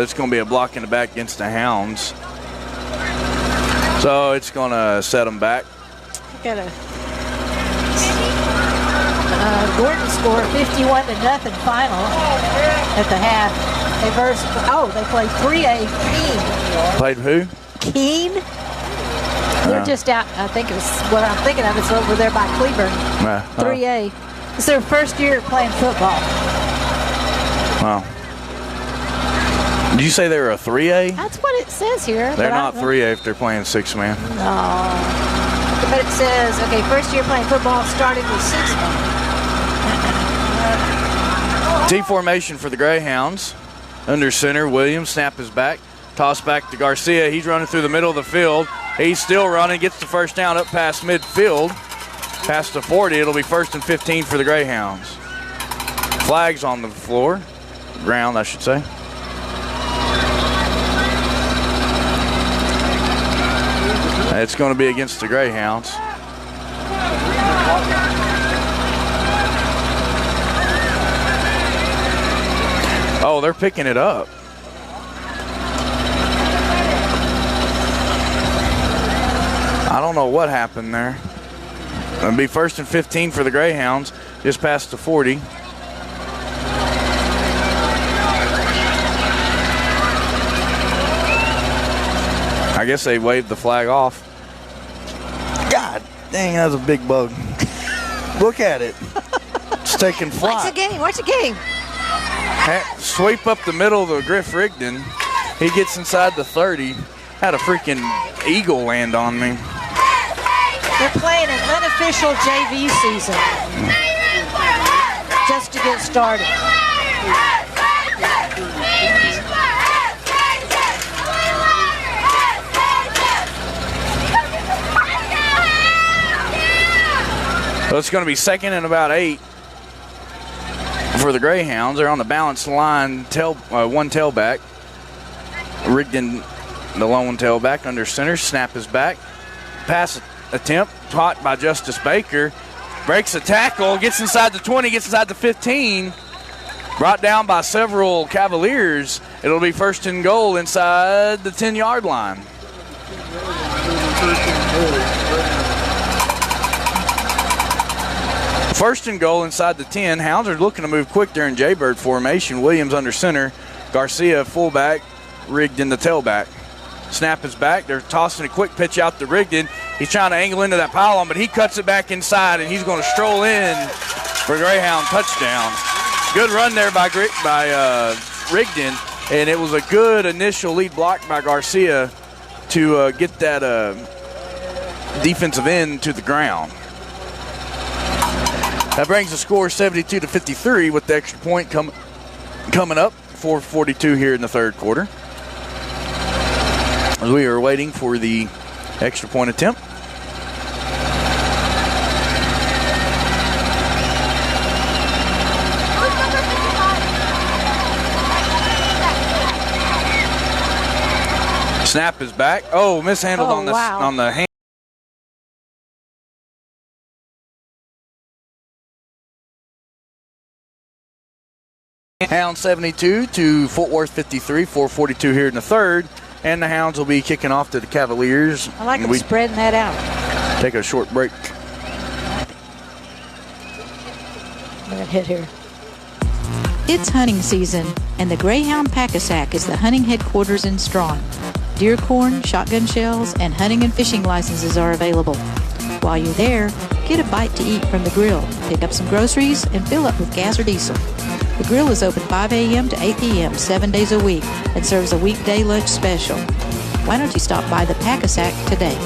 It's going to be a block in the back against the Hounds. So it's going to set them back. Got a Gordon scored 51-0 final at the half. They played 3A Keene. Played who? Keene? They're just out, I think it was, what I'm thinking of, it's over there by Cleburne. 3A. It's their first year playing football. Wow. Did you say they were a 3A? That's what it says here. They're not 3A if they're playing 6-man. No. But it says, okay, first year playing football starting with 6-man. T formation for the Greyhounds. Under center, Williams, snap is back. Toss back to Garcia. He's running through the middle of the field. He's still running, gets the first down up past midfield. Past the 40, it'll be 1st and 15 for the Greyhounds. Flags on the floor. Ground, I should say. It's going to be against the Greyhounds. Oh, they're picking it up. I don't know what happened there. It'll be 1st and 15 for the Greyhounds, just past the 40. I guess they waved the flag off. God dang, that was a big bug. Look at it. It's taking flight. Watch the game. Watch the game. Sweep up the middle of the Griff Rigdon. He gets inside the 30. Had a freaking eagle land on me. They're playing an unofficial JV season just to get started. So it's going to be 2nd and about 8 for the Greyhounds. They're on the balanced line, one tailback. Rigdon, the lone tailback, under center. Snap is back. Pass attempt, caught by Justice Baker. Breaks a tackle, gets inside the 20, gets inside the 15. Brought down by several Cavaliers. It'll be 1st and goal inside the 10-yard line. First and goal inside the 10. Hounds are looking to move quick during Jaybird formation. Williams under center. Garcia fullback. Rigdon the tailback. Snap is back. They're tossing a quick pitch out to Rigdon. He's trying to angle into that pylon, but he cuts it back inside, and he's going to stroll in for Greyhound touchdown. Good run there by Rigdon, and it was a good initial lead block by Garcia to get that defensive end to the ground. That brings the score 72-53 with the extra point coming up. 4:42 here in the third quarter. As we are waiting for the extra point attempt. Snap is back. Oh, mishandled on the hand. Hounds 72 to Fort Worth 53, 4:42 here in the third. And the Hounds will be kicking off to the Cavaliers. I like them spreading that out. Take a short break. I'm going to hit here. It's hunting season, and the Greyhound Pack-A-Sack is the hunting headquarters in Strawn. Deer corn, shotgun shells, and hunting and fishing licenses are available. While you're there, get a bite to eat from the grill, pick up some groceries, and fill up with gas or diesel. The grill is open 5 a.m. to 8 p.m. 7 days a week and serves a weekday lunch special. Why don't you stop by the Pack-A-Sack today?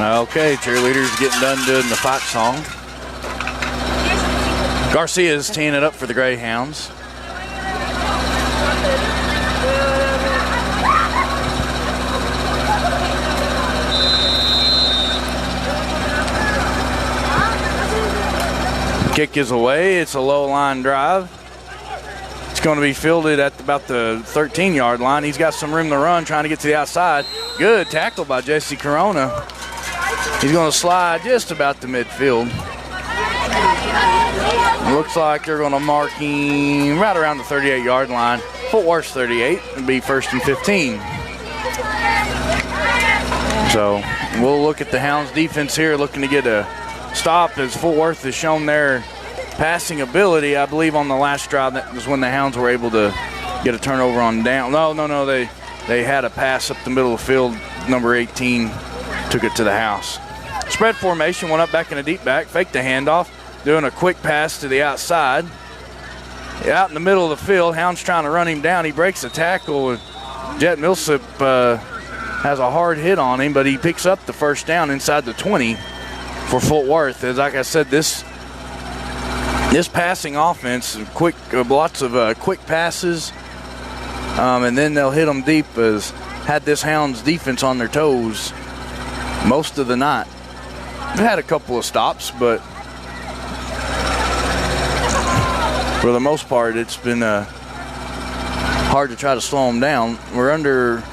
Okay, cheerleaders getting done doing the fight song. Garcia's teeing it up for the Greyhounds. Kick is away. It's a low line drive. It's going to be fielded at about the 13-yard line. He's got some room to run, trying to get to the outside. Good tackle by Jesse Corona. He's going to slide just about the midfield. Looks like they're going to mark him right around the 38-yard line. Fort Worth 38. It'll be 1st and 15. So we'll look at the Hounds defense here, looking to get a stop as Fort Worth has shown their passing ability. I believe on the last drive, that was when the Hounds were able to get a turnover on down. No. They had a pass up the middle of the field. Number 18 took it to the house. Spread formation, went up back in a deep back, faked the handoff, doing a quick pass to the outside. Out in the middle of the field, Hound's trying to run him down. He breaks a tackle. Jet Millsap has a hard hit on him, but he picks up the first down inside the 20 for Fort Worth. As like I said, this passing offense, lots of quick passes, And then they'll hit them deep. As had this hound's defense on their toes most of the night. They've had a couple of stops, but for the most part, it's been hard to try to slow them down. We're under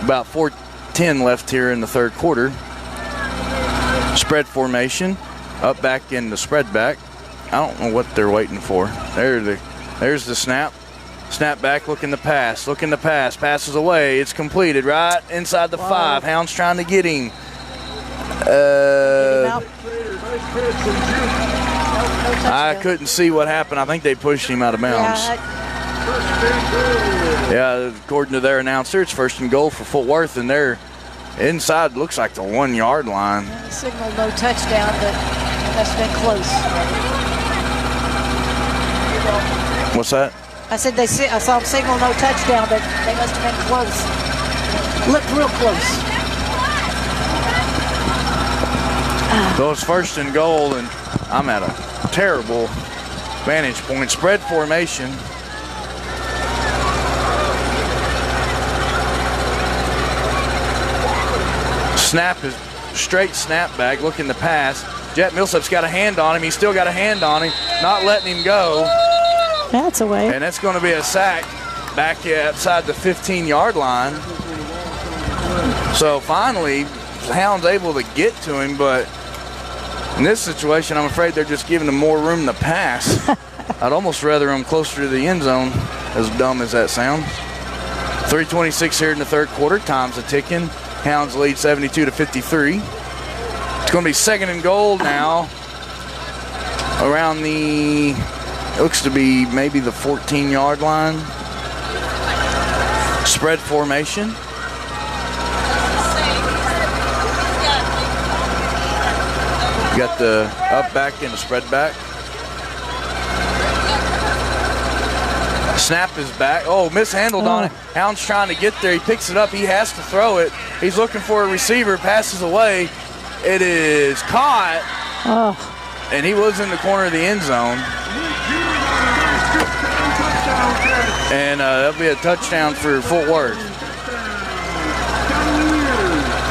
about 4:10 left here in the third quarter. Spread formation, up back in the spread back. I don't know what they're waiting for. There's the snap. Snap back, looking to pass. Passes away. It's completed right inside the 5. Hound's trying to get him. I couldn't see what happened. I think they pushed him out of bounds. Yeah, according to their announcer, it's 1st and goal for Fort Worth, and they're inside, looks like the 1 yard line. Signal no touchdown, but that's been close. What's that? I said I saw them signal no touchdown, but they must have been close. Looked real close. So it's 1st and goal, and I'm at a terrible vantage point. Spread formation. Snap is straight snap back, looking to pass. Jet Millsap's got a hand on him. He's still got a hand on him, not letting him go. That's away. And that's going to be a sack back outside the 15-yard line. So finally, the Hound's able to get to him, but in this situation, I'm afraid they're just giving him more room to pass. I'd almost rather him closer to the end zone, as dumb as that sounds. 3:26 here in the third quarter. Time's a ticking. Hounds lead 72-53. It's going to be 2nd and goal now. Around the, it looks to be maybe the 14-yard line. Spread formation. You got the up back and the spread back. Snap is back. Oh, mishandled on it. Hound's trying to get there. He picks it up. He has to throw it. He's looking for a receiver. Passes away. It is caught. And he was in the corner of the end zone. And that'll be a touchdown for Fort Worth.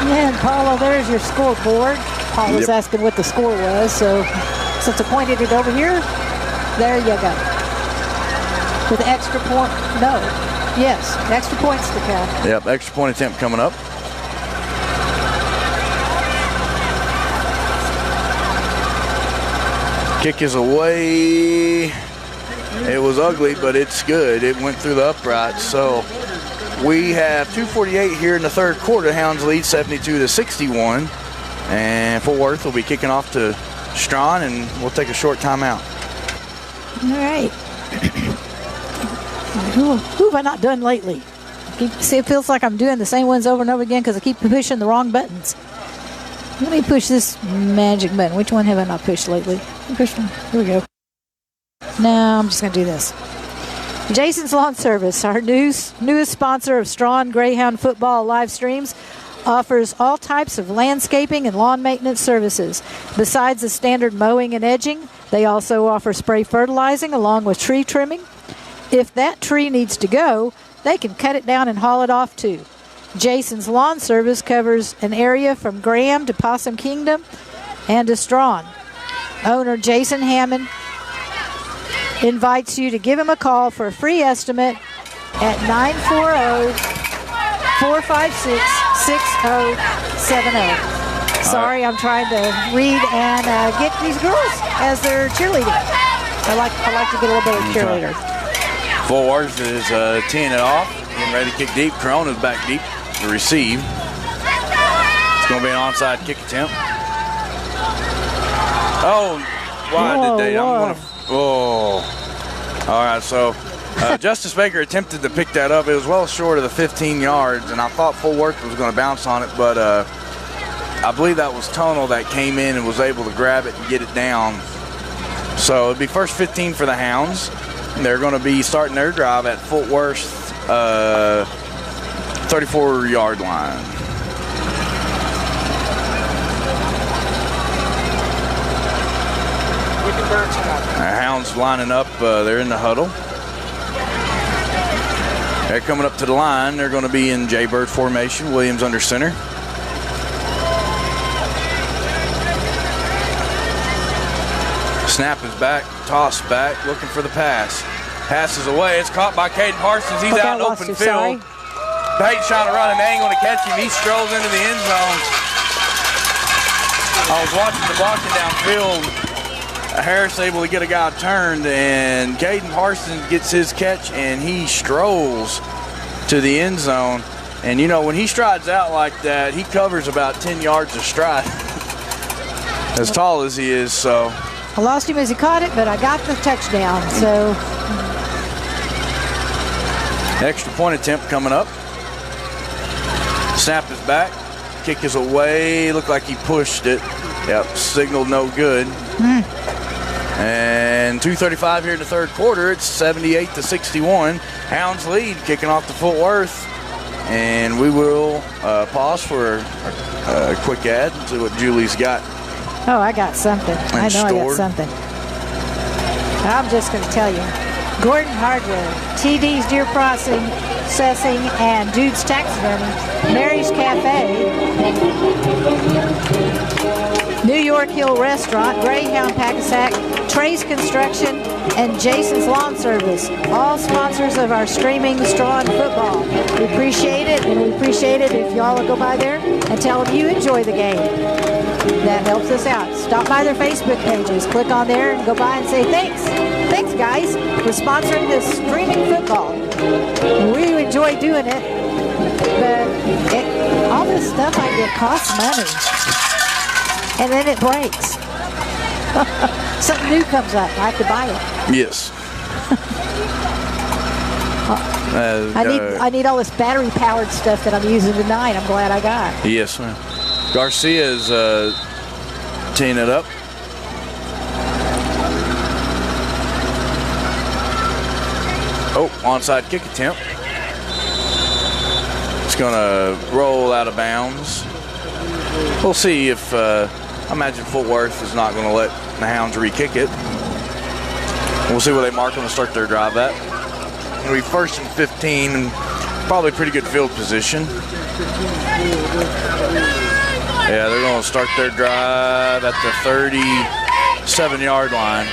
Yeah, and Paula, there's your scoreboard. Paul was asking what the score was, so since I pointed it over here, there you go. With extra point, no. Yes, extra points to count. Yep, extra point attempt coming up. Kick is away. It was ugly, but it's good. It went through the uprights. So we have 2:48 here in the third quarter. Hounds lead 72-61. And Fort Worth will be kicking off to Strawn, and we'll take a short timeout. All right. Who have I not done lately? See, it feels like I'm doing the same ones over and over again because I keep pushing the wrong buttons. Let me push this magic button. Which one have I not pushed lately? Push one. Here we go. No, I'm just going to do this. Jason's Lawn Service, our newest sponsor of Strawn Greyhound football live streams, offers all types of landscaping and lawn maintenance services. Besides the standard mowing and edging, they also offer spray fertilizing along with tree trimming. If that tree needs to go, they can cut it down and haul it off too. Jason's Lawn Service covers an area from Graham to Possum Kingdom and to Strawn. Owner Jason Hammond invites you to give him a call for a free estimate at 940-456-6070. Sorry, I'm trying to read and get these girls as they're cheerleading. I like to get a little bit of cheerleader. Fort Worth is teeing it off, getting ready to kick deep. Corona's back deep to receive. It's going to be an onside kick attempt. Oh, why did they? All right, so Justice Baker attempted to pick that up. It was well short of the 15 yards, and I thought Fort Worth was going to bounce on it, but I believe that was Tonal that came in and was able to grab it and get it down. So it'll be first 15 for the Hounds. They're going to be starting their drive at Fort Worth's 34-yard line. The Hounds lining up. They're in the huddle. They're coming up to the line. They're going to be in Jaybird formation. Williams under center. Snap is back, toss back, looking for the pass. Passes away. It's caught by Caden Parsons. He's out in open field. Peyton's trying to run, and they ain't going to catch him. He strolls into the end zone. I was watching the blocking downfield. Harris able to get a guy turned, and Caden Parsons gets his catch, and he strolls to the end zone. And, you know, when he strides out like that, he covers about 10 yards of stride, as tall as he is. So I lost him as he caught it, but I got the touchdown. So extra point attempt coming up. Snap is back. Kick is away. Looked like he pushed it. Yep, signaled no good. And 2:35 here in the third quarter. It's 78-61. Hounds lead, kicking off to Fort Worth. And we will pause for a quick ad and see what Julie's got. Oh, I got something. I know I got something. I'm just going to tell you. Gordon Hardware, TD's Deer Processing, and Dude's Taxidermy, Mary's Cafe, New York Hill Restaurant, Greyhound Packasack, Trey's Construction, and Jason's Lawn Service, all sponsors of our streaming Strawn football. We appreciate it, and we appreciate it if y'all will go by there and tell them you enjoy the game. That helps us out. Stop by their Facebook pages, click on there, and go by and say thanks. Thanks, guys, for sponsoring this streaming football. We enjoy doing it, but all this stuff I get costs money, and then it breaks. Something new comes up, I have to buy it. Yes. I need all this battery-powered stuff that I'm using tonight. I'm glad I got. Yes, ma'am. Garcia is teeing it up. Oh, onside kick attempt. It's going to roll out of bounds. We'll see if, I imagine Fort Worth is not going to let the Hounds re-kick it. We'll see where they mark them to start their drive at. It'll be 1st and 15, and probably pretty good field position. Yeah, they're going to start their drive at the 37-yard line,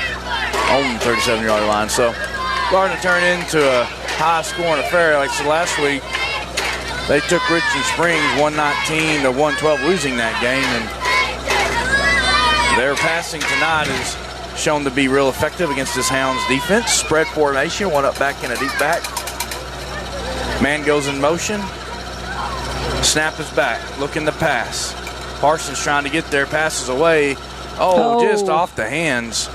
on the 37-yard line. So, starting to turn into a high-scoring affair. Like I said last week, they took Richmond Springs 119 to 112, losing that game, and their passing tonight is shown to be real effective against this Hounds defense. Spread formation, one up back and a deep back. Man goes in motion. Snap is back, looking to pass. Parsons trying to get there, passes away. Oh, just off the hands.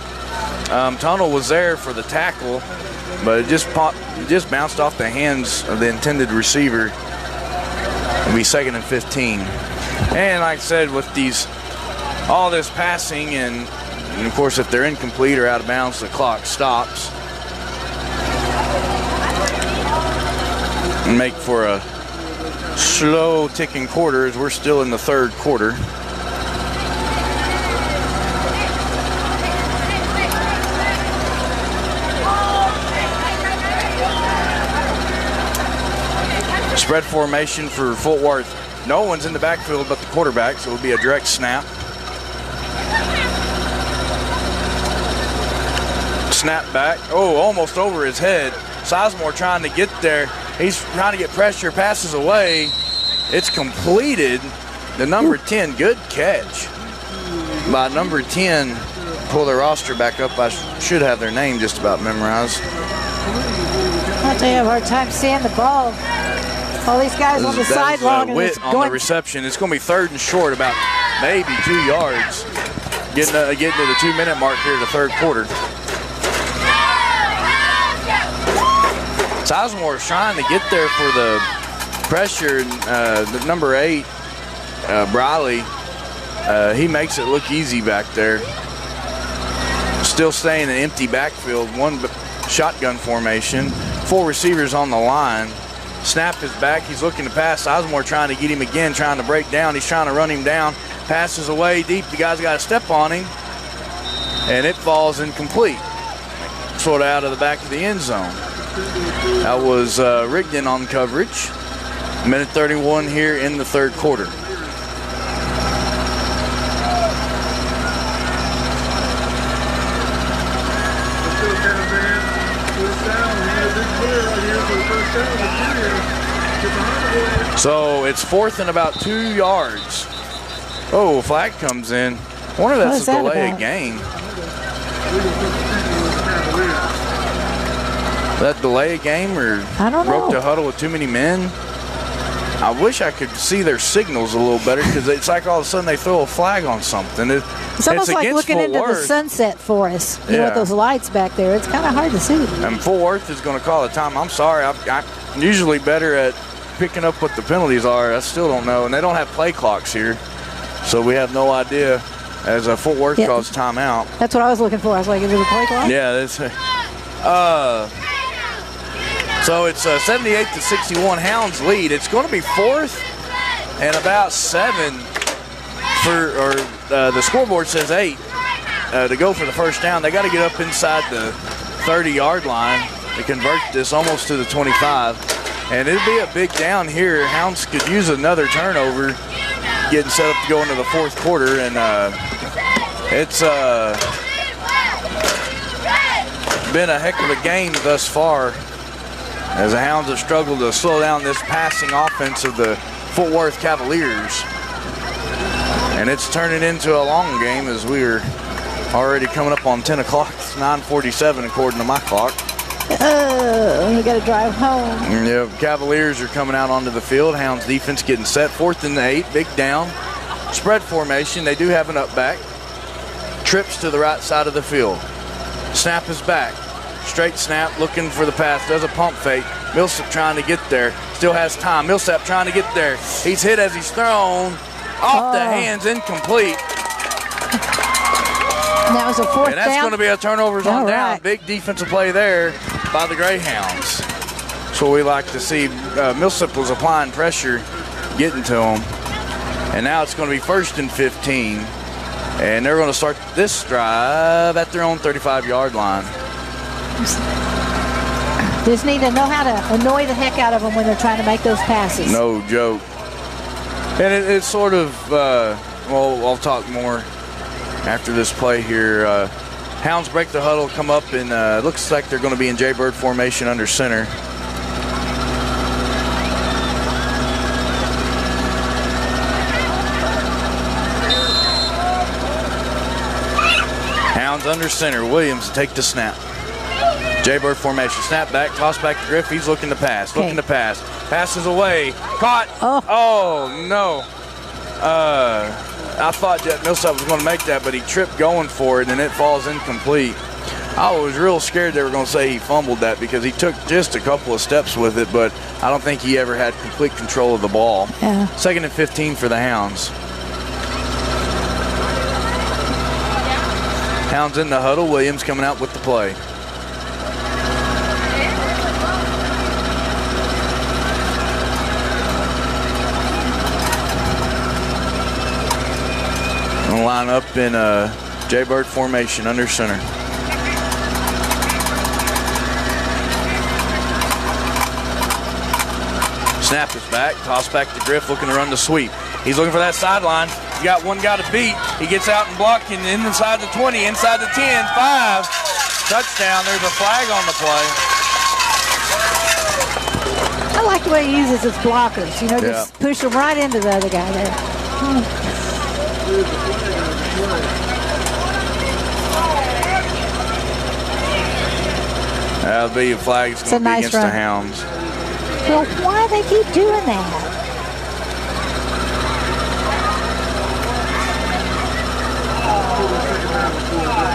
Tunnel was there for the tackle, but it just bounced off the hands of the intended receiver. It'll be 2nd and 15. And like I said, with all this passing, and of course if they're incomplete or out of bounds, the clock stops. And make for a slow ticking quarter as we're still in the third quarter. Spread formation for Fort Worth. No one's in the backfield but the quarterback, so it'll be a direct snap. Snap back. Oh, almost over his head. Sizemore trying to get there. He's trying to get pressure, passes away. It's completed. The number 10, good catch by number 10. Pull their roster back up. I should have their name just about memorized. I'll tell you, have a hard time seeing the ball. All these guys on the sideline. Witt on the reception. It's going to be 3rd and short, about maybe 2 yards. Getting to the 2-minute mark here in the third quarter. Sizemore is trying to get there for the pressure. The number 8, Briley, he makes it look easy back there. Still staying in an empty backfield, one shotgun formation, 4 receivers on the line. Snap is back. He's looking to pass. Sizemore trying to get him again, trying to break down. He's trying to run him down. Passes away deep. The guy's got to step on him, and it falls incomplete. Sort of out of the back of the end zone. That was Rigdon on coverage. Minute 31 here in the third quarter. So it's fourth and about 2 yards. Oh, flag comes in. I wonder if that's a delay of game. That delay a game or I don't know. broke the huddle with too many men? I wish I could see their signals a little better because it's like all of a sudden they throw a flag on something. It's almost like looking into the sunset forest. You know, with those lights back there. It's kind of hard to see. And Fort Worth is going to call a time. I'm sorry. I'm usually better at picking up what the penalties are. I still don't know. And they don't have play clocks here. So we have no idea as Fort Worth calls timeout. That's what I was looking for. I was like, is it a play clock? Yeah. That's, so it's 78-61 Hounds lead. It's going to be fourth and about 7 for, the scoreboard says 8 to go for the first down. They got to get up inside the 30-yard line to convert this almost to the 25. And it'll be a big down here. Hounds could use another turnover getting set up to go into the fourth quarter. And it's been a heck of a game thus far, as the Hounds have struggled to slow down this passing offense of the Fort Worth Cavaliers. And it's turning into a long game as we are already coming up on 10 o'clock. It's 9:47 according to my clock. We got to drive home. Yeah, Cavaliers are coming out onto the field. Hounds defense getting set. 4th and 8, big down. Spread formation. They do have an up back. Trips to the right side of the field. Snap is back. Straight snap, looking for the pass, does a pump fake. Millsap trying to get there, still has time. Millsap trying to get there. He's hit as he's thrown. Off the hands, incomplete. And that was a fourth down. And that's going to be a turnovers on down. Right. Big defensive play there by the Greyhounds. That's what we like to see. Millsap was applying pressure, getting to him. And now it's going to be 1st and 15. And they're going to start this drive at their own 35-yard line. Just need to know how to annoy the heck out of them when they're trying to make those passes. No joke. And it's sort of, well, I'll talk more after this play here. Hounds break the huddle, come up, and looks like they're going to be in Jaybird formation under center. Hounds under center. Williams to take the snap. Jaybird formation. Snap back, toss back to Griff. He's looking to pass. Looking to pass. Passes away. Caught. Oh no. I thought that Millsap was going to make that, but he tripped going for it, and it falls incomplete. I was real scared they were going to say he fumbled that because he took just a couple of steps with it, but I don't think he ever had complete control of the ball. Yeah. 2nd and 15 for the Hounds. Hounds in the huddle. Williams coming out with the play. Line up in Jaybird formation under center. Snap is back, toss back to Griff, looking to run the sweep. He's looking for that sideline. You got one guy to beat. He gets out and blocking inside the 20, inside the 10, 5. Touchdown. There's a flag on the play. I like the way he uses his blockers. You know, just push them right into the other guy there. That'll be a flag. It's going to be against the Hounds. Well, why do they keep doing that?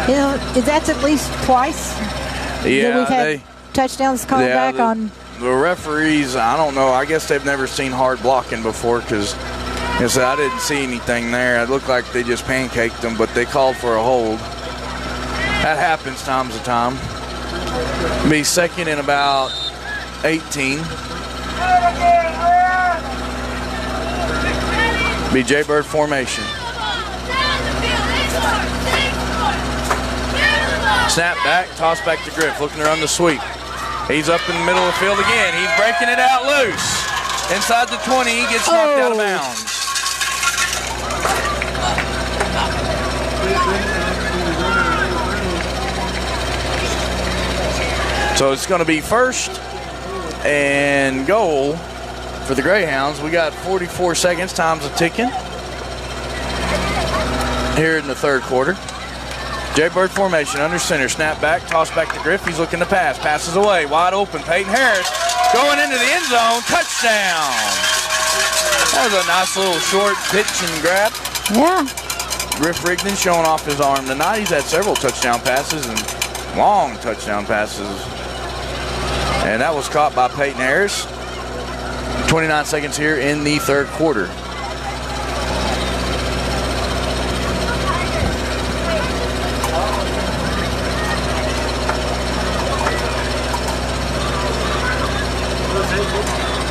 You know, that's at least twice. Yeah, we've had touchdowns called back on. The referees, I don't know. I guess they've never seen hard blocking before because I didn't see anything there. It looked like they just pancaked them, but they called for a hold. That happens times to time. Be 2nd and about 18. Be Jaybird formation. Snap back, toss back to Griff, looking to run the sweep. He's up in the middle of the field again. He's breaking it out loose. Inside the 20, he gets knocked out of bounds. So it's going to be first and goal for the Greyhounds. We got 44 seconds, time's a ticking here in the third quarter. Jaybird formation under center, snap back, toss back to Griff. He's looking to pass, passes away, wide open. Peyton Harris going into the end zone, touchdown. That was a nice little short pitch and grab. Yeah. Griff Rigdon showing off his arm tonight. He's had several touchdown passes and long touchdown passes. And that was caught by Peyton Harris. 29 seconds here in the third quarter.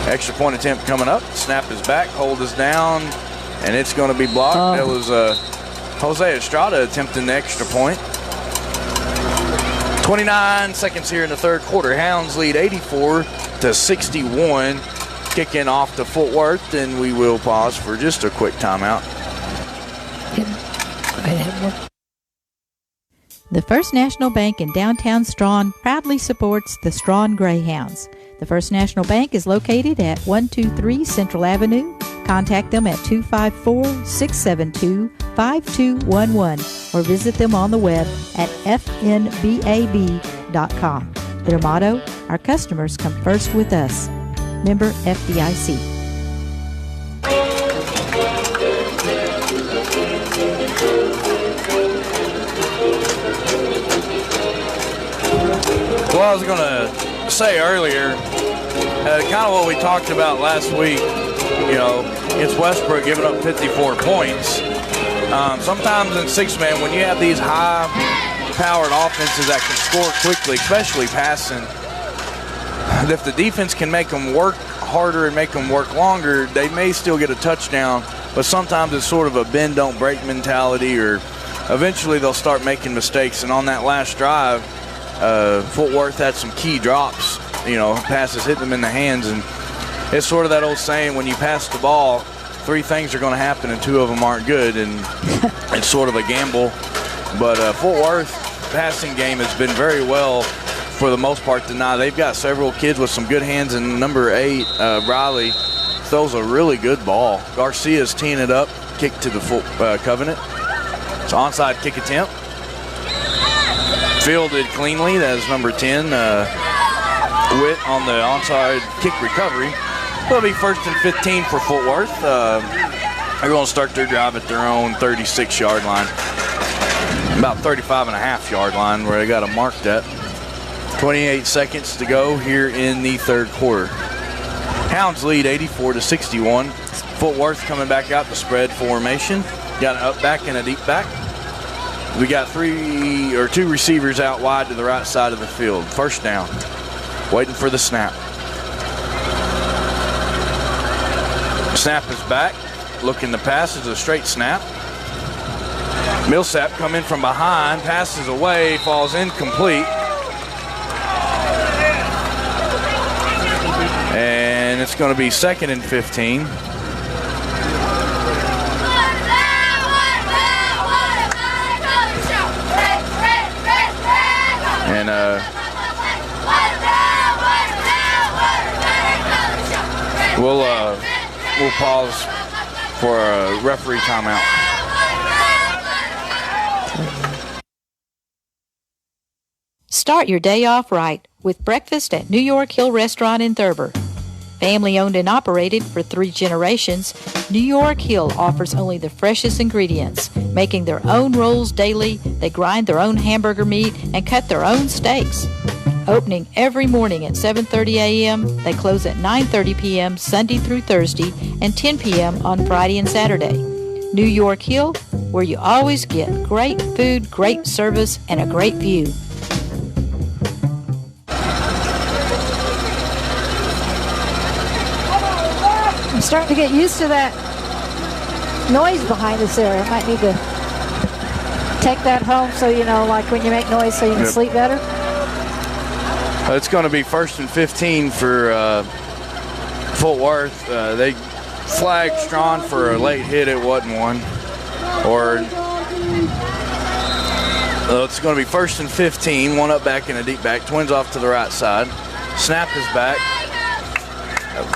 Extra point attempt coming up. Snap is back, hold is down, and it's going to be blocked. That was Jose Estrada attempting the extra point. 29 seconds here in the third quarter. Hounds lead 84-61. Kicking off to Fort Worth, and we will pause for just a quick timeout. The First National Bank in downtown Strawn proudly supports the Strawn Greyhounds. The First National Bank is located at 123 Central Avenue. Contact them at 254-672-5211 or visit them on the web at fnbab.com. Their motto, our customers come first with us. Member FDIC. Well, I was going to say earlier, kind of what we talked about last week, you know, it's Westbrook giving up 54 points. Sometimes in six-man, when you have these high-powered offenses that can score quickly, especially passing, if the defense can make them work harder and make them work longer, they may still get a touchdown, but sometimes it's sort of a bend-don't-break mentality, or eventually they'll start making mistakes. And on that last drive, Fort Worth had some key drops, you know, passes hit them in the hands, and it's sort of that old saying, when you pass the ball, three things are going to happen and two of them aren't good, and it's sort of a gamble. But Fort Worth passing game has been very well for the most part tonight. They've got several kids with some good hands, and number 8, Riley, throws a really good ball. Garcia's teeing it up, kick to the Covenant. It's an onside kick attempt. Fielded cleanly. That is number 10, Witt, on the onside kick recovery. It'll be first and 15 for Fort Worth. They're going to start their drive at their own 36-yard line. About 35.5-yard line where they got them marked at. 28 seconds to go here in the third quarter. Hounds lead 84-61. Fort Worth coming back out to spread formation. Got an up back and a deep back. We got 2 receivers out wide to the right side of the field. First down. Waiting for the snap. Snap is back. Looking to pass is a straight snap. Millsap come in from behind, passes away, falls incomplete. And it's going to be second and 15. And we'll pause for a referee timeout. Start your day off right with breakfast at New York Hill Restaurant in Thurber. Family owned and operated for 3 generations, New York Hill offers only the freshest ingredients. Making their own rolls daily, they grind their own hamburger meat and cut their own steaks. Opening every morning at 7:30 a.m., they close at 9:30 p.m. Sunday through Thursday and 10 p.m. on Friday and Saturday. New York Hill, where you always get great food, great service, and a great view. I'm starting to get used to that noise behind us there. I might need to take that home so, you know, like when you make noise so you can sleep better. It's going to be 1st and 15 for Fort Worth. They flagged Strawn for a late hit. It wasn't one. It's going to be 1st and 15. One up back and a deep back. Twins off to the right side. Snap is back.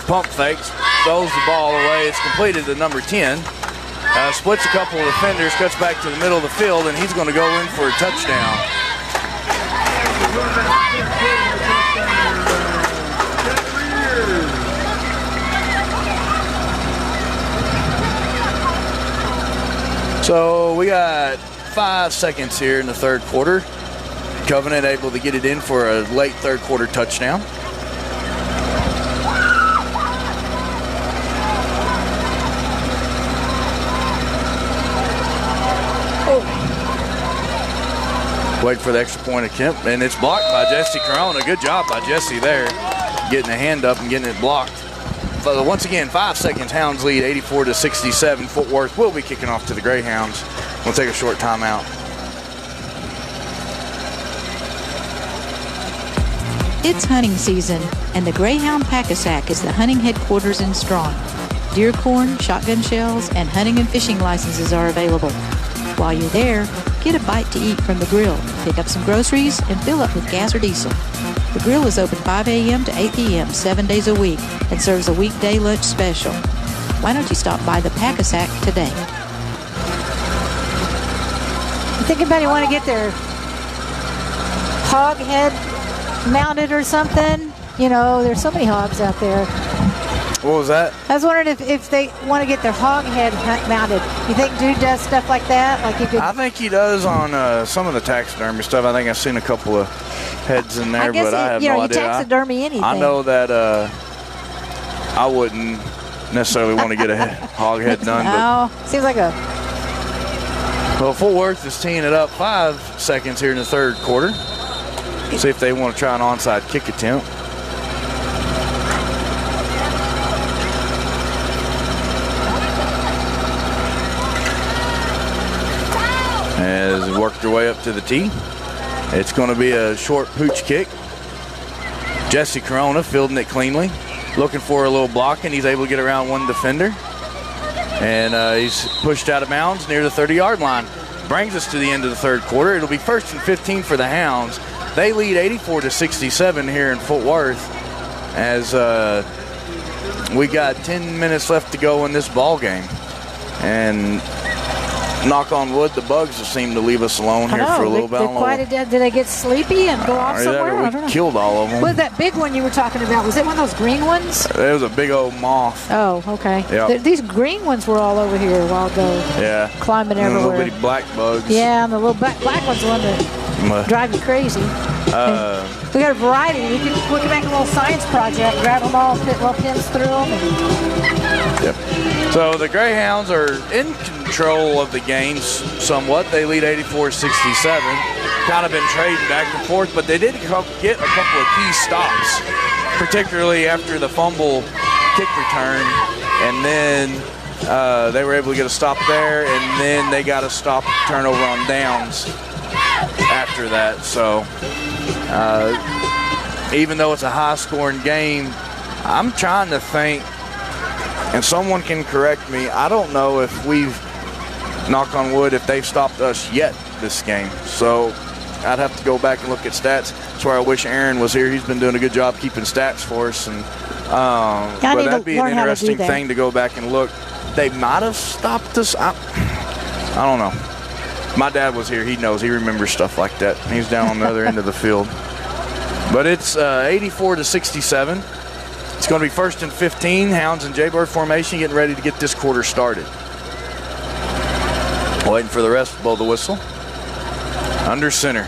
Pump fakes. Throws the ball away. It's completed to number 10. Splits a couple of defenders. Cuts back to the middle of the field, and he's going to go in for a touchdown. So we got 5 seconds here in the third quarter. Covenant able to get it in for a late third quarter touchdown. Wait for the extra point attempt, and it's blocked by Jesse Corona. Good job by Jesse there, getting a hand up and getting it blocked. But once again, 5 seconds, Hounds lead 84-67. Fort Worth will be kicking off to the Greyhounds. We'll take a short timeout. It's hunting season, and the Greyhound Pack-a-Sack is the hunting headquarters in Strawn. Deer corn, shotgun shells, and hunting and fishing licenses are available. While you're there, get a bite to eat from the grill, pick up some groceries, and fill up with gas or diesel. The grill is open 5 a.m. to 8 p.m. 7 days a week and serves a weekday lunch special. Why don't you stop by the Pack-a-Sack today? You think anybody want to get their hog head mounted or something? You know, there's so many hogs out there. What was that? I was wondering if they want to get their hog head mounted. You think dude does stuff like that? Like you could? I think he does on some of the taxidermy stuff. I think I've seen a couple of heads in there, but I have no idea. You taxidermy anything. I know that I wouldn't necessarily want to get a hog head done. No, seems like a... Well, Fort Worth is teeing it up 5 seconds here in the third quarter. See if they want to try an onside kick attempt. As they work their way up to the tee. It's going to be a short pooch kick. Jesse Corona fielding it cleanly. Looking for a little block, and he's able to get around one defender. And he's pushed out of bounds near the 30-yard line. Brings us to the end of the third quarter. It'll be 1st and 15 for the Hounds. They lead 84-67 here in Fort Worth as we got 10 minutes left to go in this ball game. And knock on wood, the bugs have seemed to leave us alone here for a little bit. Did they get sleepy and go off somewhere? I don't know. Killed all of them. What was that big one you were talking about? Was it one of those green ones? It was a big old moth. Oh, okay. Yep. These green ones were all over here a while ago. Yeah. Climbing and everywhere. Little bitty black bugs. Yeah, and the little black one's the one that drive you crazy. We got a variety. We can make a little science project, grab them all, put little pins through them. Yep. So the Greyhounds are in control of the game somewhat. They lead 84-67. Kind of been trading back and forth, but they did get a couple of key stops, particularly after the fumble kick return. And then they were able to get a stop there, and then they got a stop turnover on downs after that. So even though it's a high-scoring game, I'm trying to think, and someone can correct me, I don't know if we've, knock on wood, if they've stopped us yet this game. So I'd have to go back and look at stats. That's where I wish Aaron was here. He's been doing a good job keeping stats for us. And but that'd be an interesting thing to go back and look. They might have stopped us. I don't know. My dad was here. He knows. He remembers stuff like that. He's down on the other end of the field. But it's 84-67. It's going to be 1st and 15. Hounds in Jaybird formation getting ready to get this quarter started. Waiting for the rest to blow the whistle. Under center.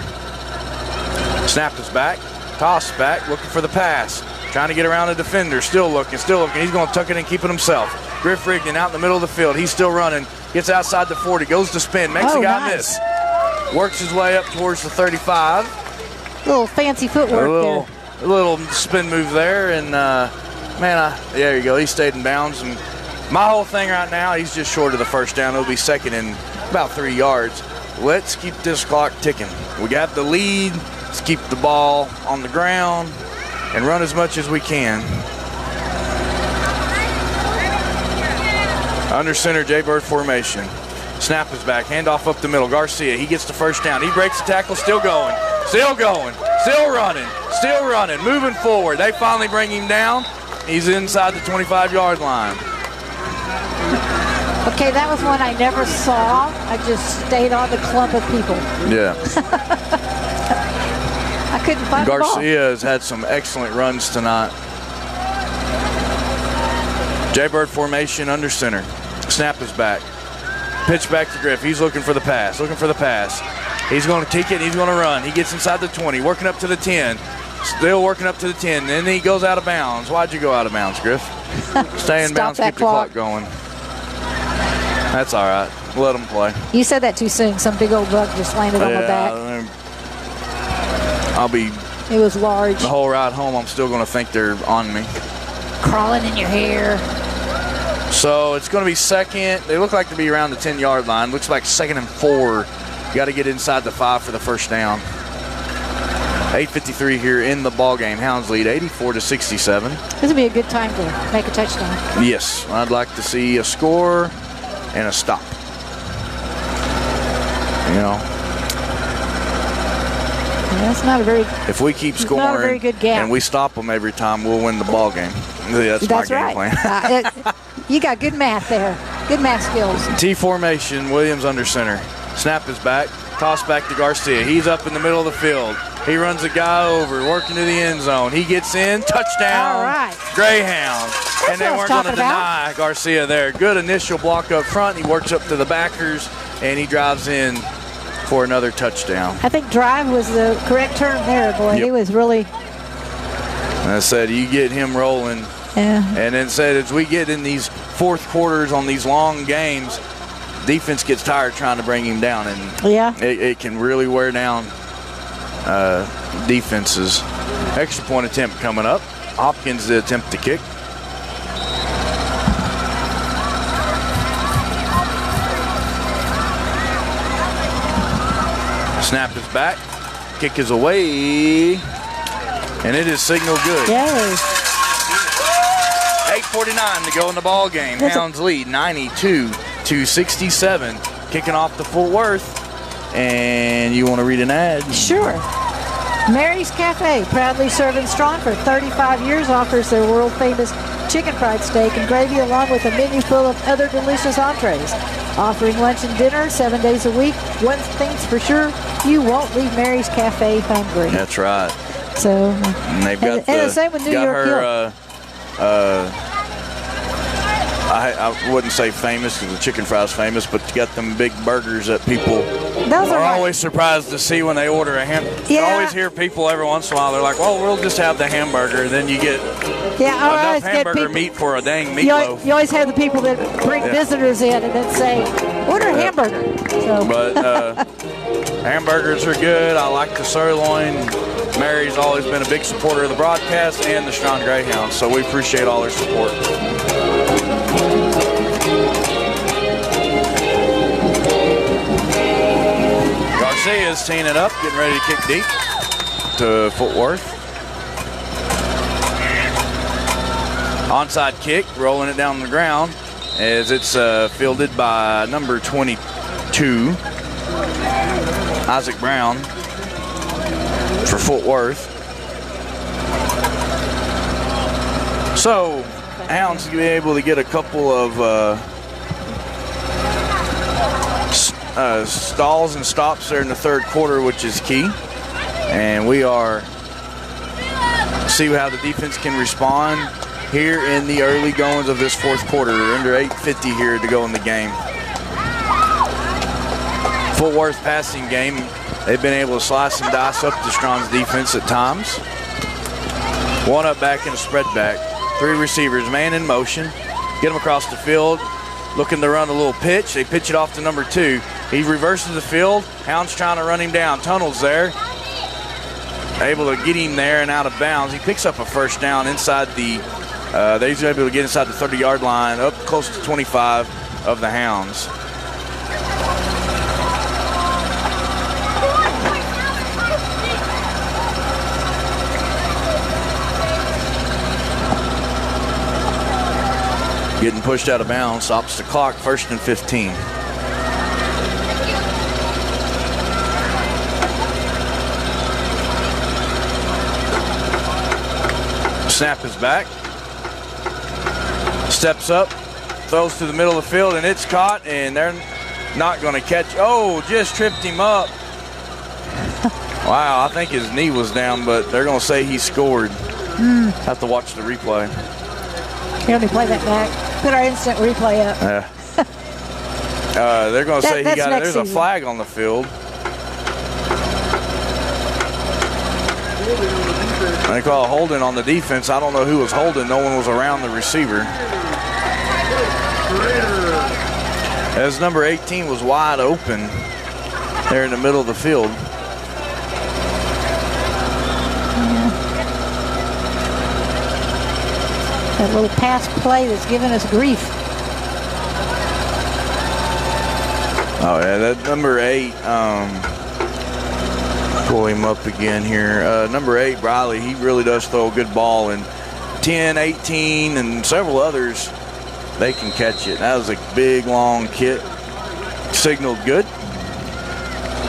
Snap is back. Toss back. Looking for the pass. Trying to get around the defender. Still looking. He's going to tuck it and keep it himself. Griff Rigdon out in the middle of the field. He's still running. Gets outside the 40. Goes to spin. Makes the guy miss. Works his way up towards the 35. Little fancy footwork there. A little spin move there. And, there you go. He stayed in bounds. And my whole thing right now, he's just short of the first down. It'll be second and about 3 yards. Let's keep this clock ticking. We got the lead. It's keep the ball on the ground and run as much as we can. Under center, Jaybird formation. Snap is back, handoff up the middle. Garcia, he gets the first down. He breaks the tackle, still going, still running, moving forward. They finally bring him down. He's inside the 25-yard line. Okay, that was one I never saw. I just stayed on the clump of people. Yeah. I couldn't find the ball. Garcia has had some excellent runs tonight. Jaybird formation under center. Snap is back. Pitch back to Griff. He's looking for the pass. He's going to take it. He's going to run. He gets inside the 20, working up to the 10. Still working up to the 10. Then he goes out of bounds. Why'd you go out of bounds, Griff? Stay in bounds, keep the clock going. That's all right. Let him play. You said that too soon. Some big old bug just landed on my back. It was large. The whole ride home, I'm still going to think they're on me. Crawling in your hair. So it's going to be second. They look like to be around the 10-yard line. Looks like 2nd and 4. You got to get inside the 5 for the first down. 8:53 here in the ball game. Hounds lead 84-67. This would be a good time to make a touchdown. Yes, I'd like to see a score and a stop. You know, that's not a very. If we keep scoring not a very good gap. and we stop them every time, we'll win the ball game. That's my game plan. You got good math there. Good math skills. T formation. Williams under center. Snap is back. Toss back to Garcia. He's up in the middle of the field. He runs a guy over, working to the end zone. He gets in. Touchdown. All right. Greyhounds. And they weren't going to deny about. Garcia there. Good initial block up front. He works up to the backers, and he drives in for another touchdown. I think drive was the correct term there, boy. Yep. He was really. And I said, you get him rolling. Yeah. And then said, as we get in these fourth quarters on these long games, defense gets tired trying to bring him down, and it can really wear down defenses. Extra point attempt coming up. Hopkins to attempt to kick. Snap is back. Kick is away. And it is signal good. Yay. 8:49 to go in the ball game. Hounds lead 92-67. Kicking off to Fort Worth. And you want to read an ad? Sure. Mary's Cafe, proudly serving Strawn for 35 years, offers their world-famous chicken fried steak and gravy along with a menu full of other delicious entrees. Offering lunch and dinner 7 days a week. One thing's for sure, you won't leave Mary's Cafe hungry. That's right. So, and they've got the same with New York Hill. I wouldn't say famous because the chicken fry's famous, but you got them big burgers that people are always surprised to see when they order a hamburger. You always hear people every once in a while, they're like, well, we'll just have the hamburger, and then you get enough hamburger meat for a dang meatloaf. You always have the people that bring visitors in and then say, order a hamburger. So. But hamburgers are good. I like the sirloin. Mary's always been a big supporter of the broadcast and the Strawn Greyhounds, so we appreciate all their support. Garcia's teeing it up, getting ready to kick deep to Fort Worth. Onside kick, rolling it down the ground as it's fielded by number 22, Isaac Brown, for Fort Worth. So, Hounds will be able to get a couple of stalls and stops there in the third quarter, which is key. And we are see how the defense can respond here in the early goings of this fourth quarter. Under 8:50 here to go in the game. Fort Worth passing game. They've been able to slice and dice up the Strawn's defense at times. One up back and a spread back. Three receivers, man in motion. Get them across the field. Looking to run a little pitch. They pitch it off to number 2. He reverses the field. Hound's trying to run him down. Tunnels there. Able to get him there and out of bounds. He picks up a first down inside the, they're able to get inside the 30-yard line, up close to 25 of the Hounds. Getting pushed out of bounds, stops the clock, 1st and 15. Snap is back. Steps up, throws to the middle of the field, and it's caught, and they're not going to catch. Oh, just tripped him up. Wow, I think his knee was down, but they're going to say he scored. Have to watch the replay. Here, let me play that back. Put our instant replay up. They're going to say he got it. There's season. a flag on the field. They call a holding on the defense. I don't know who was holding. No one was around the receiver. As number 18 was wide open there in the middle of the field. That little pass play that's giving us grief. Oh, yeah, that number 8, pull him up again here. Number 8, Briley, he really does throw a good ball. And 10, 18, and several others, they can catch it. That was a big, long kick. Signaled good.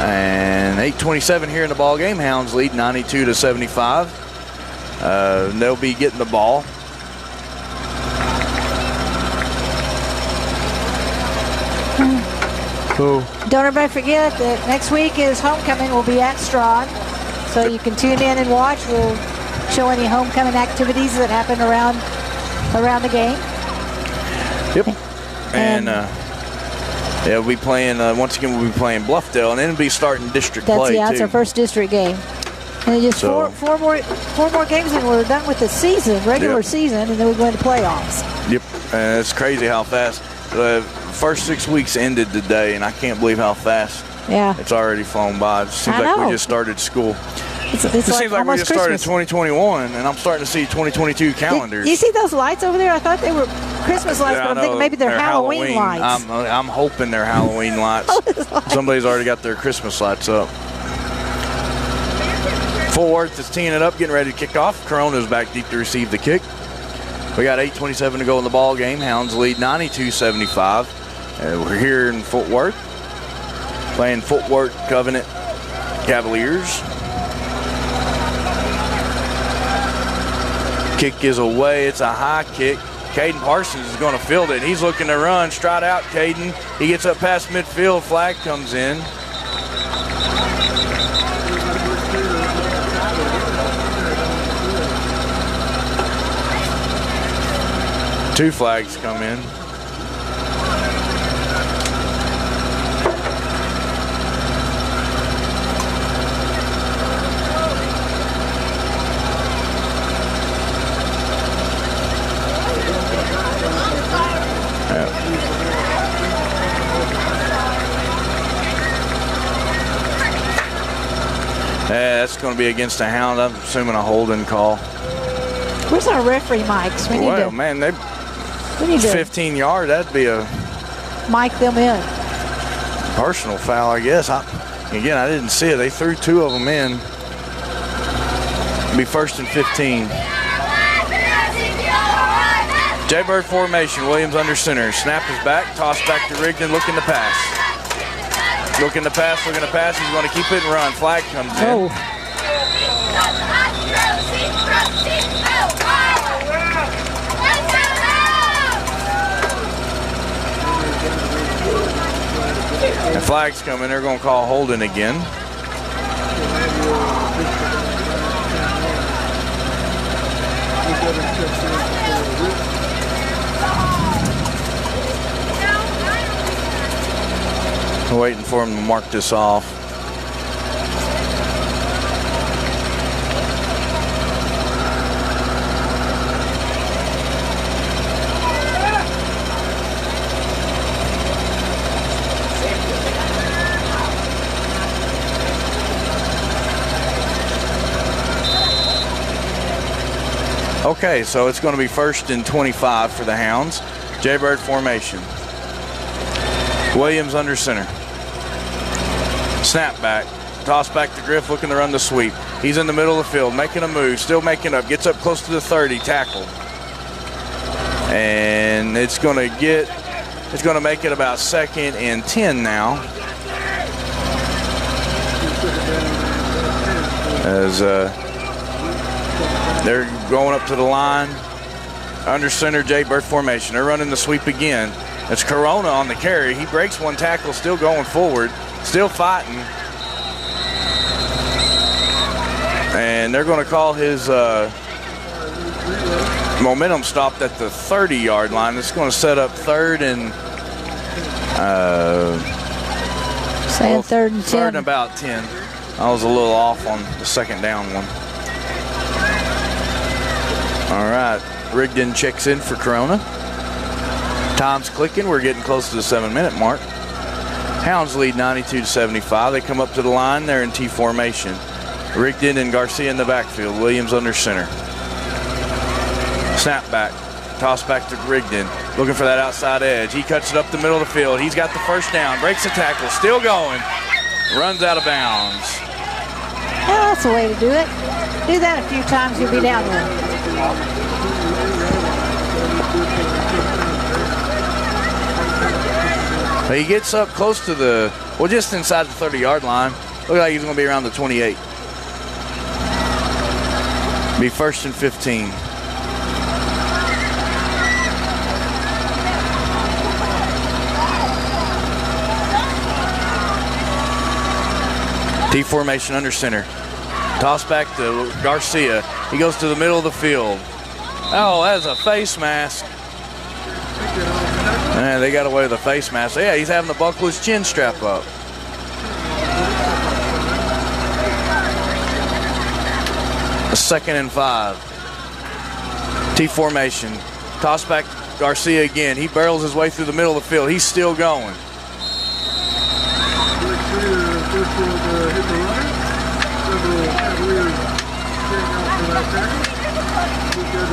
And 8:27 here in the ball game. Hounds lead 92-75. They'll be getting the ball. Cool. Don't everybody forget that next week is homecoming. We'll be at Strawn, so you can tune in and watch. We'll show any homecoming activities that happen around the game. Yep. And yeah, we'll be playing once again. We'll be playing Bluffdale, and then we'll be starting district play too. It's our first district game. And just four more games, and we're done with the season, regular season, and then we're going to playoffs. Yep. It's crazy how fast. The first 6 weeks ended today, and I can't believe how fast it's already flown by. It seems like we just started school. It seems like we just started Christmas. 2021, and I'm starting to see 2022 calendars. You see those lights over there? I thought they were Christmas lights, but I'm thinking maybe they're Halloween lights. I'm hoping they're Halloween lights. Somebody's already got their Christmas lights up. Fort Worth is teeing it up, getting ready to kick off. Corona's back deep to receive the kick. We got 8:27 to go in the ball game. Hounds lead 92-75. We're here in Fort Worth, playing Fort Worth Covenant Cavaliers. Kick is away. It's a high kick. Caden Parsons is going to field it. He's looking to run. Stride out, Caden. He gets up past midfield. Flag comes in. Two flags come in. That's going to be against a hound. I'm assuming a holding call. Where's our referee mics? We need to 15 yard. That'd be a mic them in. Personal foul, I guess. Again, I didn't see it. They threw two of them in. It'll be 1st and 15. Jaybird formation. Williams under center. Snap is back. Toss back to Rigdon. Looking to pass. Looking to pass. He's going to keep it and run. Flag comes in. The flag's coming. They're going to call holding again. We're waiting for him to mark this off. Okay, so it's going to be 1st and 25 for the Hounds. Jaybird formation. Williams under center. Snap back. Toss back to Griff, looking to run the sweep. He's in the middle of the field, making a move, still making up. Gets up close to the 30, tackled. And it's going to make it about 2nd and 10 now. As they're going up to the line. Under center, J Bird formation. They're running the sweep again. It's Corona on the carry. He breaks one tackle, still going forward, still fighting. And they're going to call his momentum stopped at the 30-yard line. It's going to set up 3rd and saying 3rd and 10. 3rd and about 10. I was a little off on the 2nd down one. All right, Rigdon checks in for Corona. Time's clicking. We're getting close to the 7-minute mark. Hounds lead 92-75. They come up to the line. They're in T formation. Rigdon and Garcia in the backfield. Williams under center. Snap back. Toss back to Rigdon. Looking for that outside edge. He cuts it up the middle of the field. He's got the first down. Breaks the tackle. Still going. Runs out of bounds. Well, that's the way to do it. Do that a few times, you'll be down there. He gets up close to just inside the 30-yard line. Look like he's going to be around the 28. Be 1st and 15. T formation under center. Toss back to Garcia. He goes to the middle of the field. Oh, that's a face mask. Man, they got away with the face mask. Yeah, he's having to buckle his chin strap up. A 2nd and 5. T formation. Toss back Garcia again. He barrels his way through the middle of the field. He's still going.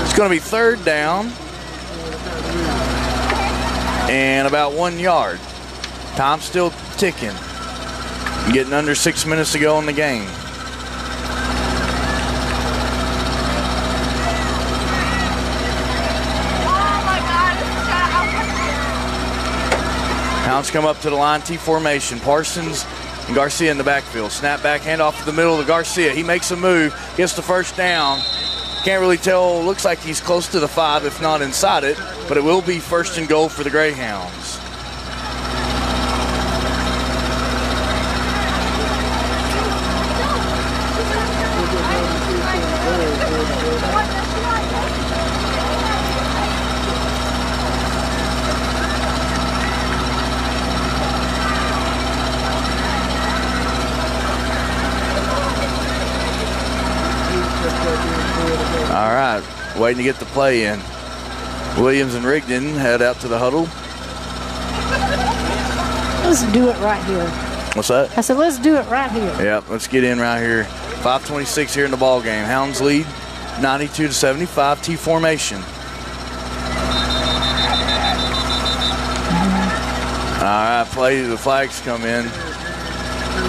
It's going to be 3rd down and about 1 yard. Time's still ticking. Getting under 6 minutes to go in the game. Hounds come up to the line, T formation. Parsons and Garcia in the backfield. Snap back, handoff to the middle of Garcia. He makes a move, gets the first down. Can't really tell, looks like he's close to the 5, if not inside it, but it will be 1st and goal for the Greyhounds. All right, waiting to get the play in. Williams and Rigdon head out to the huddle. Let's do it right here. What's that? I said, let's do it right here. Yep, let's get in right here. 5:26 here in the ball game. Hounds lead 92-75. T formation. All right, play. The flags come in.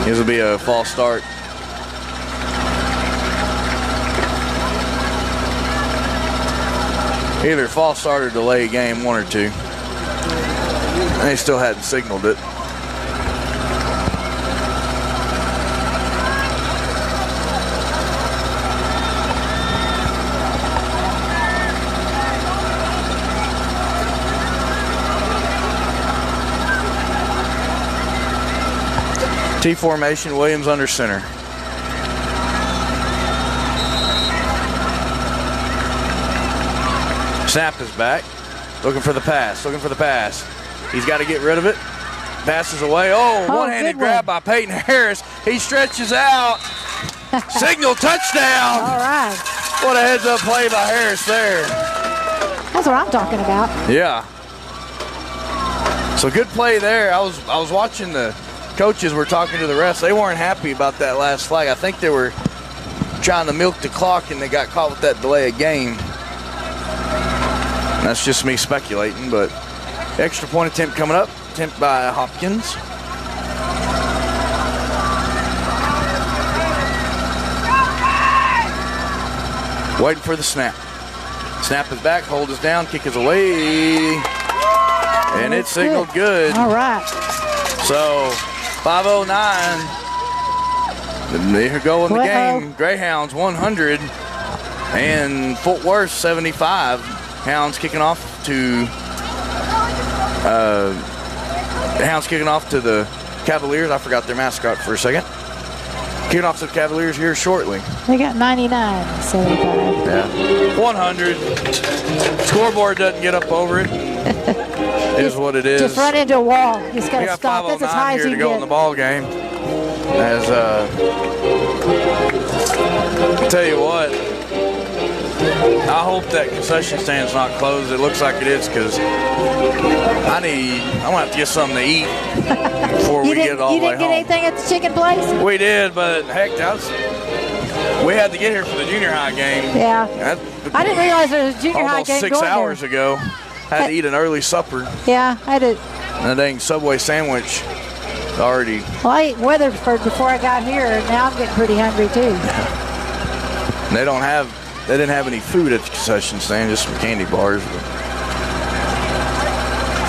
This will be a false start. Either false start or delay game, 1 or 2. They still hadn't signaled it. T formation, Williams under center. Snap is back. Looking for the pass. He's got to get rid of it. Passes away. Oh, one-handed grab by Peyton Harris. He stretches out. Signal touchdown. All right. What a heads-up play by Harris there. That's what I'm talking about. Yeah. So good play there. I was watching the coaches were talking to the refs. They weren't happy about that last flag. I think they were trying to milk the clock and they got caught with that delay of game. That's just me speculating, but extra point attempt coming up. Attempt by Hopkins. Waiting for the snap. Snap is back, hold is down, kick is away. And it's signaled good. All right. So 5:09. There go in the game. Greyhounds 100 and Fort Worth 75. Hounds kicking off to the Cavaliers. I forgot their mascot for a second. Kicking off to the Cavaliers here shortly. They got 99, 75. Yeah. 100. Scoreboard doesn't get up over it. It is what it is. Just run into a wall. Just got We to got stop. That's as high as here you to can go in the get. ball game. As I tell you what, I hope that concession stand's not closed. It looks like it is because I'm gonna have to get something to eat before we get all the way You didn't get home. anything at the chicken place? We did, but heck, we had to get here for the junior high game. Yeah. I didn't realize there was a junior high Almost game 6 going hours there. ago. Had to eat an early supper. Yeah, I did. And a dang Subway sandwich already. Well, I ate Weatherford before I got here, and now I'm getting pretty hungry too. They didn't have any food at the concession stand, just some candy bars.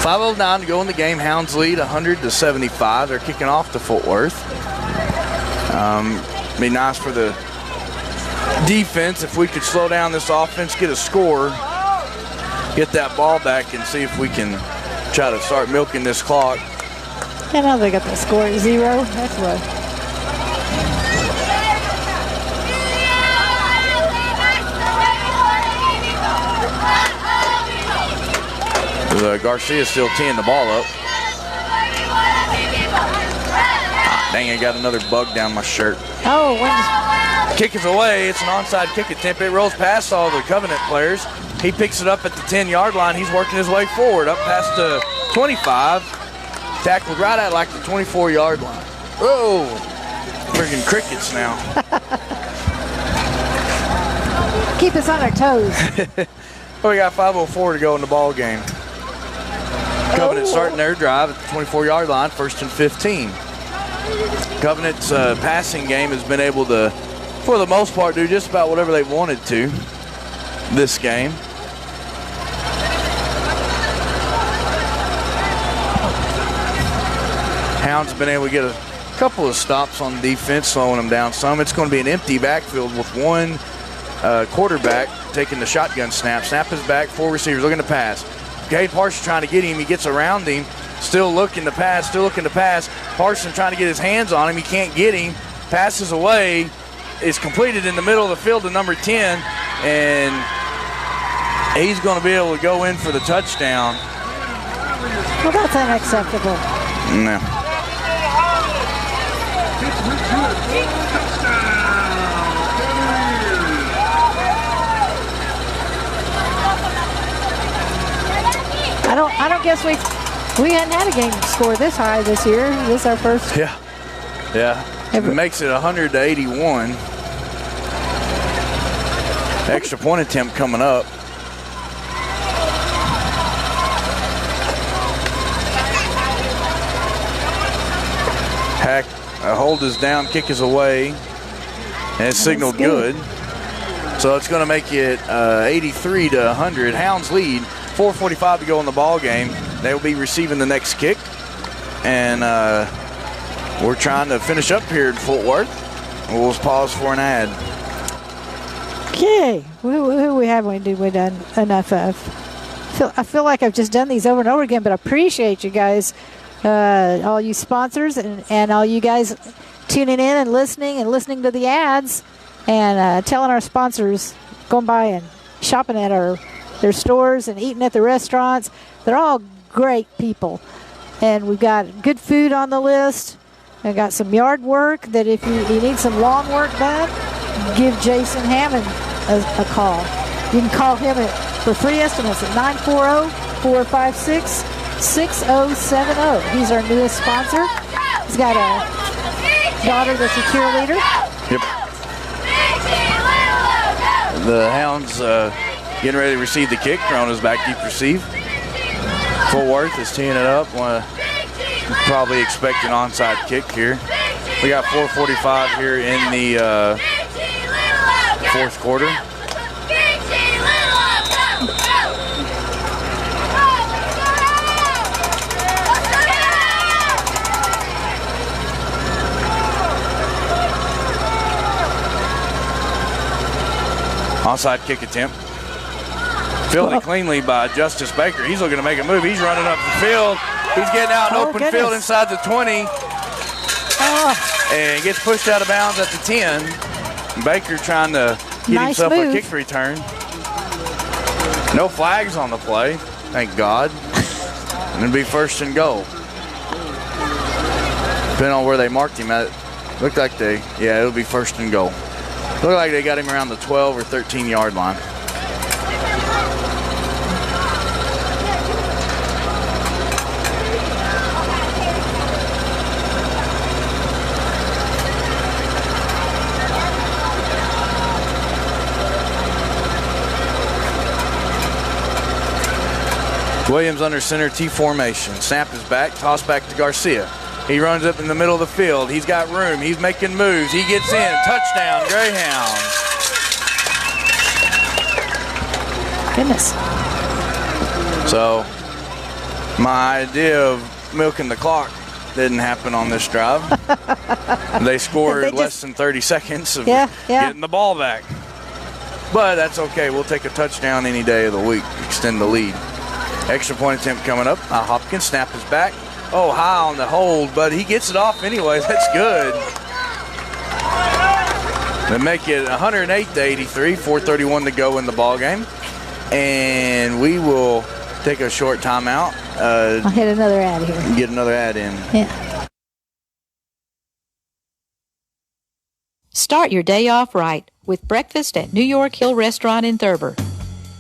5:09 to go in the game. Hounds lead 100-75. They're kicking off to Fort Worth. Be nice for the defense if we could slow down this offense, get a score, get that ball back, and see if we can try to start milking this clock. I know they got the score at 0. That's what. Garcia's still teeing the ball up. Dang, I got another bug down my shirt. Oh, Kick is away. It's an onside kick attempt. It rolls past all the Covenant players. He picks it up at the 10-yard line. He's working his way forward up past the 25. Tackled right at like the 24-yard line. Oh, friggin' crickets now. keep us on our toes. Well, we got 5:04 to go in the ball game. Covenant starting their drive at the 24-yard line, 1st and 15. Covenant's passing game has been able to, for the most part, do just about whatever they wanted to this game. Hounds have been able to get a couple of stops on defense, slowing them down some. It's going to be an empty backfield with one quarterback taking the shotgun snap. Snap is back, 4 receivers looking to pass. Cade Parson trying to get him. He gets around him. Still looking to pass, Parson trying to get his hands on him. He can't get him. Passes away. Is completed in the middle of the field to number 10. And he's going to be able to go in for the touchdown. Well, that's unacceptable. No. I don't guess we hadn't had a game score this high this year. This is our first. Yeah. It makes it 100-81. Extra point attempt coming up. Hack, hold is down, kick is away, and it's signaled good. So it's going to make it 83-100. Hounds lead. 4:45 to go in the ball game. They will be receiving the next kick, and we're trying to finish up here in Fort Worth. We'll pause for an ad. Okay, who we have we done enough of? I feel like I've just done these over and over again, but I appreciate you guys, all you sponsors, and all you guys tuning in and listening to the ads, and telling our sponsors, going by and shopping at their stores and eating at the restaurants. They're all great people, and we've got good food on the list. I've got some yard work that if you need some lawn work done, give Jason Hammond a call. You can call him for free estimates at 940-456-6070. He's our newest sponsor. He's got a daughter that's a cheerleader. Yep. The Hounds getting ready to receive the kick. Thrown is back deep receive. Fort Worth is teeing it up. Probably expect an onside kick here. We got 4:45 here in the fourth quarter. Onside kick attempt. Fielded cleanly by Justice Baker. He's looking to make a move. He's running up the field. He's getting out in open field inside the 20. And gets pushed out of bounds at the 10. Baker trying to get himself a kick return. No flags on the play, thank God. And it'll be first and goal. Depending on where they marked him at, looked like it'll be first and goal. Looked like they got him around the 12 or 13 yard line. Williams under center T formation. Snap is back, toss back to Garcia. He runs up in the middle of the field. He's got room. He's making moves. He gets in. Touchdown, Greyhounds. Goodness. So my idea of milking the clock didn't happen on this drive. They scored less than 30 seconds of getting the ball back. But that's okay. We'll take a touchdown any day of the week, extend the lead. Extra point attempt coming up. Hopkins snap is back. Oh, high on the hold, but he gets it off anyway. That's good. They make it 108-83. 4:31 to go in the ball game, and we will take a short timeout. I'll hit another ad here. Get another ad in. Yeah. Start your day off right with breakfast at New York Hill Restaurant in Thurber.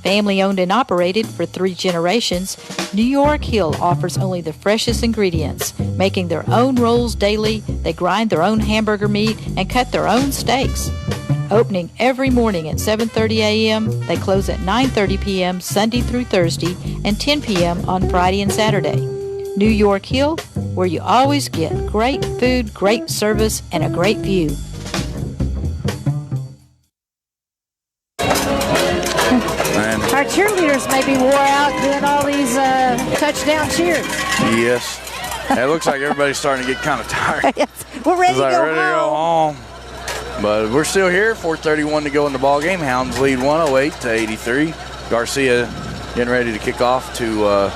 Family owned and operated for 3 generations, New York Hill offers only the freshest ingredients. Making their own rolls daily, they grind their own hamburger meat and cut their own steaks. Opening every morning at 7:30 a.m., they close at 9:30 p.m. Sunday through Thursday and 10 p.m. on Friday and Saturday. New York Hill, where you always get great food, great service, and a great view. Our cheerleaders may be wore out doing all these touchdown cheers. Yes. It looks like everybody's starting to get kind of tired. Yes. We're ready to go home. But we're still here. 4:31 to go in the ball game. Hounds lead 108-83. Garcia getting ready to kick off to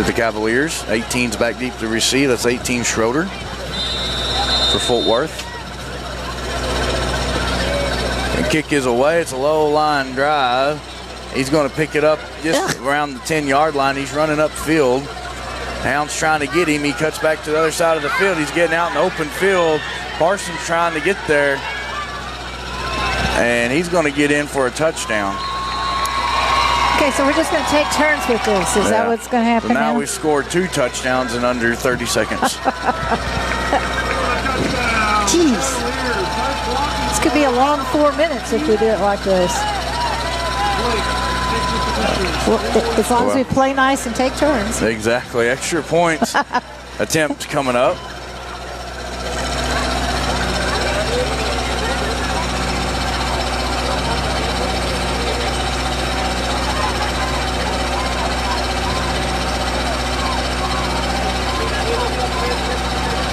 the Cavaliers. 18's back deep to receive. That's 18 Schroeder for Fort Worth. The kick is away. It's a low line drive. He's going to pick it up just around the 10-yard line. He's running upfield. Hound's trying to get him. He cuts back to the other side of the field. He's getting out in the open field. Parsons trying to get there. And he's going to get in for a touchdown. Okay, so we're just going to take turns with this. Is that what's going to happen now? We've scored 2 touchdowns in under 30 seconds. Jeez. This could be a long 4 minutes if we do it like this. Well, as long as we play nice and take turns. Exactly. Extra points attempt coming up.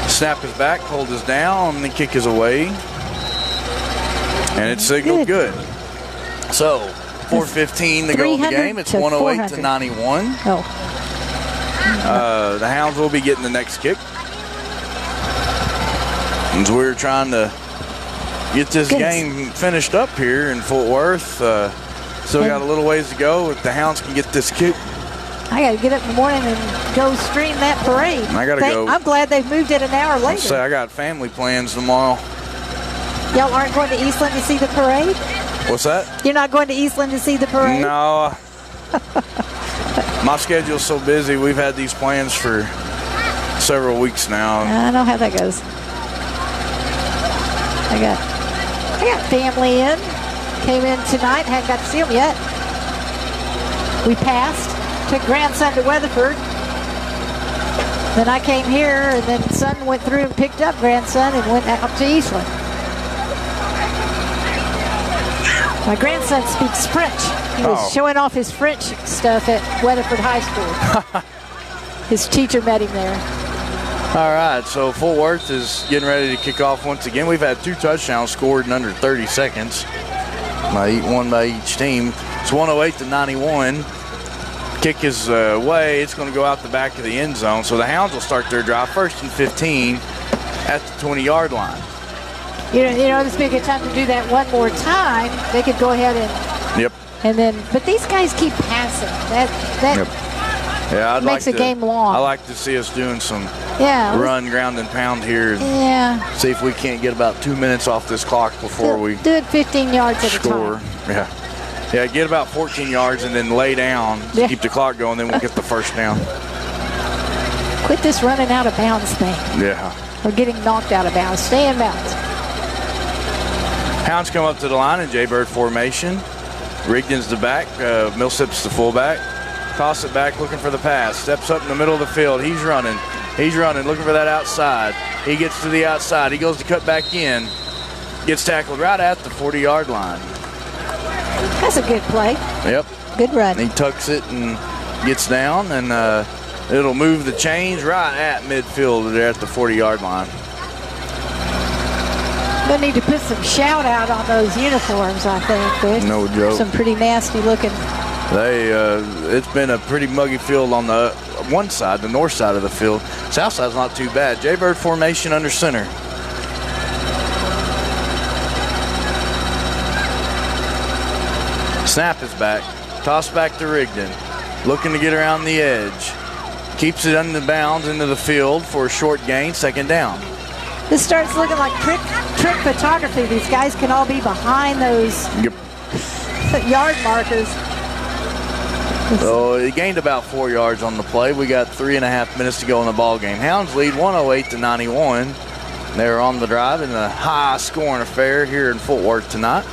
Snap is back, hold is down, and the kick is away. And it's signaled good. So, 4:15 to go in the game. It's 108-91. The Hounds will be getting the next kick. As we're trying to get this game finished up here in Fort Worth. Still got a little ways to go. If the Hounds can get this kick. I got to get up in the morning and go stream that parade. I got to go. I'm glad they've moved it an hour later. Say I got family plans tomorrow. Y'all aren't going to Eastland to see the parade? What's that? You're not going to Eastland to see the parade? No. My schedule's so busy. We've had these plans for several weeks now. I know how that goes. I got family in. Came in tonight. Hadn't got to see them yet. We passed. Took grandson to Weatherford. Then I came here, and then son went through and picked up grandson and went out to Eastland. My grandson speaks French. He was showing off his French stuff at Weatherford High School. His teacher met him there. All right, so Fort Worth is getting ready to kick off once again. We've had 2 touchdowns scored in under 30 seconds. One by each team. It's 108-91. Kick is away. It's going to go out the back of the end zone. So the Hounds will start their drive 1st and 15 at the 20-yard line. You know, this would be a good time to do that one more time. They could go ahead and. Yep. And then, but these guys keep passing. That Yep. Yeah, makes a game long. I like to see us doing some run, ground, and pound here. Yeah. See if we can't get about 2 minutes off this clock before we do it 15 yards at score. a time. Yeah, get about 14 yards and then lay down. Yeah. Keep the clock going, then we'll get the first down. Quit this running out of bounds thing. Yeah. Or getting knocked out of bounds. Stay in bounds. Hounds come up to the line in Jaybird formation. Rigdon's the back. Millsap's the fullback. Toss it back, looking for the pass. Steps up in the middle of the field. He's running, looking for that outside. He gets to the outside. He goes to cut back in. Gets tackled right at the 40-yard line. That's a good play. Yep. Good run. He tucks it and gets down, and it'll move the chains right at midfield there at the 40-yard line. They need to put some shout out on those uniforms, I think. There's no joke. Some pretty nasty looking. It's been a pretty muggy field on the one side, the north side of the field. South side's not too bad. Jaybird formation under center. Snap is back. Toss back to Rigdon. Looking to get around the edge. Keeps it under bounds into the field for a short gain, 2nd down. This starts looking like trick photography. These guys can all be behind those yard markers. So he gained about 4 yards on the play. We got 3.5 minutes to go in the ball game. Hounds lead 108-91. They're on the drive in a high-scoring affair here in Fort Worth tonight.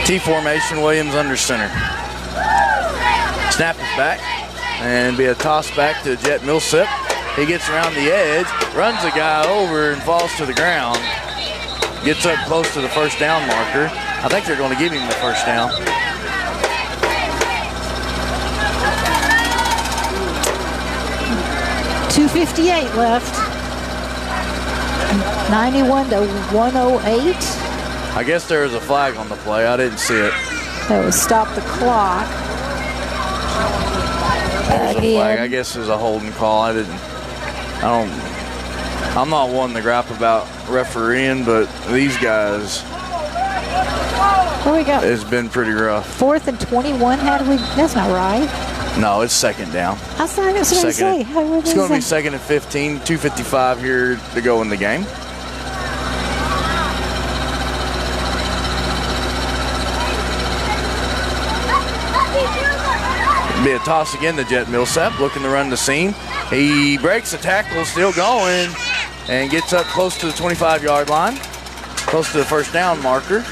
T formation, Williams under center. Snap is back, and be a toss back to Jet Millsap. He gets around the edge, runs a guy over and falls to the ground. Gets up close to the first down marker. I think they're going to give him the first down. .258 left. 91-108. I guess there was a flag on the play. I didn't see it. That was stop the clock. There's a flag. I guess there's a holding call. I'm not one to gripe about refereeing, but these guys, Where we go? It's been pretty rough. 4th and 21. That's not right. No, it's 2nd down. I was going to say. It's going to be 2nd and 15. 2:55 here to go in the game. Be a toss again to Jet Millsap, looking to run the seam. He breaks the tackle, still going, and gets up close to the 25-yard line, close to the first down marker.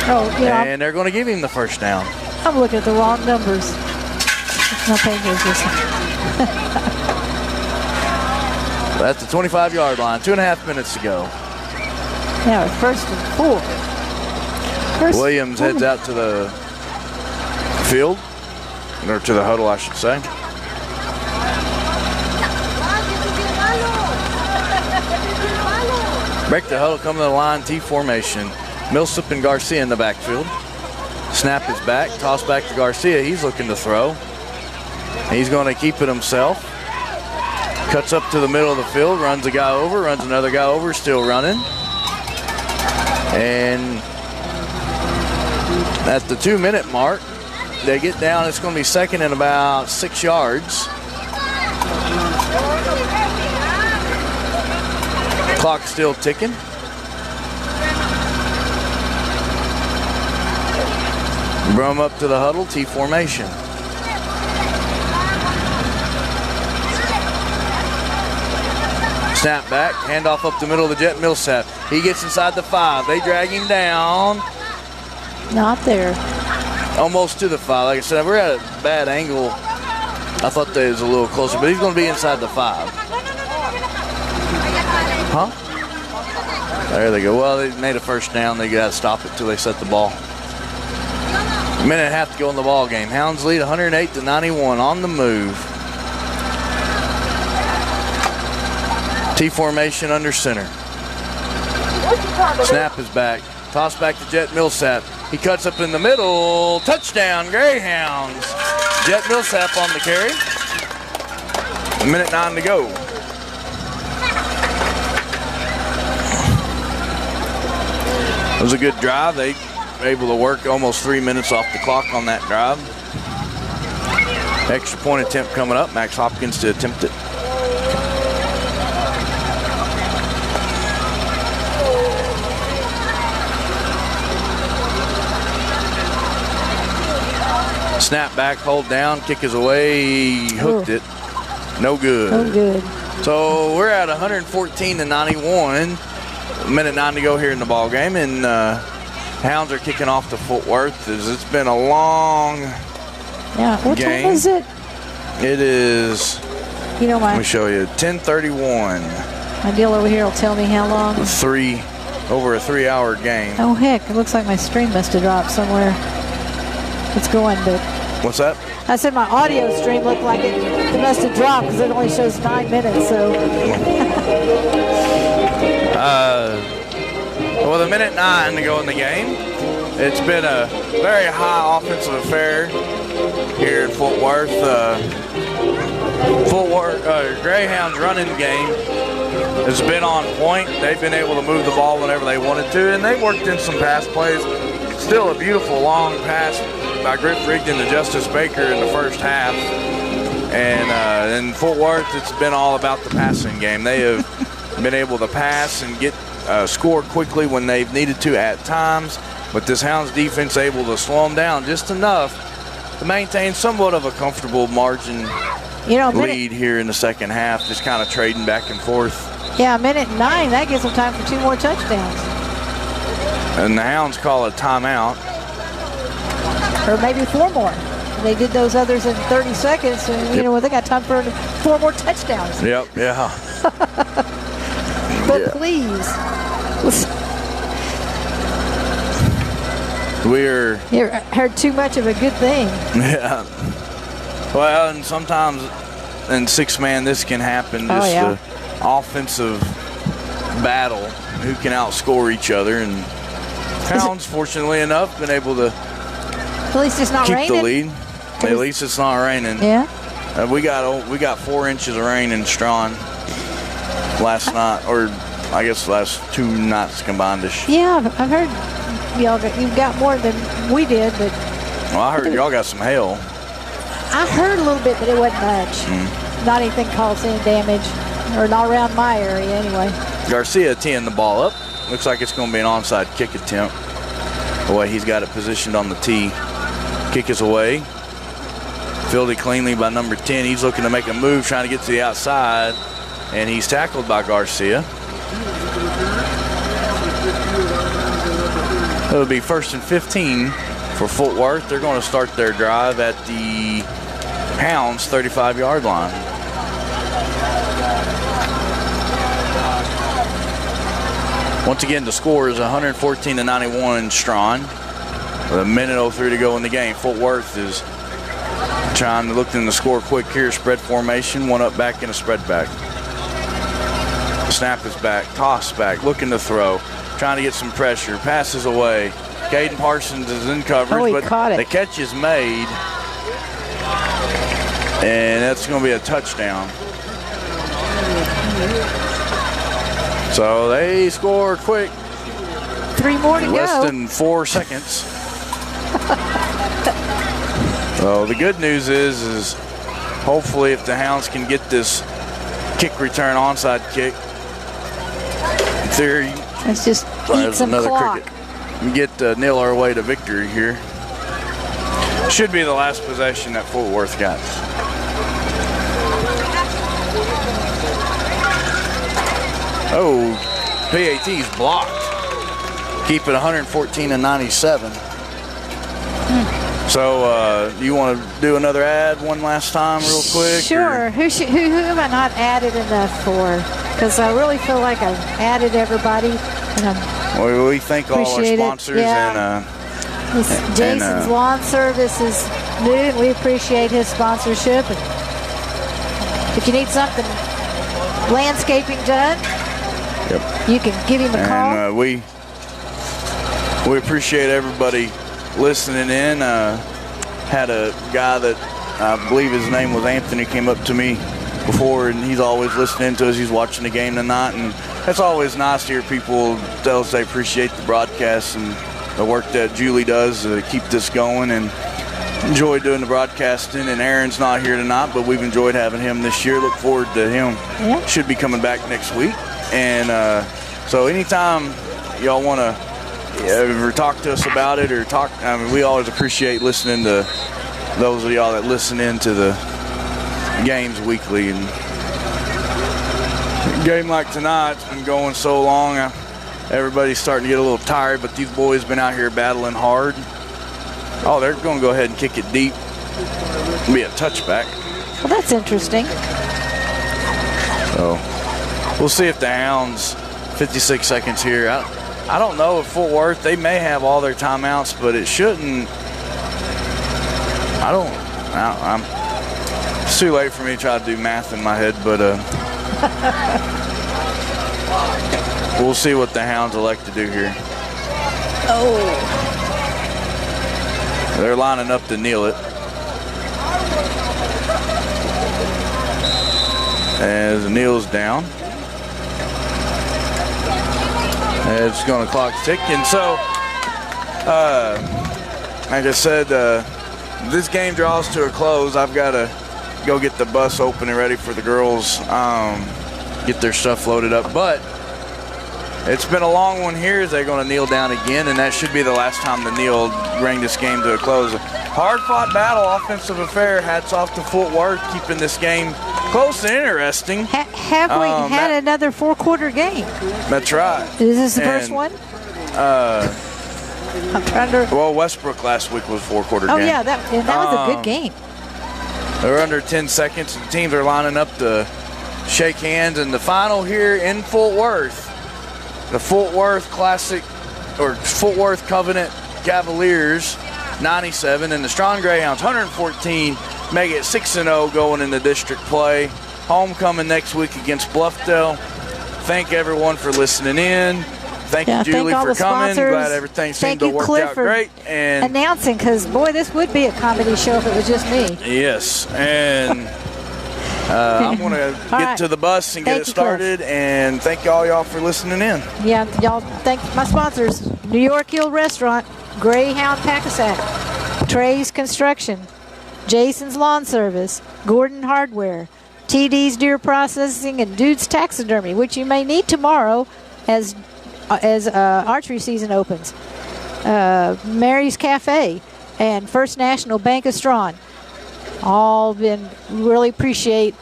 Oh, yeah. And they're going to give him the first down. I'm looking at the wrong numbers. No pages. That's the 25-yard line. 2.5 minutes to go. Now, 1st and 4. Williams heads out to the field, or to the huddle, I should say. Break the huddle, come to the line, T formation. Millsap and Garcia in the backfield. Snap is back, toss back to Garcia. He's looking to throw. He's going to keep it himself. Cuts up to the middle of the field, runs a guy over, runs another guy over, still running. And at the 2-minute mark, they get down. It's going to be 2nd and about 6 yards. Clock still ticking. Brum up to the huddle, T formation. Snap back, handoff up the middle of the Jet Millsap. He gets inside the 5. They drag him down. Not there. Almost to the 5. Like I said, we're at a bad angle. I thought that was a little closer, but he's going to be inside the 5. Huh? There they go. Well, they made a first down. They got to stop it till they set the ball. A minute and a half to go in the ball game. Hounds lead 108-91 on the move. T formation under center. Snap is back. Toss back to Jet Millsap. He cuts up in the middle. Touchdown, Greyhounds. Jet Millsap on the carry. A minute 9 to go. It was a good drive. They were able to work almost 3 minutes off the clock on that drive. Extra point attempt coming up. Max Hopkins to attempt it. Snap back, hold down, kick is away, he hooked it. No good. No good. So we're at 114-91. Minute 9 to go here in the ball game, and Hounds are kicking off to Fort Worth. It's been a long What game. time is it? It is, You know, let me show you, 10:31. my deal over here will tell me how long. Over a 3-hour game. Oh, heck, it looks like my stream must have dropped somewhere. It's going, but What's that? I said my audio stream looked like it must have dropped because it only shows 9 minutes, so. With a minute 9 to go in the game, it's been a very high offensive affair here at Fort Worth. Greyhounds running game has been on point. They've been able to move the ball whenever they wanted to, and they worked in some pass plays. Still a beautiful long pass by Griff Rigdon to Justice Baker in the first half. And in Fort Worth, it's been all about the passing game. They have been able to pass and get score quickly when they've needed to at times, but this Hounds defense able to slow them down just enough to maintain somewhat of a comfortable margin lead here in the second half, just kind of trading back and forth. Yeah, minute 9, that gives them time for 2 more touchdowns. And the Hounds call a timeout. Or maybe 4 more. They did those others in 30 seconds, and you know what? They got time for 4 more touchdowns. Yep, yeah. But please. You heard too much of a good thing. Yeah. Well, and sometimes in 6-man this can happen. Just the offensive battle, who can outscore each other. And Hounds, fortunately enough, been able to at least it's not keep raining. the lead. At least it's not raining. Yeah. We got 4 inches of rain in Strawn last night, or I guess last 2 nights combined-ish. Yeah, I've heard you've got more than we did, but. Well, I heard y'all got some hail. I heard a little bit, but it wasn't much. Not anything caused any damage, or not around my area anyway. Garcia teeing the ball up. Looks like it's going to be an onside kick attempt. The way he's got it positioned on the tee. Kick is away. Fielded cleanly by number 10. He's looking to make a move, trying to get to the outside, and he's tackled by Garcia. It'll be 1st and 15 for Fort Worth. They're going to start their drive at the Hounds 35-yard line. Once again, the score is 114-91 Strawn. With a minute 03 to go in the game. Fort Worth is trying to look in the score quick here. Spread formation, 1 up back and a spread back. Snap is back, toss back, looking to throw, trying to get some pressure. Passes away. Caden Parsons is in coverage, but the catch is made, and that's going to be a touchdown. So they score quick. 3 more to go. Less than 4 seconds. So the good news is hopefully if the Hounds can get this kick return onside kick, in theory, let's just eat some clock. We get nil our way to victory here. Should be the last possession that Fort Worth got. Oh, PAT's blocked. Keep it 114-97. So you want to do another ad one last time real quick? Sure. Who am I not added enough for? Because I really feel like I've added everybody. And We thank all our Appreciate it. sponsors Yeah. Jason's Lawn Service is new, and we appreciate his sponsorship. And if you need something landscaping done, you can give him a call. And we appreciate everybody listening in. Had a guy that I believe his name was Anthony came up to me before, and he's always listening to us. He's watching the game tonight, and it's always nice to hear people tell us they appreciate the broadcast and the work that Julie does to keep this going, and enjoy doing the broadcasting. And Aaron's not here tonight, but we've enjoyed having him this year. Look forward to him. Yeah. Should be coming back next week. And so anytime y'all want to ever talk to us about it or talk, I mean, we always appreciate listening to those of y'all that listen into the games weekly. And a game like tonight's been going so long, everybody's starting to get a little tired, but these boys been out here battling hard. Oh, they're going to go ahead and kick it deep. It'll be a touchback. Well, that's interesting. So we'll see if the Hounds, 56 seconds here. I don't know if Fort Worth, they may have all their timeouts, but it shouldn't. It's too late for me to try to do math in my head, but we'll see what the Hounds elect to do here. They're lining up to kneel it. As Neil's down. It's going to clock ticking. So, like I said, this game draws to a close. I've got to go get the bus open and ready for the girls, get their stuff loaded up. But it's been a long one here as they're going to kneel down again, and that should be the last time the kneel bring this game to a close. Hard-fought battle, offensive affair. Hats off to Fort Worth, keeping this game close and interesting. Have we had another four-quarter game? That's right. Is this the first one? I'm trying to. Well, Westbrook last week was four-quarter game. Oh, yeah, that was a good game. They're under 10 seconds. The teams are lining up to shake hands. And the final here in Fort Worth, the Fort Worth Classic, or Fort Worth Covenant Cavaliers, 97, and the Strawn Greyhounds, 114, make it 6-0 going into district play. Homecoming next week against Bluffdale. Thank everyone for listening in. Thank you, Julie, for coming. Glad everything seemed to work out great. And announcing, because, boy, this would be a comedy show if it was just me. Yes, and I'm going to get to the bus and get it started. And thank y'all for listening in. Yeah, y'all, thank my sponsors. New York Hill Restaurant, Greyhound Packasack, Trey's Construction, Jason's Lawn Service, Gordon Hardware, TD's Deer Processing, and Dude's Taxidermy, which you may need tomorrow as archery season opens. Mary's Cafe and First National Bank of Strawn. All been really appreciate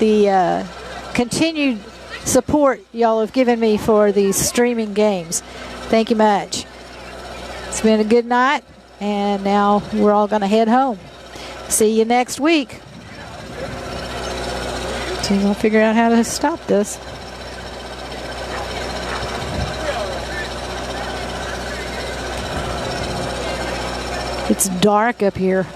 the continued support y'all have given me for these streaming games. Thank you much. It's been a good night, and now we're all going to head home. See you next week. So we'll figure out how to stop this. It's dark up here.